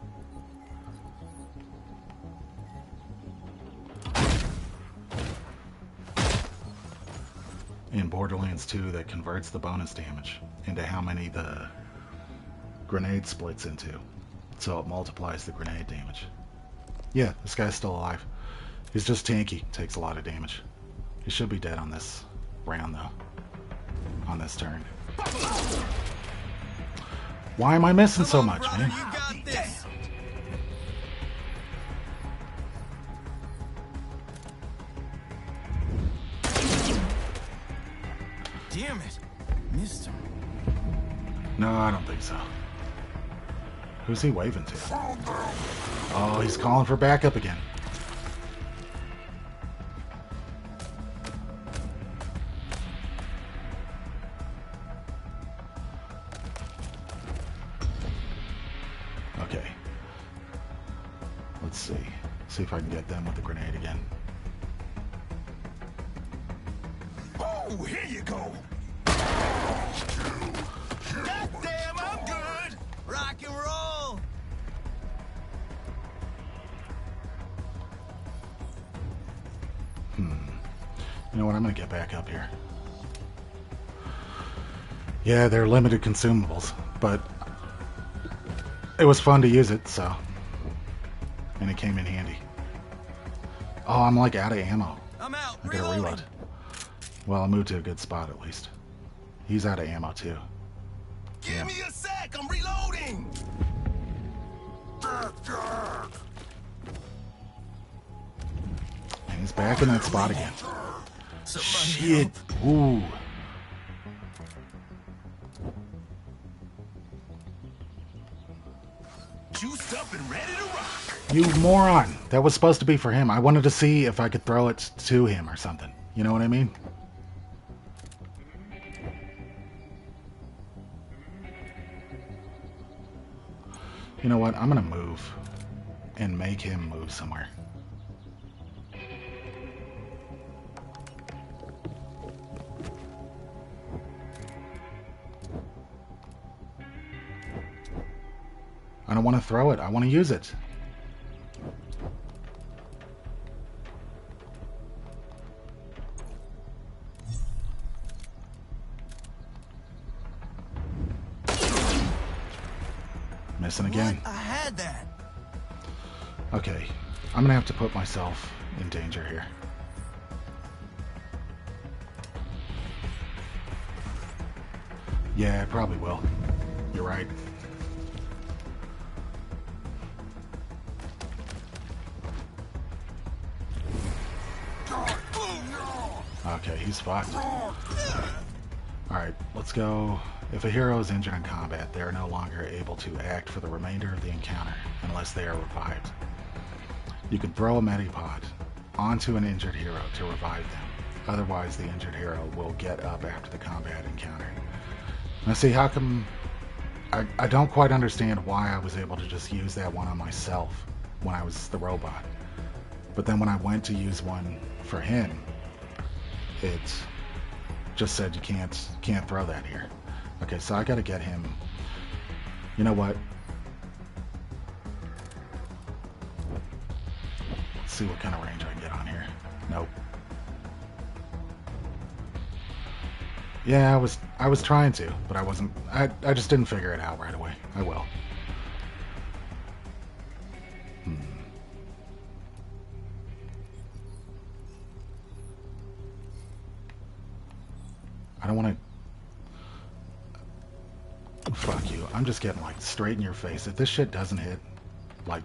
In Borderlands 2, that converts the bonus damage into how many the grenade splits into. So it multiplies the grenade damage. Yeah, this guy's still alive. He's just tanky, takes a lot of damage. He should be dead on this round, though. On this turn. Why am I missing so much, man? Damn it. Missed him. No, I don't think so. Who's he waving to? Oh, he's calling for backup again. Okay. Let's see. See if I can get them with the grenade again. Oh, here you go. Goddamn, I'm good. Rock and roll. You know what? I'm gonna get back up here. Yeah, they're limited consumables, but it was fun to use it, so. And it came in handy. Oh, I'm like out of ammo. I'm out. I gotta reload. Well, I moved to a good spot at least. He's out of ammo too. Give me a sec, I'm reloading. And he's back in that spot again. Shit. Ooh. Juiced up and ready to rock. You moron. That was supposed to be for him. I wanted to see if I could throw it to him or something. You know what I mean? You know what? I'm gonna move and make him move somewhere. I don't want to throw it. I want to use it. Missing again. What? I had that. Okay, I'm gonna have to put myself in danger here. Yeah, I probably will. You're right. Okay, he's fucked. Alright, let's go. If a hero is injured in combat, they are no longer able to act for the remainder of the encounter unless they are revived. You can throw a Medipod onto an injured hero to revive them. Otherwise, the injured hero will get up after the combat encounter. Now see, how come... I don't quite understand why I was able to just use that one on myself when I was the robot. But then when I went to use one for him, it just said you can't throw that here. Okay, so I gotta get him. You know what? Let's see what kind of range I can get on here. Nope. Yeah, I was trying to, but I wasn't. I just didn't figure it out right away. I will. I don't want to. Fuck you. I'm just getting, like, straight in your face. If this shit doesn't hit, like...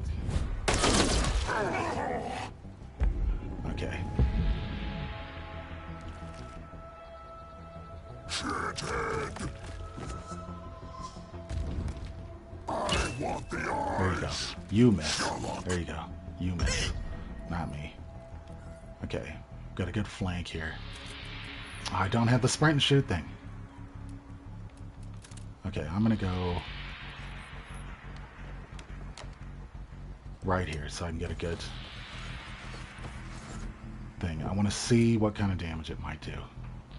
Okay. Shithead. I want the eyes. There you go. You miss. There you go. You miss. Not me. Okay. Got a good flank here. I don't have the sprint and shoot thing. Okay, I'm gonna go right here so I can get a good thing. I want to see what kind of damage it might do.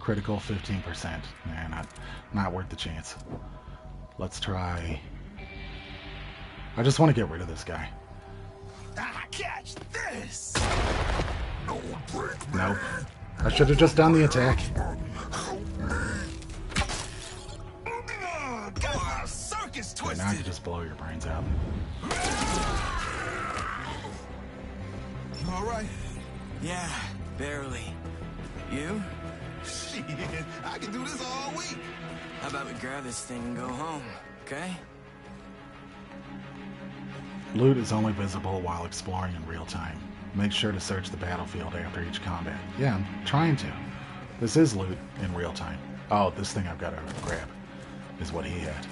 Critical 15%. Nah, not worth the chance. Let's try. I just want to get rid of this guy. Catch this. No break. Nope. I should have just done the attack. Circus Okay, twisted. now I can just blow your brains out. All right. Yeah, barely. You? Shit, I can do this all week. How about we grab this thing and go home, okay? Loot is only visible while exploring in real time. Make sure to search the battlefield after each combat. Yeah, I'm trying to. This is loot in real time. Oh, this thing I've got to grab is what he had.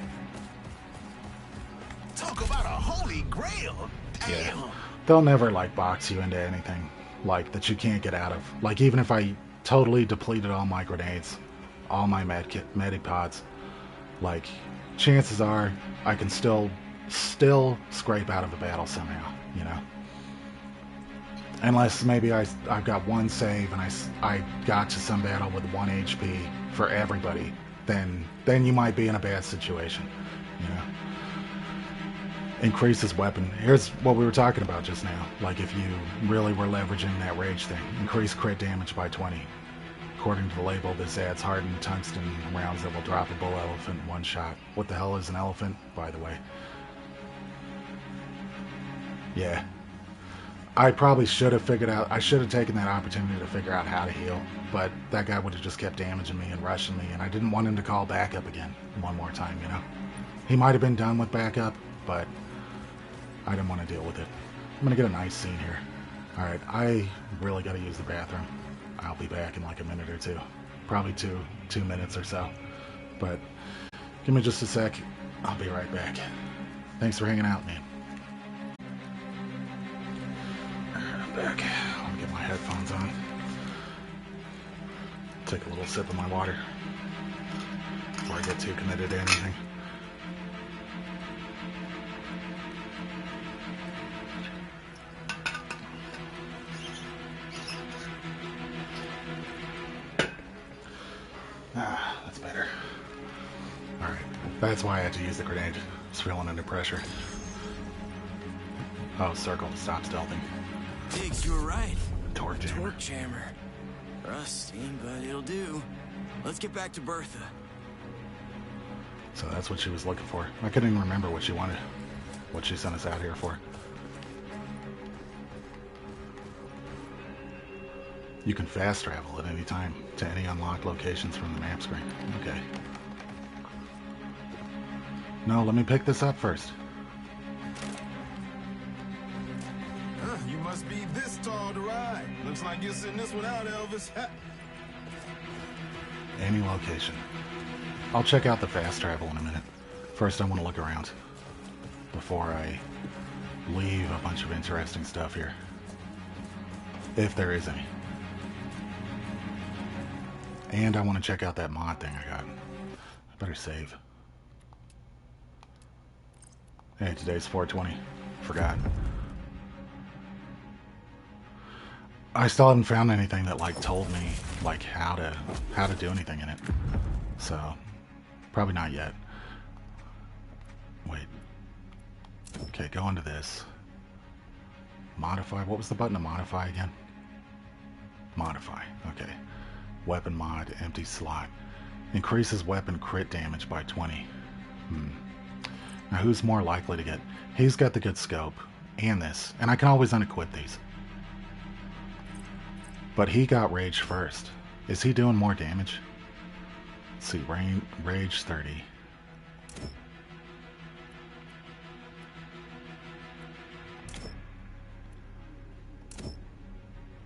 Talk about a holy grail. Damn. Yeah. They'll never, like, box you into anything, like, that you can't get out of. Like, even if I totally depleted all my grenades, all my medipods, like, chances are I can still scrape out of the battle somehow, you know? Unless maybe I've got one save and I got to some battle with 1 HP for everybody, then you might be in a bad situation, you know? Increases weapon. Here's what we were talking about just now. Like, if you really were leveraging that rage thing. Increase crit damage by 20. According to the label, this adds hardened tungsten rounds that will drop a bull elephant in one shot. What the hell is an elephant, by the way? Yeah. I probably should have figured out... I should have taken that opportunity to figure out how to heal. But that guy would have just kept damaging me and rushing me. And I didn't want him to call backup again one more time, you know? He might have been done with backup, but... I didn't want to deal with it. I'm going to get a nice scene here. Alright, I really got to use the bathroom. I'll be back in like a minute or two. Probably two minutes or so. But give me just a sec. I'll be right back. Thanks for hanging out, man. Alright, I'm back. Let me get my headphones on. Take a little sip of my water before I get too committed to anything. That's better. Alright. That's why I had to use the grenade. I was feeling under pressure. Oh, circle to stop stealthing. Diggs, you were right. Torque jammer. Torque jammer. Rusty, but it'll do. Let's get back to Bertha. So that's what she was looking for. I couldn't even remember what she wanted. What she sent us out here for. You can fast travel at any time to any unlocked locations from the map screen. Okay. No, let me pick this up first. You must be this tall to ride. Looks like you're sitting this one out, Elvis. Any location. I'll check out the fast travel in a minute. First, I want to look around before I leave a bunch of interesting stuff here. If there is any. And I want to check out that mod thing I got. I better save. Hey, today's 420. Forgot. I still haven't found anything that, like, told me, like, how to do anything in it. So, probably not yet. Wait. Okay, go into this. Modify. What was the button to modify again? Modify. Okay. Weapon mod, empty slot. Increases weapon crit damage by 20. Now who's more likely to get... He's got the good scope. And this. And I can always unequip these. But he got rage first. Is he doing more damage? Let's see. Rage 30.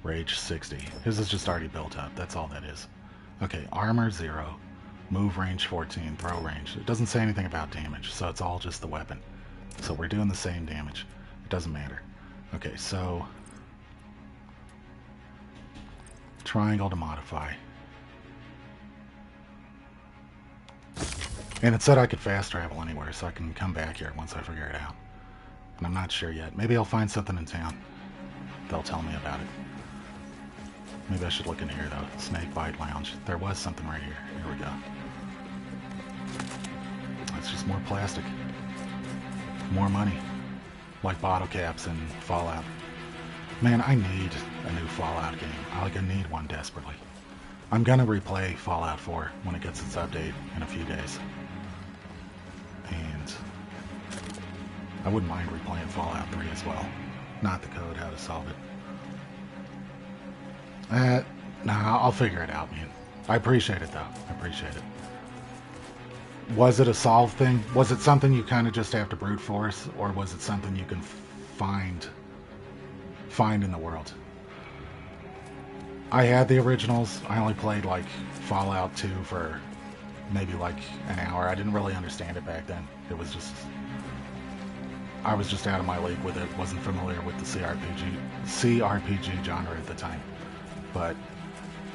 Rage 60. His is just already built up. That's all that is. Okay, armor 0. Move range 14. Throw range. It doesn't say anything about damage, so it's all just the weapon. So we're doing the same damage. It doesn't matter. Okay, so... triangle to modify. And it said I could fast travel anywhere, so I can come back here once I figure it out. And I'm not sure yet. Maybe I'll find something in town. They'll tell me about it. Maybe I should look in here, though. Snake Bite Lounge. There was something right here. Here we go. It's just more plastic. More money. Like bottle caps in Fallout. Man, I need a new Fallout game. I need one desperately. I'm gonna replay Fallout 4 when it gets its update in a few days. And I wouldn't mind replaying Fallout 3 as well. Not the code, how to solve it. Nah, I'll figure it out, man. I appreciate it, though. I appreciate it. Was it a solve thing? Was it something you kind of just have to brute force? Or was it something you can find in the world? I had the originals. I only played, like, Fallout 2 for maybe, like, an hour. I didn't really understand it back then. It was just... I was just out of my league with it. Wasn't familiar with the CRPG genre at the time. But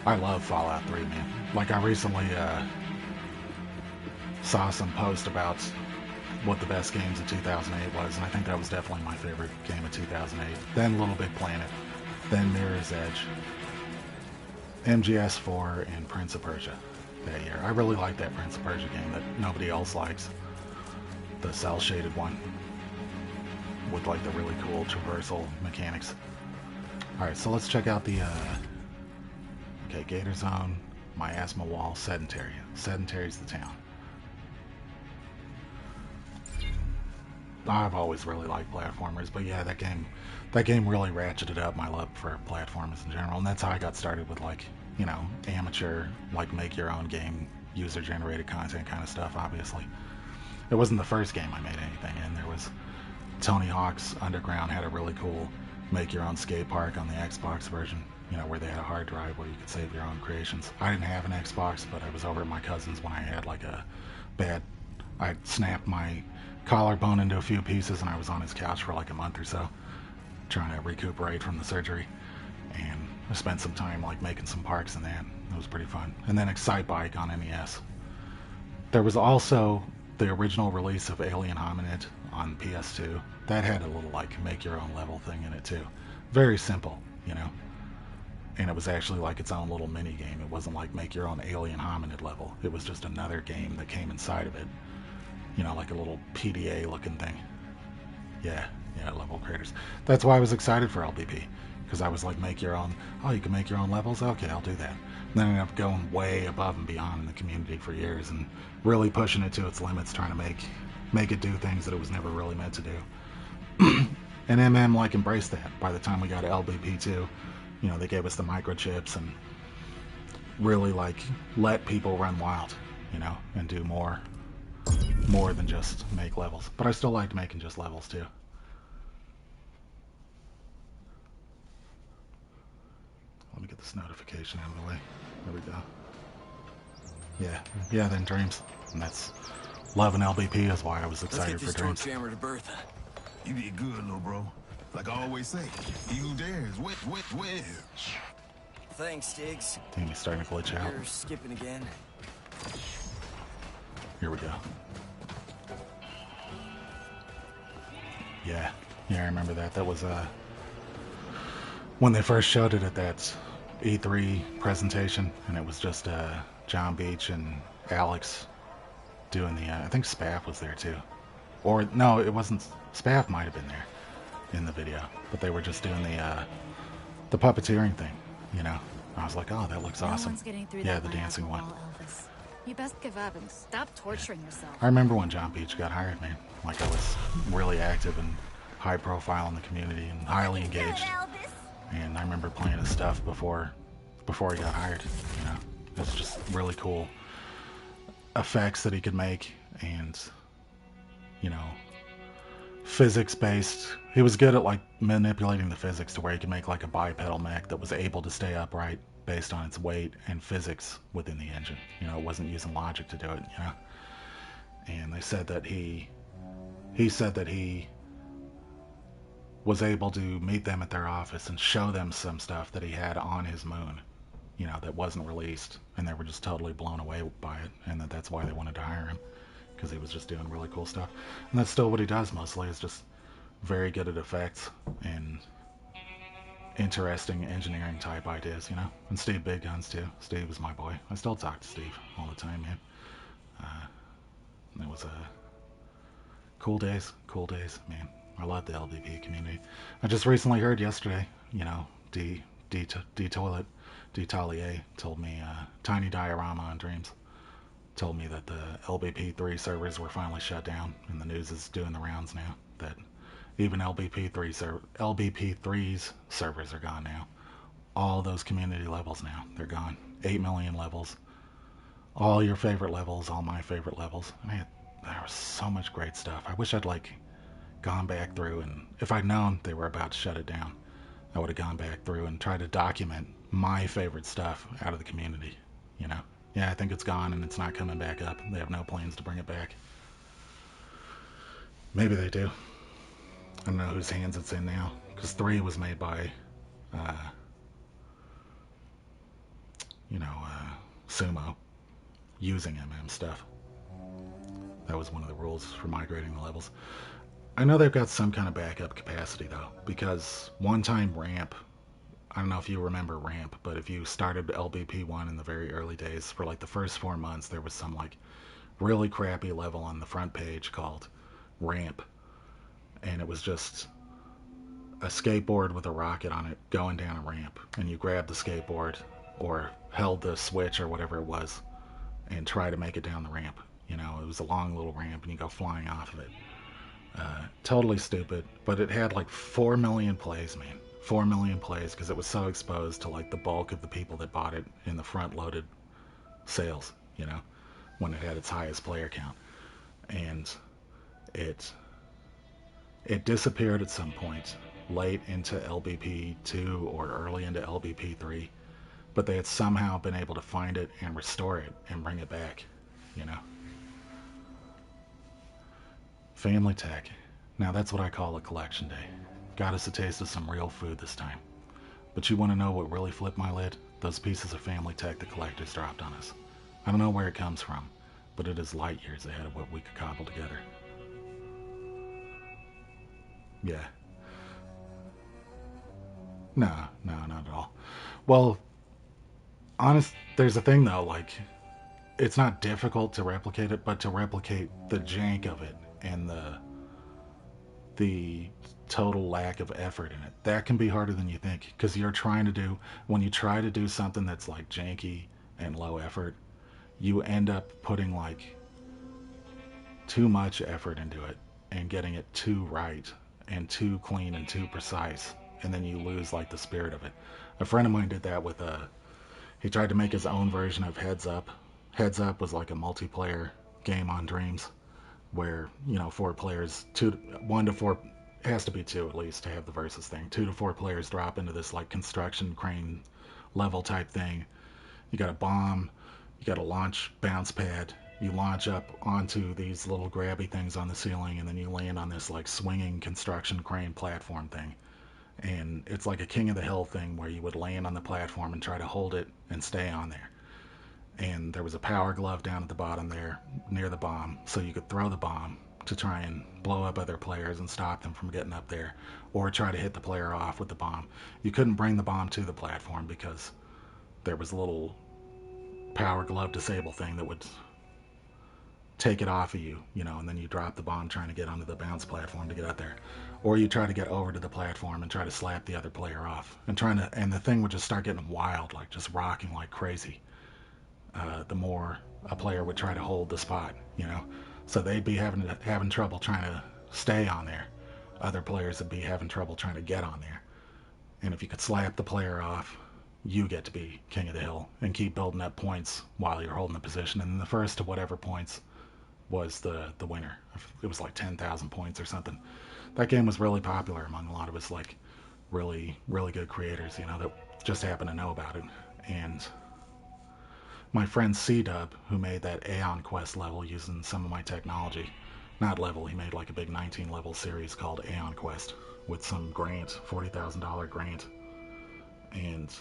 I love Fallout 3, man. Like, I recently saw some post about what the best games of 2008 was, and I think that was definitely my favorite game of 2008. Then Little Big Planet, then Mirror's Edge, MGS4, and Prince of Persia that year. I really like that Prince of Persia game that nobody else likes. The cel-shaded one with like the really cool traversal mechanics. Alright, so let's check out the okay, Gator Zone, Miasma Wall, Sedentary. Sedentary's the town. I've always really liked platformers, but yeah, that game really ratcheted up my love for platformers in general, and that's how I got started with, like, you know, amateur, like, make your own game, user generated content kind of stuff. Obviously, it wasn't the first game I made anything in. There was Tony Hawk's Underground had a really cool make your own skate park on the Xbox version, you know, where they had a hard drive where you could save your own creations. I didn't have an Xbox, but I was over at my cousin's when I had like a I snapped my collarbone into a few pieces, and I was on his couch for like a month or so trying to recuperate from the surgery, and I spent some time like making some parks in that. It was pretty fun. And then Excitebike on NES. There was also the original release of Alien Hominid on PS2. That had a little like make your own level thing in it too. Very simple, you know. And it was actually like its own little mini game. It wasn't like make your own Alien Hominid level. It was just another game that came inside of it. You know, like a little PDA looking thing. Yeah, level creators. That's why I was excited for LBP, because I was like, make your own. Oh, you can make your own levels? Okay, I'll do that. And then I ended up going way above and beyond in the community for years and really pushing it to its limits, trying to make it do things that it was never really meant to do. And MM like embraced that. By the time we got to LBP2, you know, they gave us the microchips and really like let people run wild, you know, and do more than just make levels. But I still liked making just levels too. Let me get this notification out of the way. There we go. Yeah, then Dreams. And that's loving LBP is why I was excited for Dreams. Let's get this torch hammer to Bertha. You did good, little bro. Like I always say, he who dares, wins. Thanks, Diggs. Damn, he's starting to glitch out. You're skipping again. Here we go. Yeah, I remember that. That was when they first showed it at that E3 presentation, and it was just John Beach and Alex doing the. I think Spaff was there too, or no, it wasn't. Spaff might have been there in the video, but they were just doing the puppeteering thing, you know. I was like, oh, that looks awesome. Yeah, the dancing one. You best give up and stop torturing yourself. I remember when John Beach got hired, man. Like, I was really active and high profile in the community and highly engaged. And I remember playing his stuff before he got hired, you know. It's just really cool effects that he could make and, you know, physics-based. He was good at like manipulating the physics to where he could make like a bipedal mech that was able to stay upright based on its weight and physics within the engine. You know, it wasn't using logic to do it. You know, and they said that he said that he was able to meet them at their office and show them some stuff that he had on his moon, you know, that wasn't released, and they were just totally blown away by it, and that's why they wanted to hire him, because he was just doing really cool stuff. And that's still what he does mostly, is just very good at effects and interesting engineering type ideas, you know. And Steve Big Guns too. Steve was my boy. I still talk to Steve all the time, man. It was cool days, man. I love the LBP community. I just recently heard yesterday, you know, D-Tolier told me, Tiny Diorama on Dreams told me that the LBP3 servers were finally shut down, and the news is doing the rounds now that even LBP3's servers are gone now. All those community levels now, they're gone. 8 million levels. All your favorite levels, all my favorite levels. Man, there was so much great stuff. I wish I'd like gone back through, and if I'd known they were about to shut it down, I would have gone back through and tried to document my favorite stuff out of the community, you know. Yeah, I think it's gone and it's not coming back up. They have no plans to bring it back. Maybe they do. I don't know whose hands it's in now, because 3 was made by, Sumo, using MM stuff. That was one of the rules for migrating the levels. I know they've got some kind of backup capacity, though, because one-time ramp, I don't know if you remember ramp, but if you started LBP1 in the very early days, for like the first 4 months, there was some like really crappy level on the front page called ramp, and it was just a skateboard with a rocket on it going down a ramp, and you grabbed the skateboard or held the switch or whatever it was and try to make it down the ramp. You know, it was a long little ramp and you go flying off of it. Totally stupid, but it had like 4 million plays, man. 4 million plays because it was so exposed to like the bulk of the people that bought it in the front-loaded sales, you know, when it had its highest player count. And it disappeared at some point late into LBP2 or early into LBP3, but they had somehow been able to find it and restore it and bring it back, you know. Family tech. Now that's what I call a collection day. Got us a taste of some real food this time. But you want to know what really flipped my lid? Those pieces of family tech the collectors dropped on us. I don't know where it comes from, but it is light years ahead of what we could cobble together. Yeah. No, not at all. Well, there's a thing though, like, it's not difficult to replicate it, but to replicate the jank of it and the total lack of effort in it, that can be harder than you think, because when you try to do something that's like janky and low effort, you end up putting like too much effort into it and getting it too right and too clean and too precise, and then you lose like the spirit of it. A friend of mine did that with he tried to make his own version of Heads Up. Heads Up was like a multiplayer game on Dreams where, you know, 4 players, 1 to 4, has to be 2 at least to have the versus thing. 2 to 4 players drop into this like construction crane level type thing. You got a bomb, you got a launch bounce pad, you launch up onto these little grabby things on the ceiling, and then you land on this like swinging construction crane platform thing. And it's like a King of the Hill thing where you would land on the platform and try to hold it and stay on there. And there was a power glove down at the bottom there near the bomb, so you could throw the bomb to try and blow up other players and stop them from getting up there, or try to hit the player off with the bomb. You couldn't bring the bomb to the platform because there was a little power glove disable thing that would take it off of you, you know, and then you drop the bomb trying to get onto the bounce platform to get out there. Or you try to get over to the platform and try to slap the other player off, and the thing would just start getting wild, like just rocking like crazy. The more a player would try to hold the spot, you know. So they'd be having trouble trying to stay on there. Other players would be having trouble trying to get on there. And if you could slap the player off, you get to be King of the Hill and keep building up points while you're holding the position. And then the first to whatever points was the winner. It was like 10,000 points or something. That game was really popular among a lot of us, like really good creators, that just happen to know about it. And my friend C-Dub, who made that Aeon Quest level using some of my technology, not level, he made like a big 19 level series called Aeon Quest with some grant, $40,000 grant. And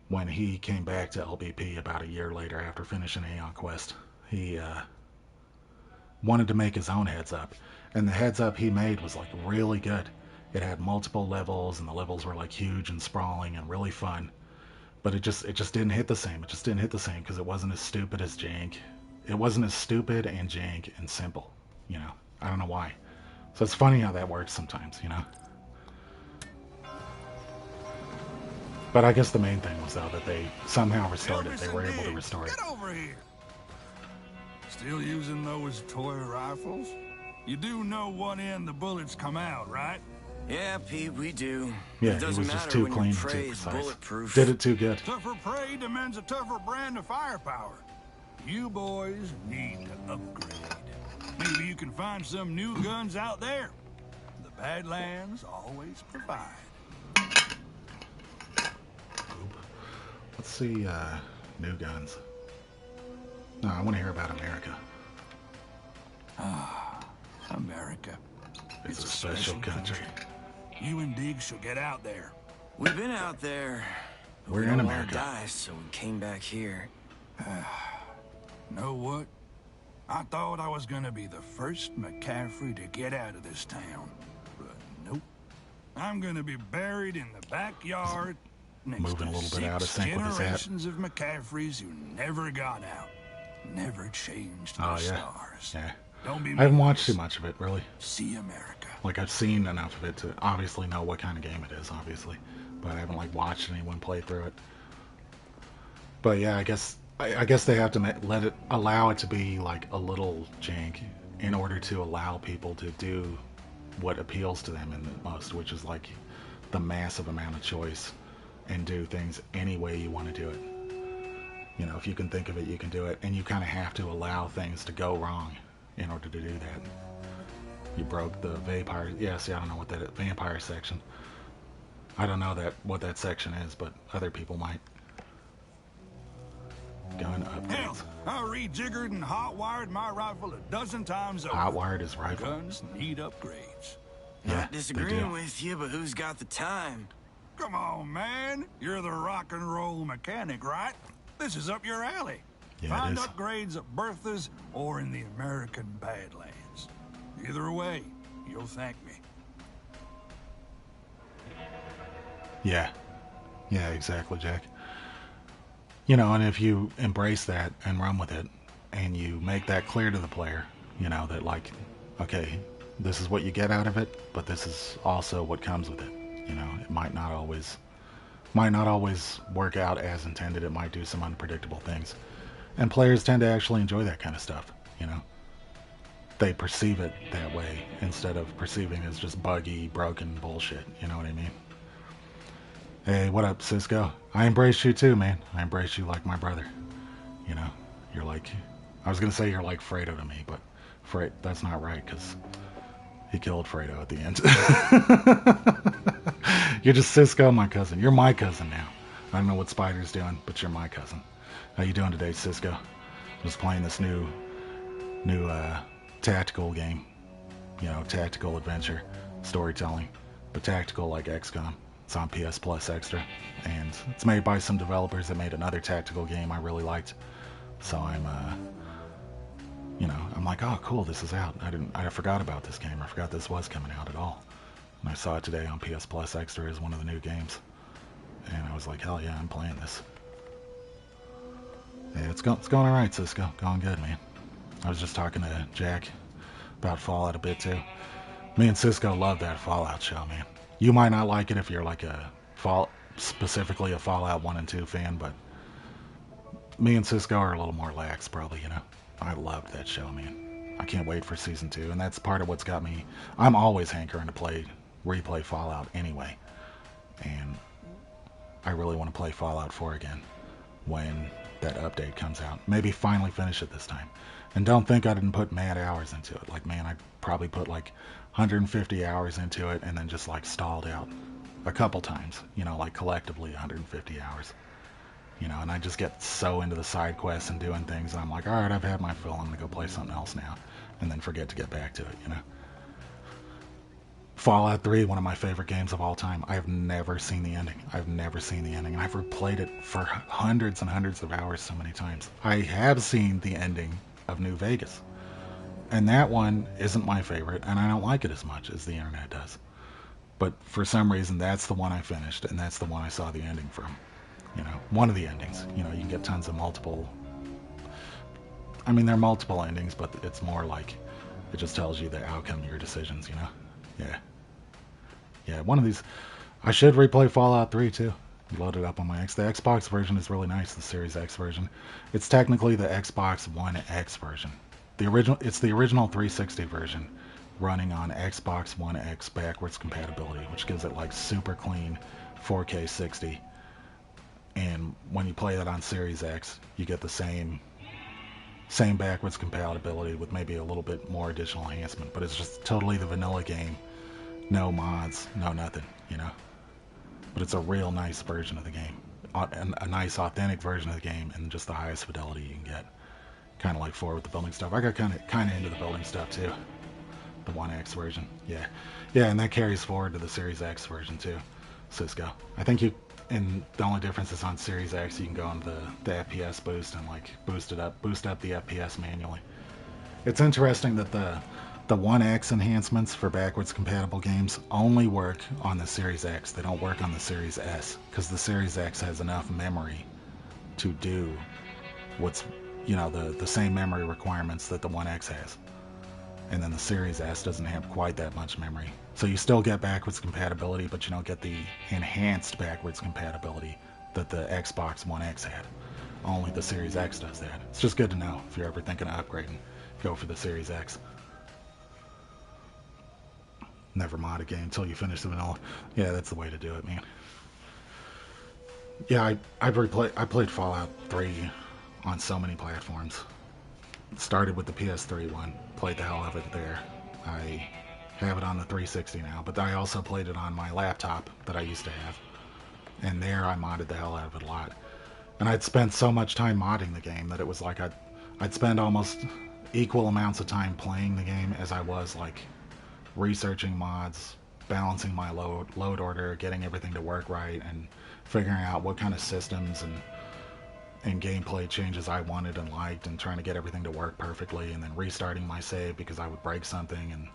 when he came back to LBP about a year later after finishing Aeon Quest, he wanted to make his own heads up. And the heads up he made was like really good. It had multiple levels, and the levels were like huge and sprawling and really fun. But it just didn't hit the same. It just didn't hit the same because it wasn't as stupid as jank. It wasn't as stupid and jank and simple. I don't know why. So it's funny how that works sometimes. But I guess the main thing was though that they somehow restored it. They were able to restore it. Get over here. Still using those toy rifles? You do know one end the bullets come out, right? Yeah, Pete, we do. Yeah, it doesn't he was just matter too when clean your and prey too is precise. bulletproof. Did it too good. Tougher prey demands a tougher brand of firepower. You boys need to upgrade. Maybe you can find some new guns out there. The Badlands always provide. Let's see, new guns. No, I want to hear about America. Ah, America. It's a special country. You and Diggs should get out there. We've been out there. But We're we in don't wanna America. die, so we came back here. Know what? I thought I was gonna be the first McCaffrey to get out of this town. But nope. I'm gonna be buried in the backyard next Moving a to little bit out of 6 sync with his hat. generations of McCaffreys who never got out. Never changed their Oh, yeah. stars. Yeah. Don't be I haven't mean. watched too much of it, really. See America. Like, I've seen enough of it to obviously know what kind of game it is, obviously. But I haven't, like, watched anyone play through it. But, yeah, I guess they have to allow it to be, like, a little jank in order to allow people to do what appeals to them in the most, which is, like, the massive amount of choice and do things any way you want to do it. If you can think of it, you can do it. And you kind of have to allow things to go wrong in order to do that. You broke the vampire. Yeah, see, I don't know what that vampire section. I don't know what that section is, but other people might. Gun Hell, upgrades. I rejiggered and hot-wired my rifle a dozen times over. Hot-wired his rifle. Guns need upgrades. Yeah, Not they disagreeing do. with you, but who's got the time? Come on, man. You're the rock and roll mechanic, right? This is up your alley. Yeah, Find it is. upgrades at Bertha's or in the American Badlands. Either way, you'll thank me. Yeah. Yeah, exactly, Jack. And if you embrace that and run with it, and you make that clear to the player, that like, okay, this is what you get out of it, but this is also what comes with it. It might not always work out as intended. It might do some unpredictable things. And players tend to actually enjoy that kind of stuff, They perceive it that way instead of perceiving it as just buggy, broken bullshit, you know what I mean? Hey, what up, Cisco? I embrace you too, man. I embrace you like my brother. You're like, I was gonna say you're like Fredo to me, but that's not right, because he killed Fredo at the end. You're just Cisco, my cousin. You're my cousin now. I don't know what Spider's doing, but you're my cousin. How you doing today, Cisco? Just playing this new tactical game. Tactical adventure, storytelling, but tactical like XCOM. It's on PS Plus Extra, and it's made by some developers that made another tactical game I really liked. So I'm like, oh, cool, this is out. I forgot about this game. I forgot this was coming out at all. And I saw it today on PS Plus Extra as one of the new games. And I was like, hell yeah, I'm playing this. Yeah, it's going all right, Cisco. Going good, man. I was just talking to Jack about Fallout a bit too. Me and Cisco love that Fallout show, man. You might not like it if you're like specifically a Fallout 1 and 2 fan, but me and Cisco are a little more lax, probably, I loved that show, man. I can't wait for season 2, and that's part of what's got me. I'm always hankering to replay Fallout anyway, and I really want to play Fallout 4 again when that update comes out. Maybe finally finish it this time. And don't think I didn't put mad hours into it. Like, man, I probably put like 150 hours into it and then just like stalled out a couple times, you know, like collectively 150 hours. You know, and I just get so into the side quests and doing things, and I'm like, all right, I've had my fill, I'm gonna go play something else now, and then forget to get back to it, you know. Fallout 3, one of my favorite games of all time. I've never seen the ending. I've never seen the ending. And I've replayed it for hundreds and hundreds of hours so many times. I have seen the ending of New Vegas. And that one isn't my favorite, and I don't like it as much as the internet does. But for some reason, that's the one I finished, and that's the one I saw the ending from. You know, one of the endings. You know, you can get tons of multiple... I mean, there are multiple endings, but it's more like it just tells you the outcome of your decisions, you know? Yeah. Yeah, one of these... I should replay Fallout 3, too. Load it up on my X. The Xbox version is really nice, the Series X version. It's technically the Xbox One X version. It's the original 360 version running on Xbox One X backwards compatibility, which gives it like super clean 4K 60. And when you play that on Series X, you get the same backwards compatibility with maybe a little bit more additional enhancement, but it's just totally the vanilla game. No mods, no nothing, you know. But it's a real nice version of the game. A nice authentic version of the game and just the highest fidelity you can get. Kind of like forward with the building stuff. I got kind of into the building stuff too. The 1X version. Yeah. Yeah, and that carries forward to the Series X version too. Cisco. I think and the only difference is on Series X you can go on the FPS boost and like boost up the FPS manually. It's interesting that the 1X enhancements for backwards compatible games only work on the Series X. They don't work on the Series S because the Series X has enough memory to do what's, you know, the same memory requirements that the 1X has. And then the Series S doesn't have quite that much memory. So you still get backwards compatibility, but you don't get the enhanced backwards compatibility that the Xbox One X had. Only the Series X does that. It's just good to know if you're ever thinking of upgrading. Go for the Series X. Never mod a game until you finish the vanilla. Yeah, that's the way to do it, man. Yeah, I played Fallout 3 on so many platforms. Started with the PS3 one, played the hell of it there. I have it on the 360 now, but I also played it on my laptop that I used to have. And there I modded the hell out of it a lot. And I'd spent so much time modding the game that it was like I'd spend almost equal amounts of time playing the game as I was like researching mods, balancing my load order, getting everything to work right, and figuring out what kind of systems and gameplay changes I wanted and liked, and trying to get everything to work perfectly, and then restarting my save because I would break something, and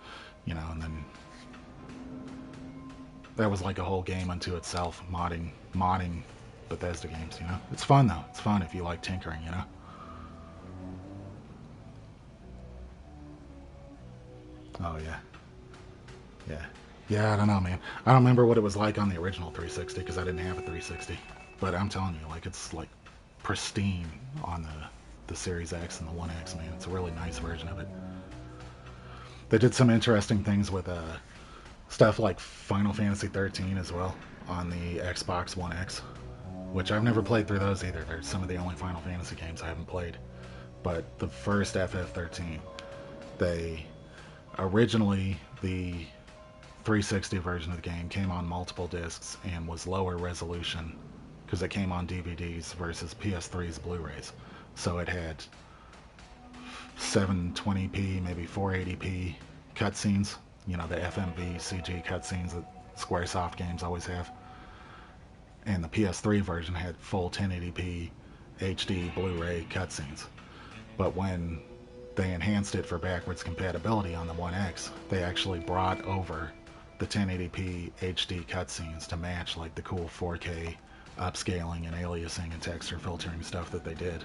you know, and then that was like a whole game unto itself, modding Bethesda games, you know. It's fun though. It's fun if you like tinkering, you know. Oh yeah. Yeah. Yeah, I don't know, man. I don't remember what it was like on the original 360 because I didn't have a 360. But I'm telling you, like, it's like pristine on the Series X and the 1X, man. It's a really nice version of it. They did some interesting things with stuff like Final Fantasy 13 as well on the Xbox One X, which I've never played through those either. They're some of the only Final Fantasy games I haven't played. But the first FF13, originally the 360 version of the game came on multiple discs and was lower resolution because it came on DVDs versus PS3's Blu-rays. So it had 720p, maybe 480p cutscenes, you know, the FMV CG cutscenes that Squaresoft games always have. And the PS3 version had full 1080p HD Blu-ray cutscenes. But when they enhanced it for backwards compatibility on the 1X, they actually brought over the 1080p HD cutscenes to match like the cool 4K upscaling and aliasing and texture filtering stuff that they did.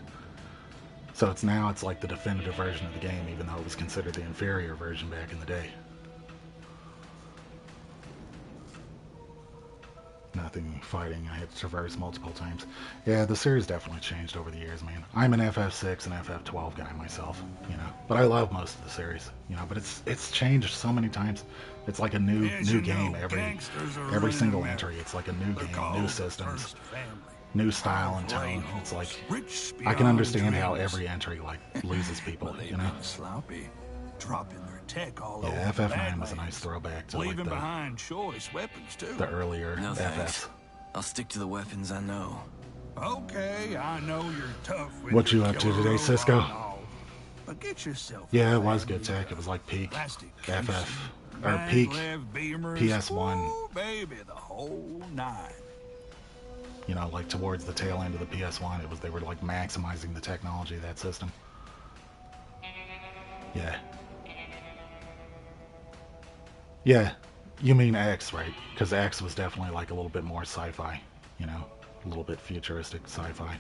So it's like the definitive version of the game, even though it was considered the inferior version back in the day. Nothing fighting, I had to traverse multiple times. Yeah, the series definitely changed over the years, man. I'm an FF6 and FF12 guy myself, you know. But I love most of the series, you know, but it's changed so many times. It's like a new game every single entry. It's like a new game, new systems. new style and tone. It's like I can understand how every entry like loses people, you know. Sloppy, dropping their tech all Yeah, over. FF9 was a nice throwback to like Leaving behind choice weapons too. the earlier No FFs. thanks. I'll stick to the weapons I know. Okay, I know you're tough with What your you up to killer today, robot Cisco? and all, but get yourself Yeah, a it was family good tech. gun. It was like peak Plastic FF or maglev peak beamers, PS1. ooh, baby, the whole nine. You know, like towards the tail end of the PS1, it was they were like maximizing the technology of that system. Yeah. Yeah, you mean X, right? Because X was definitely like a little bit more sci-fi, you know, a little bit futuristic sci-fi.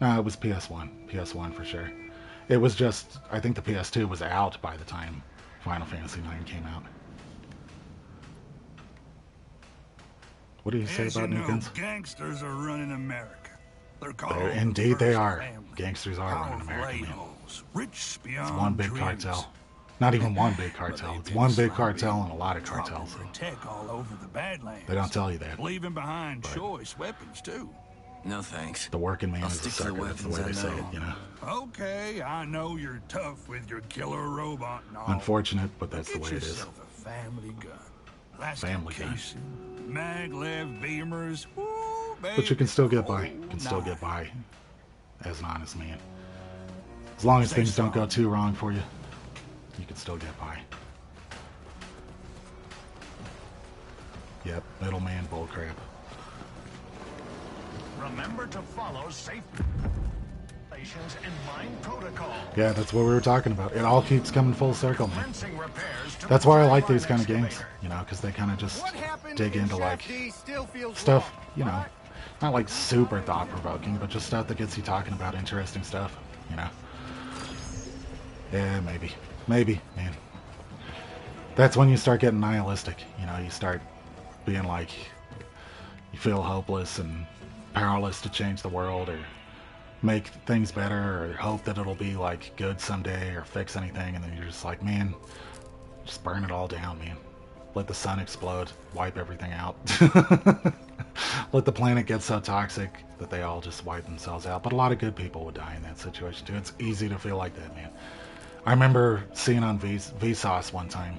No, it was PS1. PS1 for sure. It was just, I think the PS2 was out by the time Final Fantasy IX came out. What do you say As about you new know, guns? gangsters are running America. They're called Indeed they First are. Family. Gangsters are running Powerful America, man. a-holes, rich beyond It's one big dreams. cartel. Not even one big cartel. It's one big cartel and a lot of cartels. Dropping their tech all over the Badlands. They don't tell you that. Leaving behind choice weapons too. No thanks. The working man I'll is a stick to the sucker. That's the way weapons they I say it, know. you know. Okay, I know you're tough with your killer robot and all. Unfortunate, but that's the Get way it is. yourself a family gun. Plastic Family gun. casing, maglev beamers. Ooh, baby, But you can still get by. You can still get by as an honest man. As long as things don't go too wrong for you, you can still get by. Yep, middleman bullcrap. Remember to follow safe regulations and mine protocol. Yeah, that's what we were talking about. It all keeps coming full circle, man. Commencing repairs to That's why I like retrieve these our kind of games, excavator. you know, because they kind of just What happened dig in into like Shaft D still feels stuff, wrong. you know, not like super thought-provoking, but just stuff that gets you talking about interesting stuff, you know. Yeah, maybe, man. That's when you start getting nihilistic, you know. You start being like, you feel hopeless and powerless to change the world or make things better or hope that it'll be like good someday or fix anything, and then you're just like, man, just burn it all down, man. Let the sun explode, wipe everything out. Let the planet get so toxic that they all just wipe themselves out. But a lot of good people would die in that situation too. It's easy to feel like that, man. I remember seeing on Vsauce one time,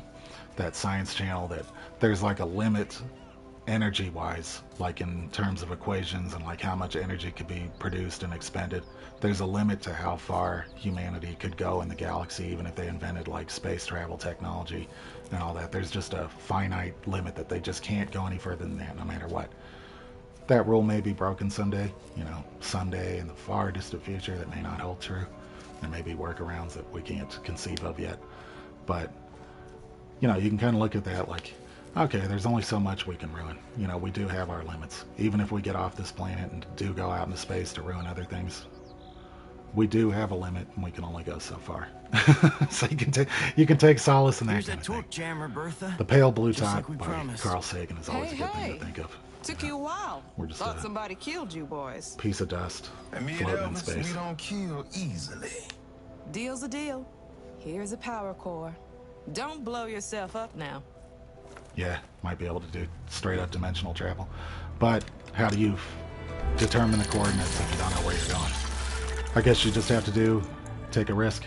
that science channel, that there's like a limit energy wise, like in terms of equations and like how much energy could be produced and expended. There's a limit to how far humanity could go in the galaxy, even if they invented like space travel technology and all that. There's just a finite limit that they just can't go any further than that, no matter what. That rule may be broken someday, you know, someday in the far distant future. That may not hold true. There may be workarounds that we can't conceive of yet. But, you know, you can kind of look at that like, okay, there's only so much we can ruin. You know, we do have our limits. Even if we get off this planet and do go out into space to ruin other things, we do have a limit, and we can only go so far. So you can take solace in that Here's kind that of thing. torque jammer, Bertha. The Pale Blue Just like Top we by promised. Carl Sagan is always a good thing to think of. Took you a while. We're just Thought a somebody killed you boys. piece of dust floating in space. We don't kill easily. Deal's a deal. Here's a power core. Don't blow yourself up now. Yeah, might be able to do straight up dimensional travel. But how do you determine the coordinates if you don't know where you're going? I guess you just have to take a risk.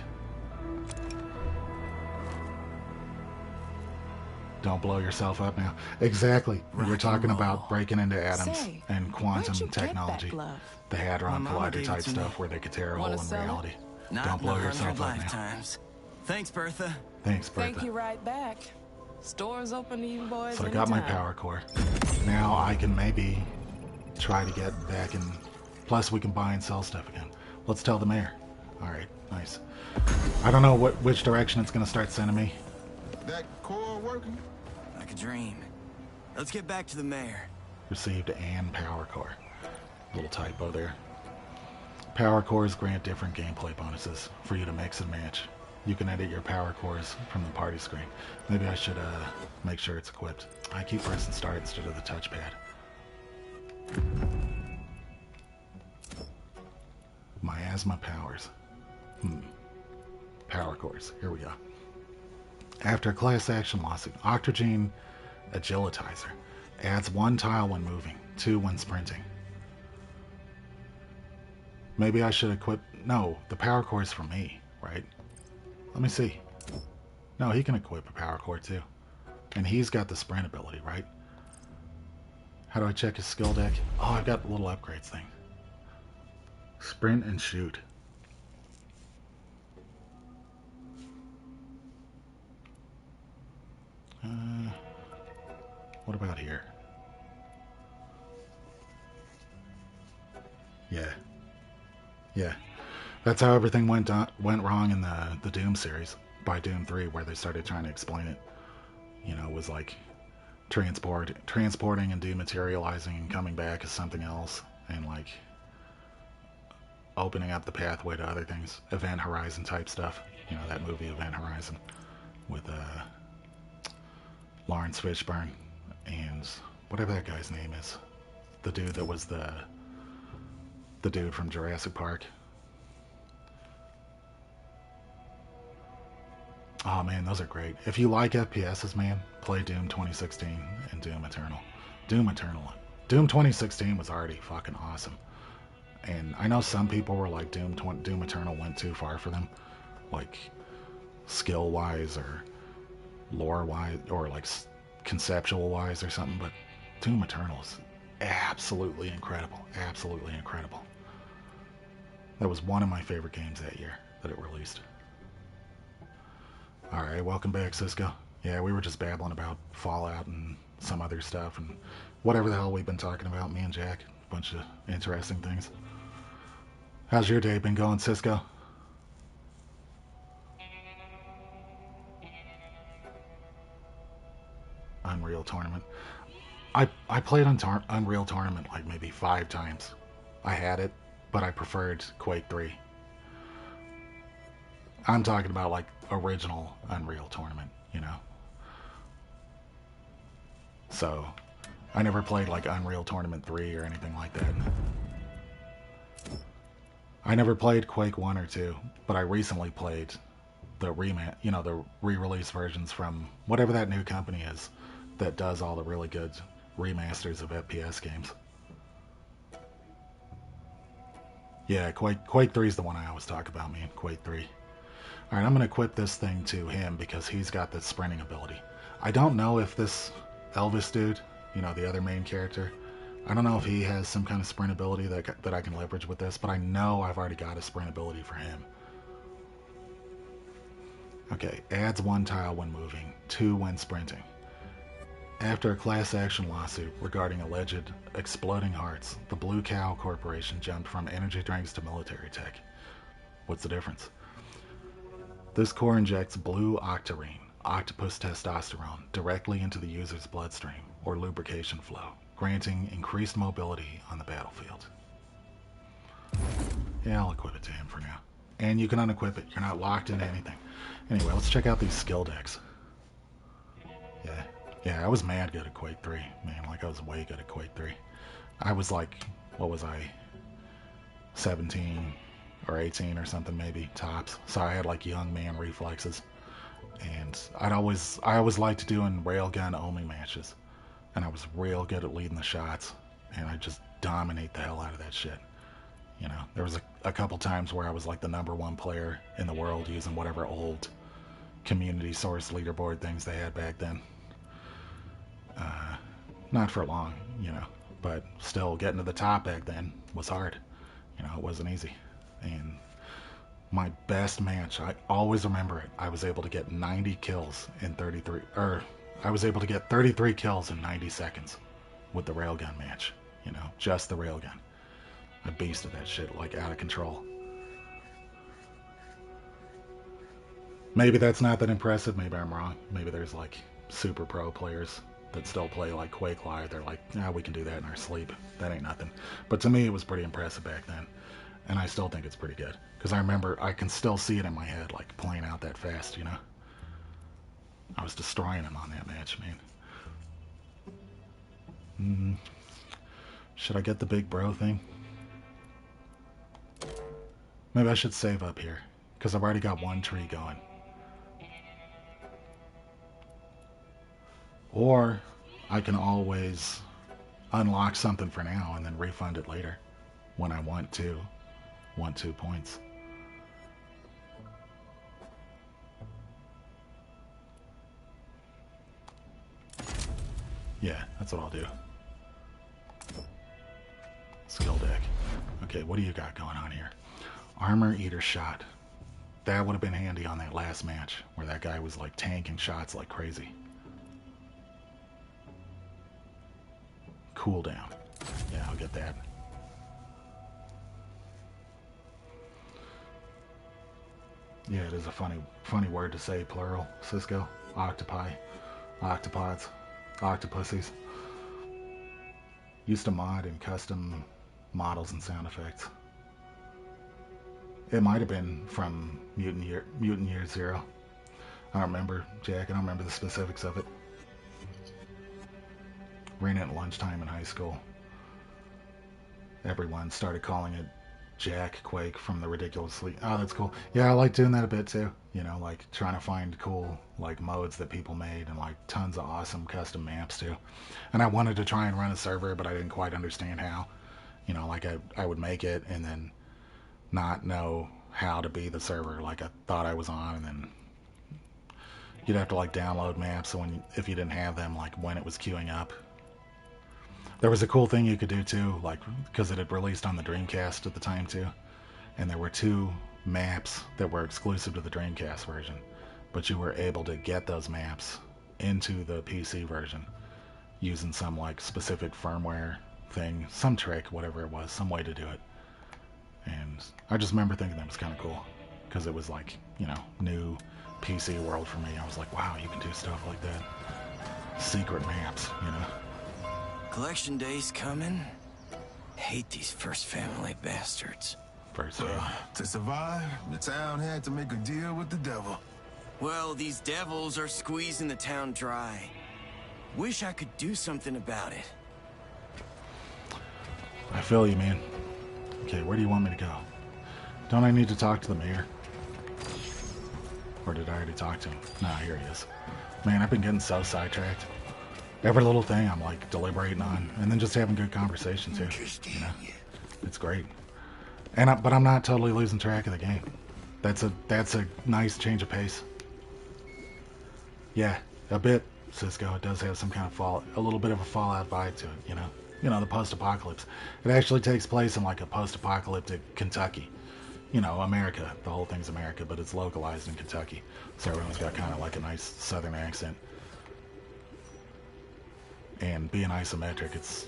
Don't blow yourself up now. Exactly. You're talking about breaking into atoms Say, and quantum where'd you get that technology. glove? The Hadron My mama Collider gave it type to stuff me. where they could tear a hole Wanna in sell it? reality. Not Don't blow in 100 yourself up now. lifetimes. Thanks, Bertha. Thanks, Bertha. Thank you right back. Store's open to you boys So I got my anytime. power core. Now I can maybe try to get back in. Plus we can buy and sell stuff again. Let's tell the mayor. Alright, nice. I don't know which direction it's going to start sending me. That core working? Like a dream. Let's get back to the mayor. Received and power core. Little typo there. Power cores grant different gameplay bonuses for you to mix and match. You can edit your power cores from the party screen. Maybe I should make sure it's equipped. I keep pressing start instead of the touchpad. Miasma powers. Power cores. Here we go. After a class action lawsuit, Octogene Agilitizer adds 1 tile when moving, 2 when sprinting. Maybe I should equip... No, the power core is for me, right? Let me see. No, he can equip a power core too. And he's got the sprint ability, right? How do I check his skill deck? Oh, I've got little upgrades thing. Sprint and shoot. What about here? Yeah. Yeah. That's how everything went wrong in the Doom series. By Doom 3, where they started trying to explain it. You know, it was like transporting and dematerializing and coming back as something else. And like opening up the pathway to other things. Event Horizon type stuff. You know, that movie Event Horizon. With Lawrence Fishburne and whatever that guy's name is, the dude that was the dude from Jurassic Park. Oh man, those are great. If you like FPSs, man, play Doom 2016 and Doom Eternal. Doom 2016 was already fucking awesome, and I know some people were like Doom Eternal went too far for them, like skill wise or lore wise or like conceptual wise or something, but Doom Eternal is absolutely incredible. Absolutely incredible. That was one of my favorite games that year that it released. Alright, welcome back, Cisco. Yeah, we were just babbling about Fallout and some other stuff and whatever the hell we've been talking about, me and Jack. A bunch of interesting things. How's your day been going, Cisco? Unreal Tournament. I played on Unreal Tournament like maybe 5 times. I had it, but I preferred Quake 3. I'm talking about like original Unreal Tournament, you know. So, I never played like Unreal Tournament 3 or anything like that. I never played Quake 1 or 2, but I recently played the the re-release versions from whatever that new company is that does all the really good remasters of FPS games. Yeah, Quake 3 is the one I always talk about, man. Quake 3. Alright, I'm going to equip this thing to him because he's got the sprinting ability. I don't know if this Elvis dude, you know, the other main character, I don't know if he has some kind of sprint ability that I can leverage with this, but I know I've already got a sprint ability for him. Okay, adds 1 tile when moving, 2 when sprinting. After a class action lawsuit regarding alleged exploding hearts, the Blue Cow Corporation jumped from energy drinks to military tech. What's the difference? This core injects blue octarine, octopus testosterone, directly into the user's bloodstream or lubrication flow, granting increased mobility on the battlefield. Yeah, I'll equip it to him for now. And you can unequip it. You're not locked into anything. Anyway, let's check out these skill decks. Yeah, I was mad good at Quake 3. Man, like I was way good at Quake 3. I was like, what was I? 17 or 18 or something maybe, tops. So I had like young man reflexes. And I always liked doing railgun only matches. And I was real good at leading the shots. And I just dominate the hell out of that shit. You know, there was a couple times where I was like the #1 player in the world using whatever old community source leaderboard things they had back then. Not for long, you know, but still getting to the top back then was hard. You know, it wasn't easy. And my best match, I always remember it. I was able to get 90 kills in 33, or I was able to get 33 kills in 90 seconds with the railgun match. You know, just the railgun. I beasted that shit like out of control. Maybe that's not that impressive. Maybe I'm wrong. Maybe there's like super pro players that still play like Quake Live. They're like, yeah, we can do that in our sleep. That ain't nothing. But to me, it was pretty impressive back then. And I still think it's pretty good. Because I remember, I can still see it in my head, like playing out that fast, you know? I was destroying him on that match, man. Should I get the big bro thing? Maybe I should save up here. Because I've already got 1 tree going. Or I can always unlock something for now and then refund it later when I want to. want 2 points. Yeah, that's what I'll do. Skill deck. Okay, what do you got going on here? Armor Eater Shot. That would have been handy on that last match where that guy was like tanking shots like crazy. Cooldown. Yeah, I'll get that. Yeah, it is a funny word to say, plural, Cisco. Octopi. Octopods. Octopussies. Used to mod and custom models and sound effects. It might have been from Mutant Year Zero. I don't remember, Jack. I don't remember the specifics of it. Ran it at lunchtime in high school. Everyone started calling it Jack Quake from the ridiculously... Oh, that's cool. Yeah, I like doing that a bit too. You know, like trying to find cool like modes that people made and like tons of awesome custom maps too. And I wanted to try and run a server, but I didn't quite understand how. You know, like I would make it and then not know how to be the server like I thought I was on, and then you'd have to like download maps, so if you didn't have them, like when it was queuing up. There was a cool thing you could do too, like because it had released on the Dreamcast at the time too, and there were 2 maps that were exclusive to the Dreamcast version, but you were able to get those maps into the PC version using some like specific firmware thing, some trick, whatever it was, some way to do it. And I just remember thinking that was kind of cool because it was like, you know, new PC world for me. I was like, wow, you can do stuff like that. Secret maps, you know. Collection day's coming. Hate these First Family bastards. First Family. To survive, the town had to make a deal with the devil. Well, these devils are squeezing the town dry. Wish I could do something about it. I feel you, man. Okay, where do you want me to go? Don't I need to talk to the mayor? Or did I already talk to him? Nah, here he is. Man, I've been getting so sidetracked. Every little thing I'm like deliberating on, and then just having good conversation too. You know, it's great. And but I'm not totally losing track of the game. That's a nice change of pace. Yeah, a bit, Cisco. It does have some kind of a little bit of a Fallout vibe to it. You know, the post-apocalypse. It actually takes place in like a post-apocalyptic Kentucky. You know, America. The whole thing's America, but it's localized in Kentucky, so everyone's got kind of like a nice southern accent. And being isometric, it's,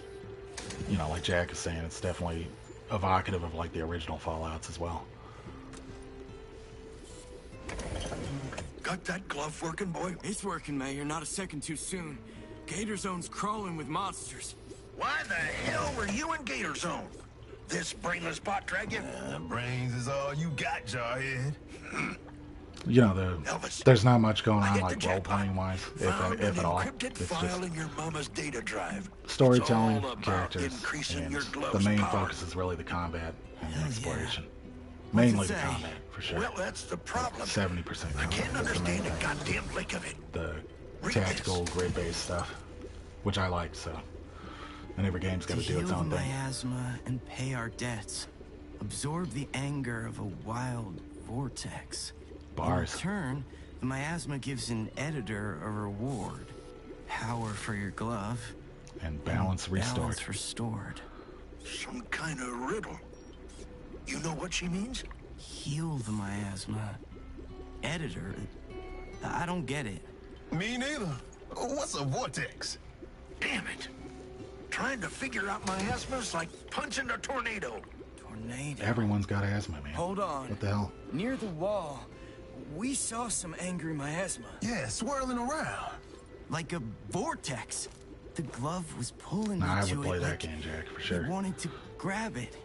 you know, like Jack is saying, it's definitely evocative of like the original Fallouts as well. Got that glove working, boy? It's working, Mayor. Not a second too soon. Gator Zone's crawling with monsters. Why the hell were you in Gator Zone? This brainless bot drag you? Brains is all you got, Jarhead. You know, there's not much going on like role-playing wise, if at all. It's file in your mama's data drive. Storytelling, characters, and the main focus is really the combat and the exploration. Mainly the combat, for sure. Well, that's the problem. 70%. I can't understand a goddamn lick of it. The tactical, grid-based stuff, which I like, so. And every game's got to do its own thing. Miasma and pay our debts. Absorb the anger of a wild vortex. Bars. In return, the Miasma gives an editor a reward. Power for your glove. And balance restored. Balance restored. Some kind of riddle. You know what she means? Heal the Miasma. Editor? I don't get it. Me neither. What's a vortex? Damn it. Trying to figure out miasma's like punching a tornado. Tornado? Everyone's got asthma, man. Hold on. What the hell? Near the wall, we saw some angry miasma. Yeah, swirling around. Like a vortex. The glove was pulling me I to would play it that like game, Jack, for sure. I wanted to grab it.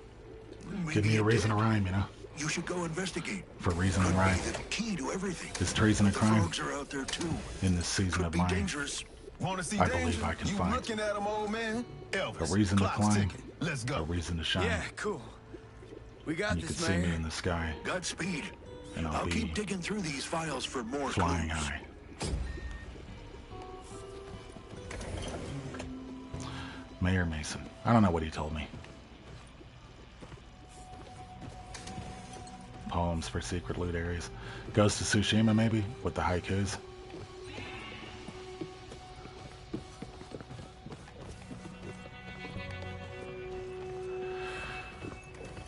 Give me a reason to rhyme, you know? You should go investigate. For reason to rhyme. The key to everything. Is treason a crime? Frogs are out there too. In this season of mine, dangerous. Want to see I believe I can find looking at him, old man? Elvis, a reason to climb, Let's go. a reason to shine. Yeah, cool. We got And you can this, see Mayor. me in the sky, Godspeed. and I'll be keep digging through these files for more flying clues. high. Mayor Mason. I don't know what he told me. poems for secret loot areas. Ghost of Tsushima, maybe, with the haikus.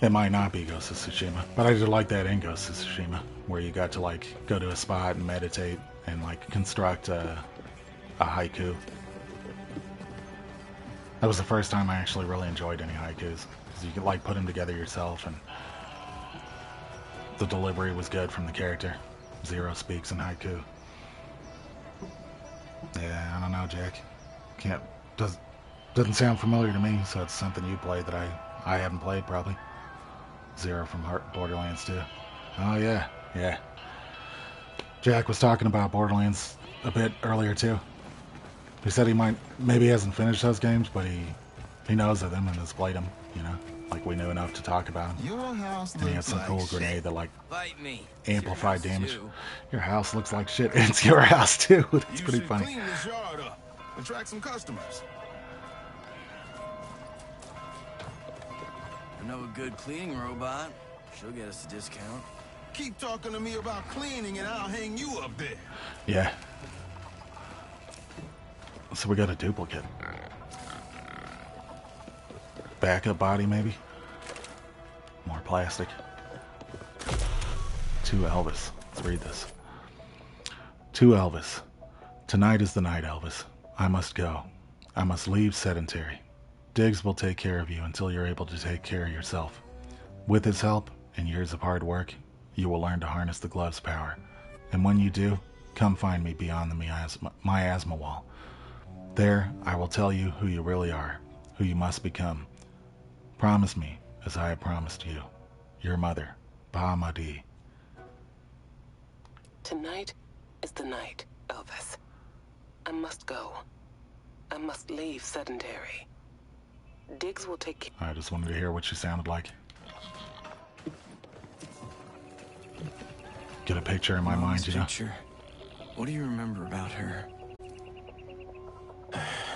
It might not be Ghost of Tsushima, but I did like that in Ghost of Tsushima, where you got to like go to a spot and meditate and like construct a haiku. That was the first time I actually really enjoyed any haikus, because you could like put them together yourself, and the delivery was good from the character. Zero speaks in haiku. Yeah, I don't know, Jack. Doesn't sound familiar to me, so it's something you played that I haven't played probably. Zero from Borderlands 2. Oh yeah, yeah. Jack was talking about Borderlands a bit earlier too. He said maybe he hasn't finished those games, but he knows of them and has played them, you know? Like we knew enough to talk about them. Your house and he had looks some like cool shit. grenade that like Fight me. amplified Your house damage. too. Your house looks like shit. It's your house too. It's You pretty should funny. clean this yard up. Attract some customers. I know a good cleaning robot. She'll get us a discount. Keep talking to me about cleaning and I'll hang you up there. Yeah. So we got a duplicate. Backup body, maybe? More plastic. To Elvis. Let's read this. To Elvis. Tonight is the night, Elvis. I must go. I must leave sedentary. Diggs will take care of you until you're able to take care of yourself. With his help and years of hard work, you will learn to harness the glove's power. And when you do, come find me beyond the miasma wall. There, I will tell you who you really are, who you must become. Promise me, as I have promised you. Your mother, Bahamadi. Tonight is the night, Elvis. I must go. I must leave sedentary. Diggs will take care. I just wanted to hear what she sounded like. Get a picture in my mind, you know? Picture. What do you remember about her?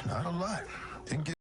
Not a lot. Didn't get